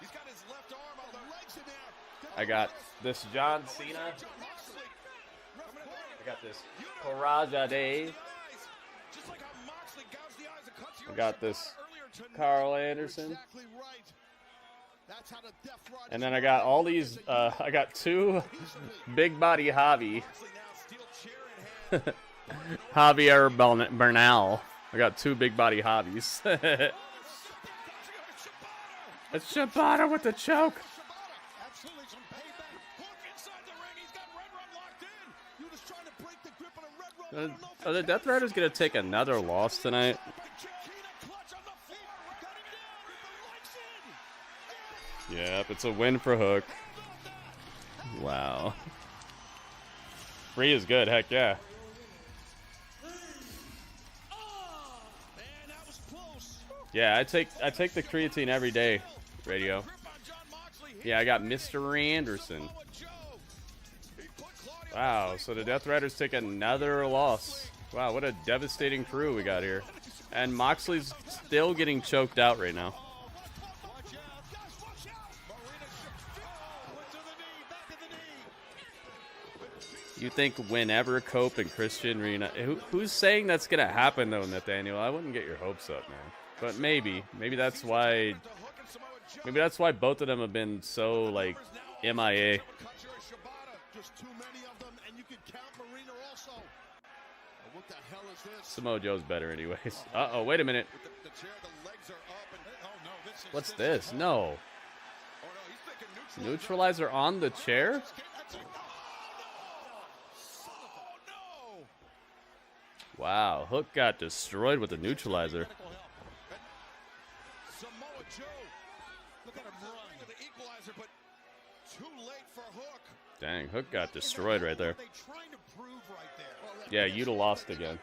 this John Cena. I got this Paraja Dave. I got this Carl Anderson. And then I got all these, I got two big body Javi. Javier Bernal. I got two big body Javis. It's Shibata with the choke. Are the Death Riders going to take another loss tonight? Yep, it's a win for Hook. Wow. Free is good, heck yeah. Yeah, I take the creatine every day, Radio. Yeah, I got Mr. Anderson. Wow, so the Death Riders take another loss. Wow, what a devastating crew we got here. And Moxley's still getting choked out right now. You think whenever Cope and Christian reunite? Who's saying that's gonna happen though, Nathaniel? I wouldn't get your hopes up, man. But maybe that's why. Maybe that's why both of them have been so like MIA. What the hell is this? Samoa Joe's better anyways. Uh-oh, wait a minute. The chair, the legs are up, and What's this? No. Neutralizer on the chair? Wow, Hook got destroyed with the neutralizer. Samoa Joe. Look at him run to the equalizer, but too late for Hook. Dang, Hook got destroyed right there. Yeah, Yuta lost again.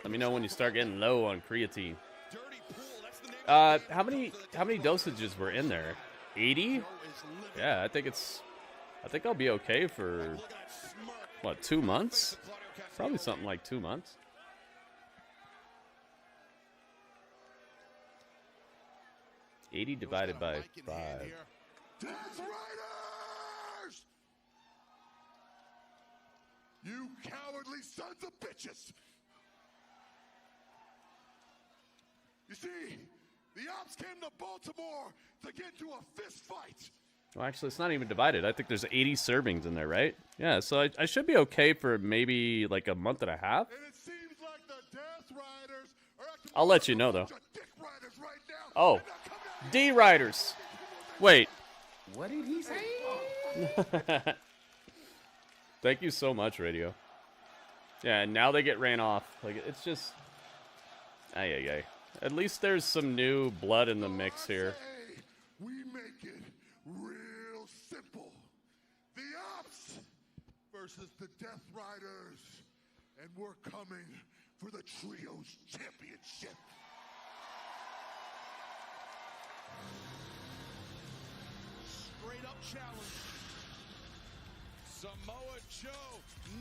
Let me know when you start getting low on creatine. How many dosages were in there? 80? Yeah, I think I'll be okay for what, 2 months? Probably something like 2 months. $80 divided by 5. Death Riders! You cowardly sons of bitches! You see, the ops came to Baltimore to get into a fist fight. Well, actually, it's not even divided. I think there's 80 servings in there, right? Yeah, so I should be okay for maybe like a month and a half. And it seems like the Death Riders are acting I'll let you know, though. dick riders right now. Oh, D-Riders. Wait. What did he say? Thank you so much, Radio. Yeah, and now they get ran off. Like, it's just... Ay. At least there's some new blood in the mix here. We make it real simple. The ops versus the Death Riders. And we're coming for the Trios Championship. Straight up challenge. Samoa Joe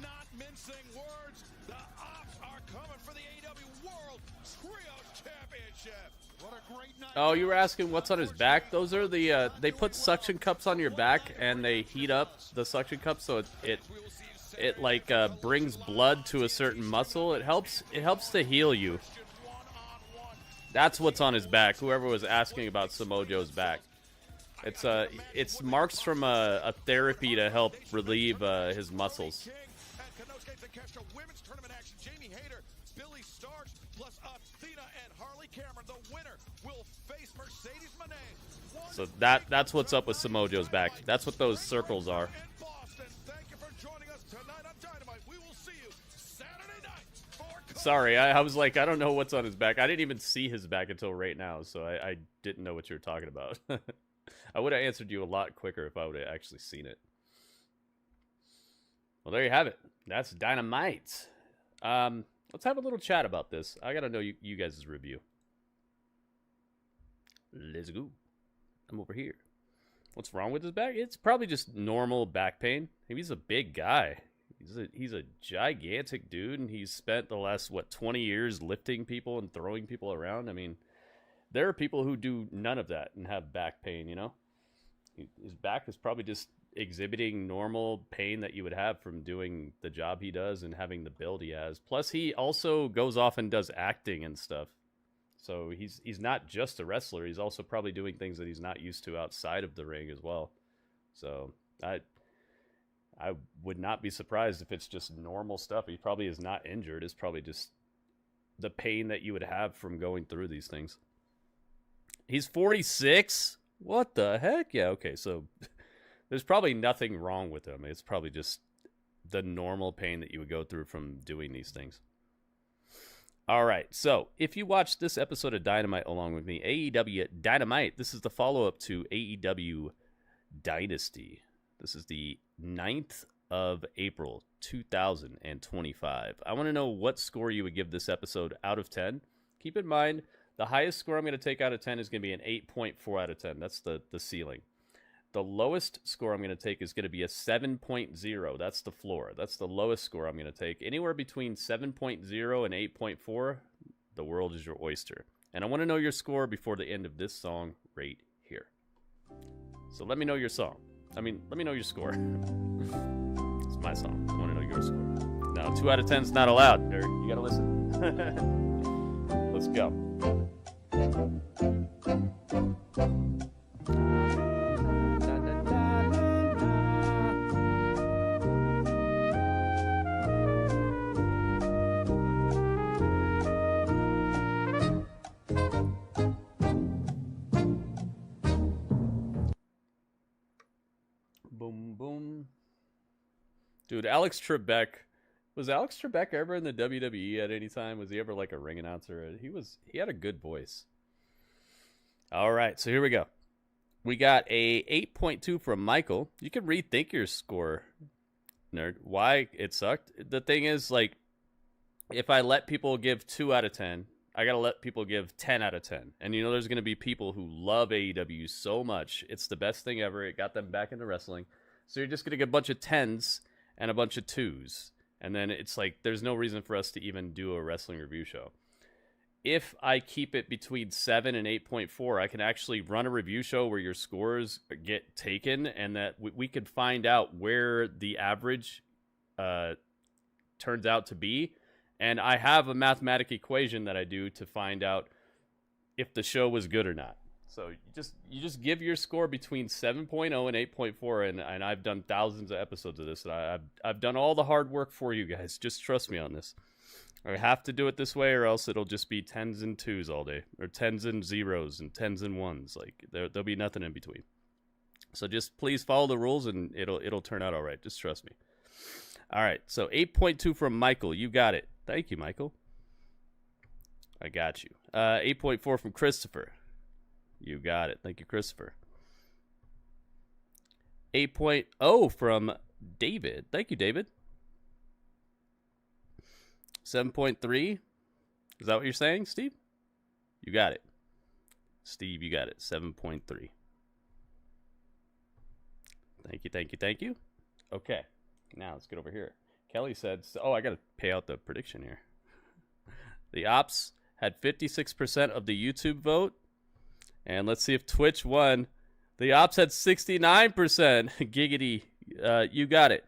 not mincing words. The ops are coming for the AEW World Trios Championship. What a great night. Oh, you were asking what's on his back? Those are the, they put suction cups on your back and they heat up the suction cup so it like brings blood to a certain muscle. It helps to heal you. That's what's on his back. Whoever was asking about Samoa Joe's back. It's marks from a therapy to help relieve his muscles. Women's tournament action. Jamie Hayter, Billy Starks, plus Athena and Harley Cameron. The winner will face Mercedes Moné. So that's what's up with Samoa Joe's back. That's what those circles are. Thank you for joining us tonight on Dynamite. We will see you Saturday night. Sorry, I was like, I don't know what's on his back. I didn't even see his back until right now, so I didn't know what you were talking about. I would have answered you a lot quicker if I would have actually seen it. Well, there you have it. That's Dynamite. Let's have a little chat about this. I gotta know you guys' review. Let's go. I'm over here. What's wrong with his back? It's probably just normal back pain. He's a big guy. He's a gigantic dude, and he's spent the last, 20 years lifting people and throwing people around. I mean, there are people who do none of that and have back pain, you know? His back is probably just exhibiting normal pain that you would have from doing the job he does and having the build he has. Plus, he also goes off and does acting and stuff. So he's not just a wrestler. He's also probably doing things that he's not used to outside of the ring as well. So I would not be surprised if it's just normal stuff. He probably is not injured. It's probably just the pain that you would have from going through these things. He's 46? What the heck? Yeah, okay, so there's probably nothing wrong with him. It's probably just the normal pain that you would go through from doing these things. All right, so if you watched this episode of Dynamite along with me, AEW Dynamite, this is the follow-up to AEW Dynasty. This is the 9th of April, 2025. I want to know what score you would give this episode out of 10. Keep in mind, the highest score I'm going to take out of 10 is going to be an 8.4 out of 10. That's the ceiling. The lowest score I'm going to take is going to be a 7.0. That's the floor. That's the lowest score I'm going to take. Anywhere between 7.0 and 8.4, the world is your oyster. And I want to know your score before the end of this song right here. So let me know your song. let me know your score. It's my song. I want to know your score. No, 2 out of 10 is not allowed, nerd. You got to listen. Let's go. Dude, Alex Trebek. Was Alex Trebek ever in the WWE at any time? Was he ever like a ring announcer? He had a good voice. All right, so here we go. We got a 8.2 from Michael. You can rethink your score, nerd. Why it sucked? The thing is, like, if I let people give 2 out of 10, I got to let people give 10 out of 10. And you know there's going to be people who love AEW so much. It's the best thing ever. It got them back into wrestling. So you're just going to get a bunch of 10s and a bunch of 2s. And then it's like there's no reason for us to even do a wrestling review show. If I keep it between 7 and 8.4, I can actually run a review show where your scores get taken and that we could find out where the average turns out to be. And I have a mathematical equation that I do to find out if the show was good or not. So you just give your score between 7.0 and 8.4, and I've done thousands of episodes of this, and I've done all the hard work for you guys. Just trust me on this. I have to do it this way, or else it'll just be 10s and 2s all day, or 10s and 0s and 10s and 1s. Like there'll be nothing in between. So just please follow the rules, and it'll turn out all right. Just trust me. All right, so 8.2 from Michael. You got it. Thank you, Michael. I got you. 8.4 from Christopher. You got it. Thank you, Christopher. 8.0 from David. Thank you, David. 7.3. Is that what you're saying, Steve? You got it. Steve, you got it. 7.3. Thank you, thank you, thank you. Okay. Now let's get over here. Kelly said, I got to pay out the prediction here. The Ops had 56% of the YouTube vote. And let's see if Twitch won. The Ops had 69%. Giggity. You got it.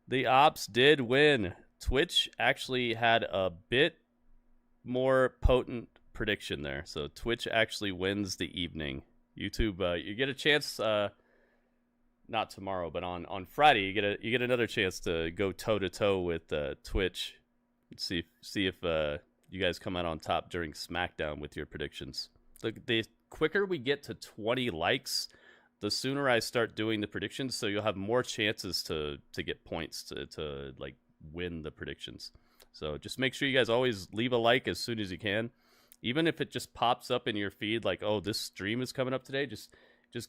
The Ops did win. Twitch actually had a bit more potent prediction there. So Twitch actually wins the evening. YouTube, you get a chance, not tomorrow, but on Friday, you get another chance to go toe-to-toe with Twitch. See if you guys come out on top during SmackDown with your predictions. The quicker we get to 20 likes, the sooner I start doing the predictions, so you'll have more chances to get points to like win the predictions. So just make sure you guys always leave a like as soon as you can. Even if it just pops up in your feed like, oh, this stream is coming up today, just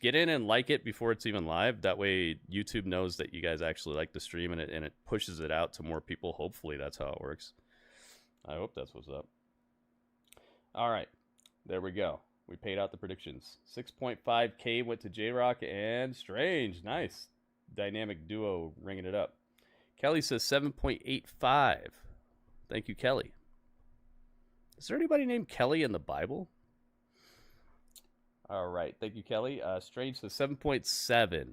get in and like it before it's even live. That way YouTube knows that you guys actually like the stream, and it pushes it out to more people. Hopefully that's how it works. I hope that's what's up. All right. There we go. We paid out the predictions. 6.5K went to J-Rock and Strange. Nice. Dynamic duo ringing it up. Kelly says 7.85. Thank you, Kelly. Is there anybody named Kelly in the Bible? All right. Thank you, Kelly. Strange says 7.7.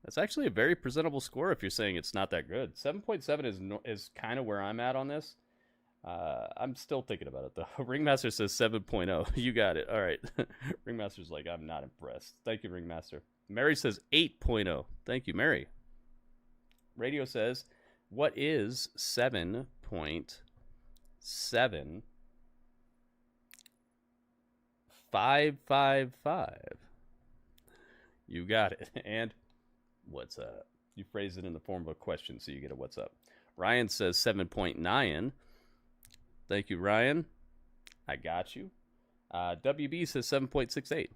That's actually a very presentable score if you're saying it's not that good. 7.7 is kind of where I'm at on this. I'm still thinking about it, though. Ringmaster says 7.0. You got it. All right. Ringmaster's like, I'm not impressed. Thank you, Ringmaster. Mary says 8.0. Thank you, Mary. Radio says, what is 7.7555? You got it. And what's up? You phrase it in the form of a question, so you get a what's up. Ryan says 7.9. Thank you, Ryan. I got you. WB says 7.68. It's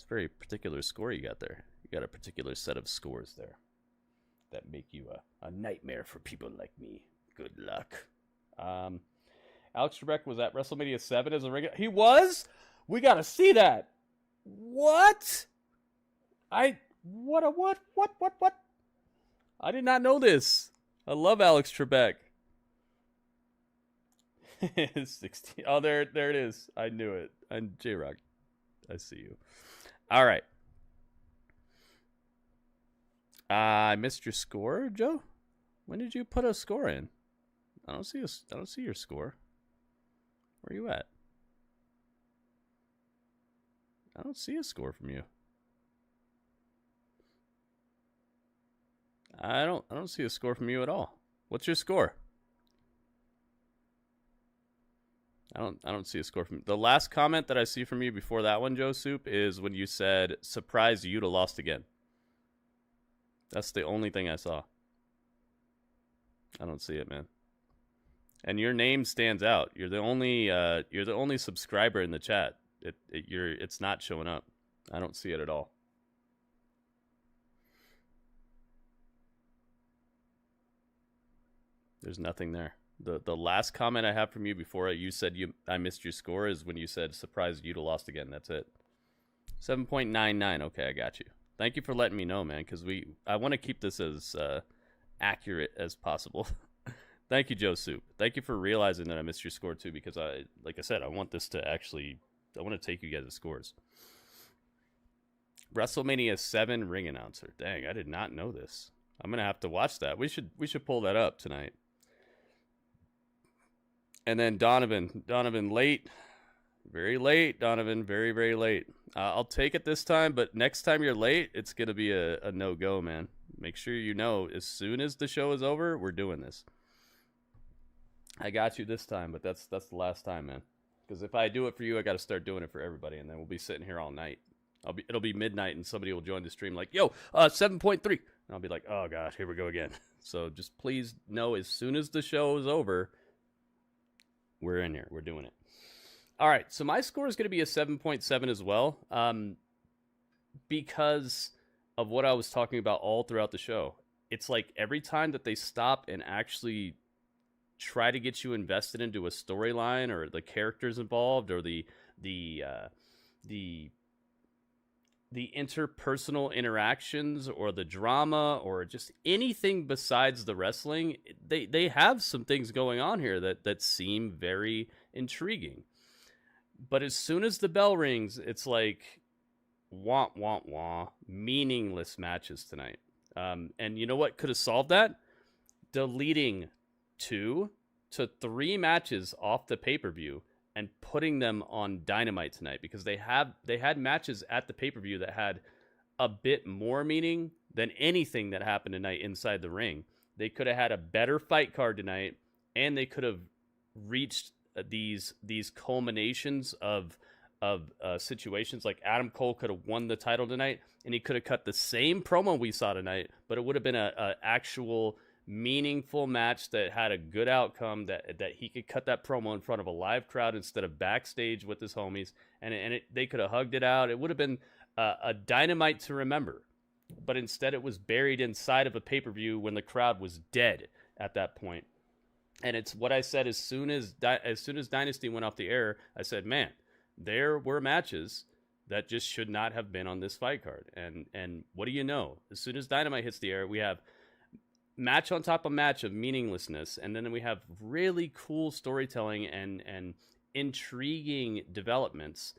a very particular score you got there. You got a particular set of scores there that make you a nightmare for people like me. Good luck. Alex Trebek was at WrestleMania 7 as a regular. He was? We got to see that. What? What? I did not know this. I love Alex Trebek. 16. Oh, there it is. I knew it. And J-Rock, I see you. All right. I missed your score, Joe. When did you put a score in? I don't see your score. Where are you at? I don't see a score from you. I don't see a score from you at all. What's your score? I don't see a score from you. The last comment that I see from you before that one, Joe Soup, is when you said, surprise, Yuta lost again. That's the only thing I saw. I don't see it, man. And your name stands out. You're the only subscriber in the chat. It's not showing up. I don't see it at all. There's nothing there. The last comment I have from you before you said I missed your score is when you said surprised Yuta lost again. That's it. 7.99. Okay, I got you. Thank you for letting me know, man, because I want to keep this as accurate as possible. Thank you, Joe Soup. Thank you for realizing that I missed your score too, because like I said, I want this to actually, I want to take you guys' scores. WrestleMania 7 ring announcer. Dang, I did not know this. I'm gonna have to watch that. We should pull that up tonight. And then Donovan late. Very late, Donovan. Very, very late. I'll take it this time, but next time you're late, it's going to be a no-go, man. Make sure you know, as soon as the show is over, we're doing this. I got you this time, but that's the last time, man. Because if I do it for you, I got to start doing it for everybody, and then we'll be sitting here all night. It'll be midnight, and somebody will join the stream like, yo, 7.3. And I'll be like, oh, gosh, here we go again. So just please know, as soon as the show is over, we're in here. We're doing it. All right, so my score is going to be a 7.7 as well, because of what I was talking about all throughout the show. It's like every time that they stop and actually try to get you invested into a storyline or the characters involved or the interpersonal interactions or the drama or just anything besides the wrestling, they have some things going on here that seem very intriguing. But as soon as the bell rings, it's like, wah, wah, wah, meaningless matches tonight. And you know what could have solved that? Deleting 2 to 3 matches off the pay-per-view and putting them on Dynamite tonight, because they had matches at the pay-per-view that had a bit more meaning than anything that happened tonight inside the ring. They could have had a better fight card tonight, and they could have reached these culminations of situations. Like Adam Cole could have won the title tonight, and he could have cut the same promo we saw tonight, but it would have been a actual meaningful match that had a good outcome, that he could cut that promo in front of a live crowd instead of backstage with his homies, and they could have hugged it out. It would have been a Dynamite to remember, but instead it was buried inside of a pay-per-view when the crowd was dead at that point. And it's what I said as soon as Dynasty went off the air. I said, man, there were matches that just should not have been on this fight card. And what do you know? As soon as Dynamite hits the air, we have match on top of match of meaninglessness, and then we have really cool storytelling and intriguing developments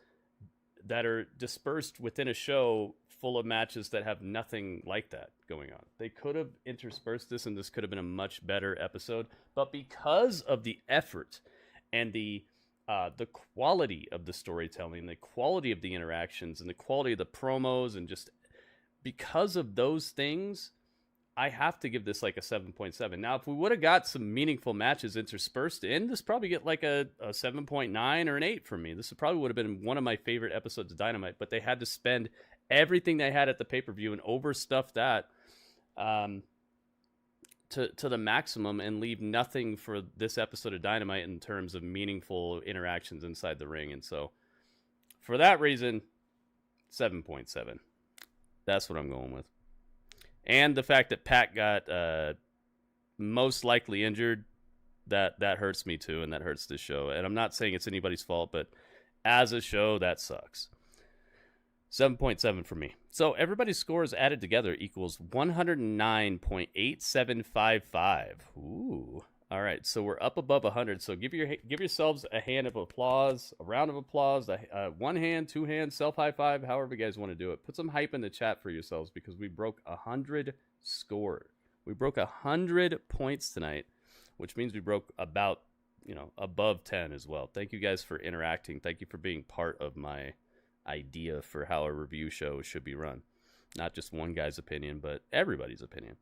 that are dispersed within a show full of matches that have nothing like that going on. They could have interspersed this, and this could have been a much better episode, but because of the effort and the quality of the storytelling, the quality of the interactions, and the quality of the promos, and just because of those things, I have to give this like a 7.7. Now, if we would have got some meaningful matches interspersed in, this probably get like a 7.9 or an 8 from me. This probably would have been one of my favorite episodes of Dynamite, but they had to spend everything they had at the pay-per-view and overstuff that to the maximum and leave nothing for this episode of Dynamite in terms of meaningful interactions inside the ring. And so for that reason, 7.7. That's what I'm going with. And the fact that Pat got most likely injured, that hurts me too, and that hurts this show. And I'm not saying it's anybody's fault, but as a show, that sucks. 7.7 for me. So everybody's scores added together equals 109.8755. Ooh. All right, so we're up above 100. So give yourselves a hand of applause, a round of applause, one hand, two hands, self high five, however you guys want to do it. Put some hype in the chat for yourselves because we broke 100 score. We broke 100 points tonight, which means we broke about, above 10 as well. Thank you guys for interacting. Thank you for being part of my idea for how a review show should be run. Not just one guy's opinion, but everybody's opinion.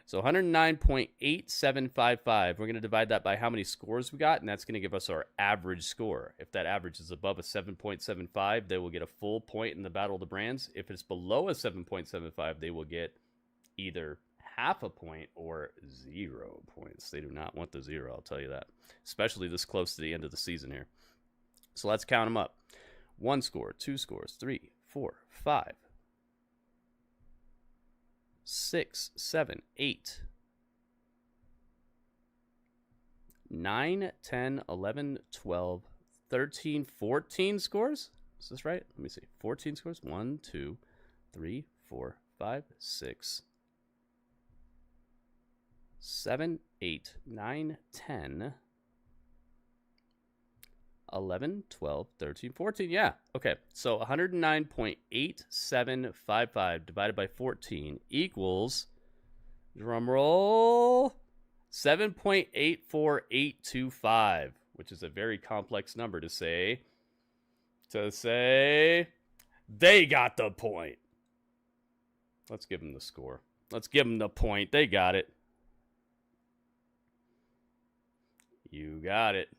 So 109.8755, we're going to divide that by how many scores we got, and that's going to give us our average score. If that average is above a 7.75, they will get a full point in the Battle of the Brands. If it's below a 7.75, they will get either half a point or 0 points. They do not want the 0, I'll tell you that. Especially this close to the end of the season here. So let's count them up. 1 score, 2 scores, 3, 4, 5, 6, 7, 8, 9, 10, 11, 12, 13, 14 scores? Is this right? Let me see. 14 scores. 1, 2, 3, 4, 5, 6, 7, 8, 9, 10, 11, 12, 13, 14. Yeah. Okay. So 109.8755 divided by 14 equals, drum roll, 7.84825, which is a very complex number to say. They got the point. Let's give them the score. Let's give them the point. They got it. You got it.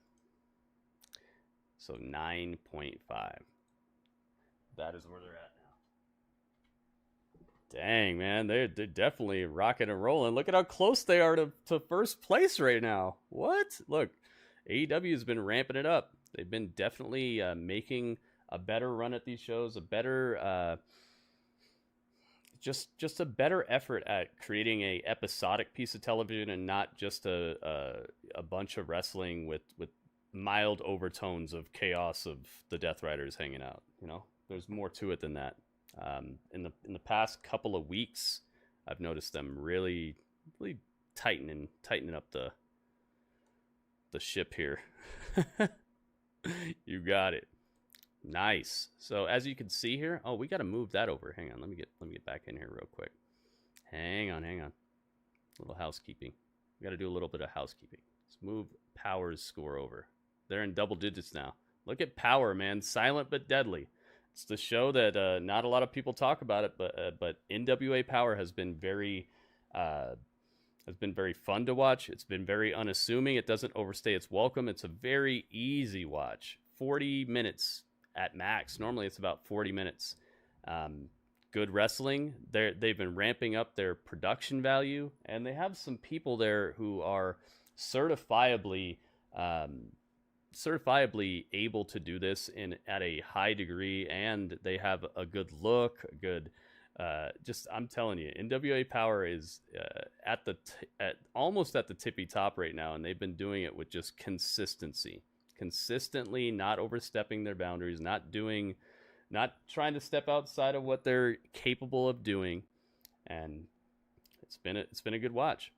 So 9.5. That is where they're at now. Dang, man. They're definitely rocking and rolling. Look at how close they are to first place right now. What? Look, AEW has been ramping it up. They've been definitely making a better run at these shows, a better, just a better effort at creating a episodic piece of television and not just a bunch of wrestling with mild overtones of chaos of the Death Riders hanging out. You know, there's more to it than that. In the past couple of weeks, I've noticed them really tightening up the ship here. You got it. Nice. So as you can see here, oh, we got to move that over. Hang on, let me get back in here real quick. Hang on. A little housekeeping. We got to do a little bit of housekeeping. Let's move Power's score over. They're in double digits now. Look at Power, man. Silent but deadly. It's the show that not a lot of people talk about it, but NWA Power has been very fun to watch. It's been very unassuming. It doesn't overstay its welcome. It's a very easy watch. 40 minutes at max. Normally it's about 40 minutes. Good wrestling. They've been ramping up their production value, and they have some people there who are certifiably able to do this at a high degree, and they have a good look, a good I'm telling you, NWA Power is almost at the tippy top right now, and they've been doing it with just consistently not overstepping their boundaries, not trying to step outside of what they're capable of doing, and it's been a good watch.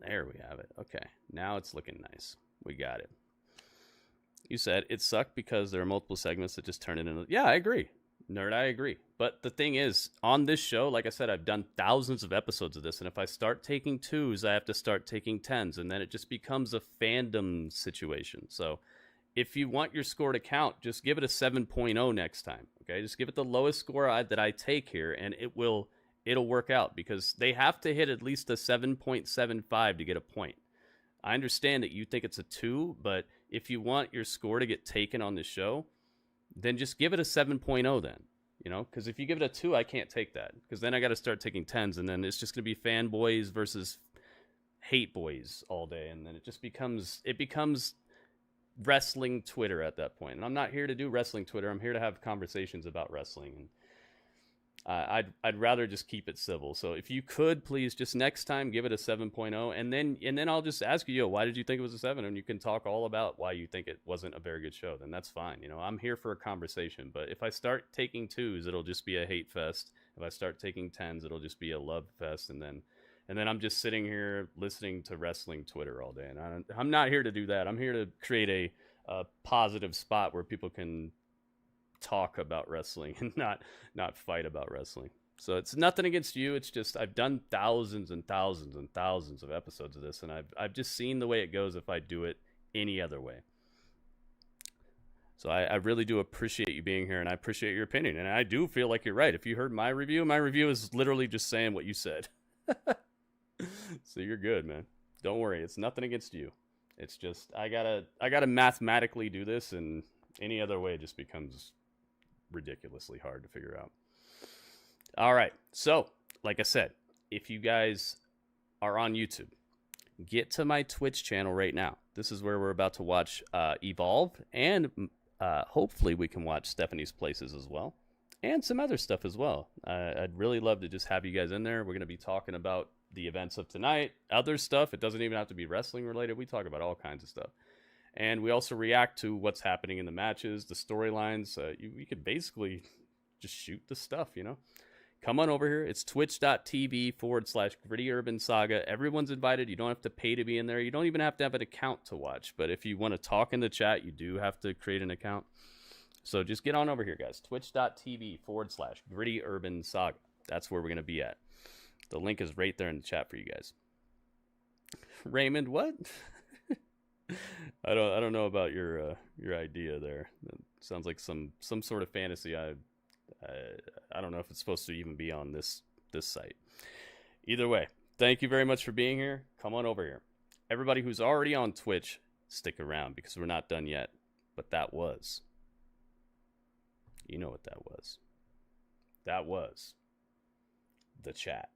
There we have it. Okay, now it's looking nice. We got it. You said it sucked because there are multiple segments that just turn it into... Yeah, I agree. Nerd, I agree. But the thing is, on this show, like I said, I've done thousands of episodes of this, and if I start taking 2s, I have to start taking 10s, and then it just becomes a fandom situation. So if you want your score to count, just give it a 7.0 next time. Okay, just give it the lowest score that I take here, and it'll work out, because they have to hit at least a 7.75 to get a point. I understand that you think it's a 2, but if you want your score to get taken on the show, then just give it a 7.0 then, because if you give it a 2, I can't take that, because then I got to start taking 10s, and then it's just going to be fanboys versus hate boys all day, and then it becomes wrestling Twitter at that point. And I'm not here to do wrestling Twitter. I'm here to have conversations about wrestling, and I'd rather just keep it civil. So if you could please just next time give it a 7.0, and then I'll just ask you, why did you think it was a 7? And you can talk all about why you think it wasn't a very good show. Then that's fine. I'm here for a conversation. But if I start taking 2s, it'll just be a hate fest. If I start taking 10s, it'll just be a love fest. And then I'm just sitting here listening to wrestling Twitter all day. And I'm not here to do that. I'm here to create a positive spot where people can talk about wrestling and not fight about wrestling. So it's nothing against you. It's just I've done thousands and thousands and thousands of episodes of this, and I've just seen the way it goes if I do it any other way. So I really do appreciate you being here, and I appreciate your opinion, and I do feel like you're right. If you heard my review is literally just saying what you said. So you're good, man. Don't worry. It's nothing against you. It's just I gotta mathematically do this, and any other way just becomes ridiculously hard to figure out. All right, so like I said, if you guys are on YouTube, get to my Twitch channel right now. This is where we're about to watch Evolve, and hopefully we can watch Stephanie's Places as well, and some other stuff as well. I'd really love to just have you guys in there. We're going to be talking about the events of tonight, other stuff. It doesn't even have to be wrestling related. We talk about all kinds of stuff. And we also react to what's happening in the matches, the storylines. You could basically just shoot the stuff, you know. Come on over here. It's twitch.tv/Gritty Urban Saga. Everyone's invited. You don't have to pay to be in there. You don't even have to have an account to watch. But if you want to talk in the chat, you do have to create an account. So just get on over here, guys. Twitch.tv/Gritty Urban Saga. That's where we're going to be at. The link is right there in the chat for you guys. Raymond, what? I don't know about your idea there. It sounds like some sort of fantasy. I don't know if it's supposed to even be on this site. Either way, thank you very much for being here. Come on over here. Everybody who's already on Twitch, stick around because we're not done yet. But that was, you know what that was. That was the chat.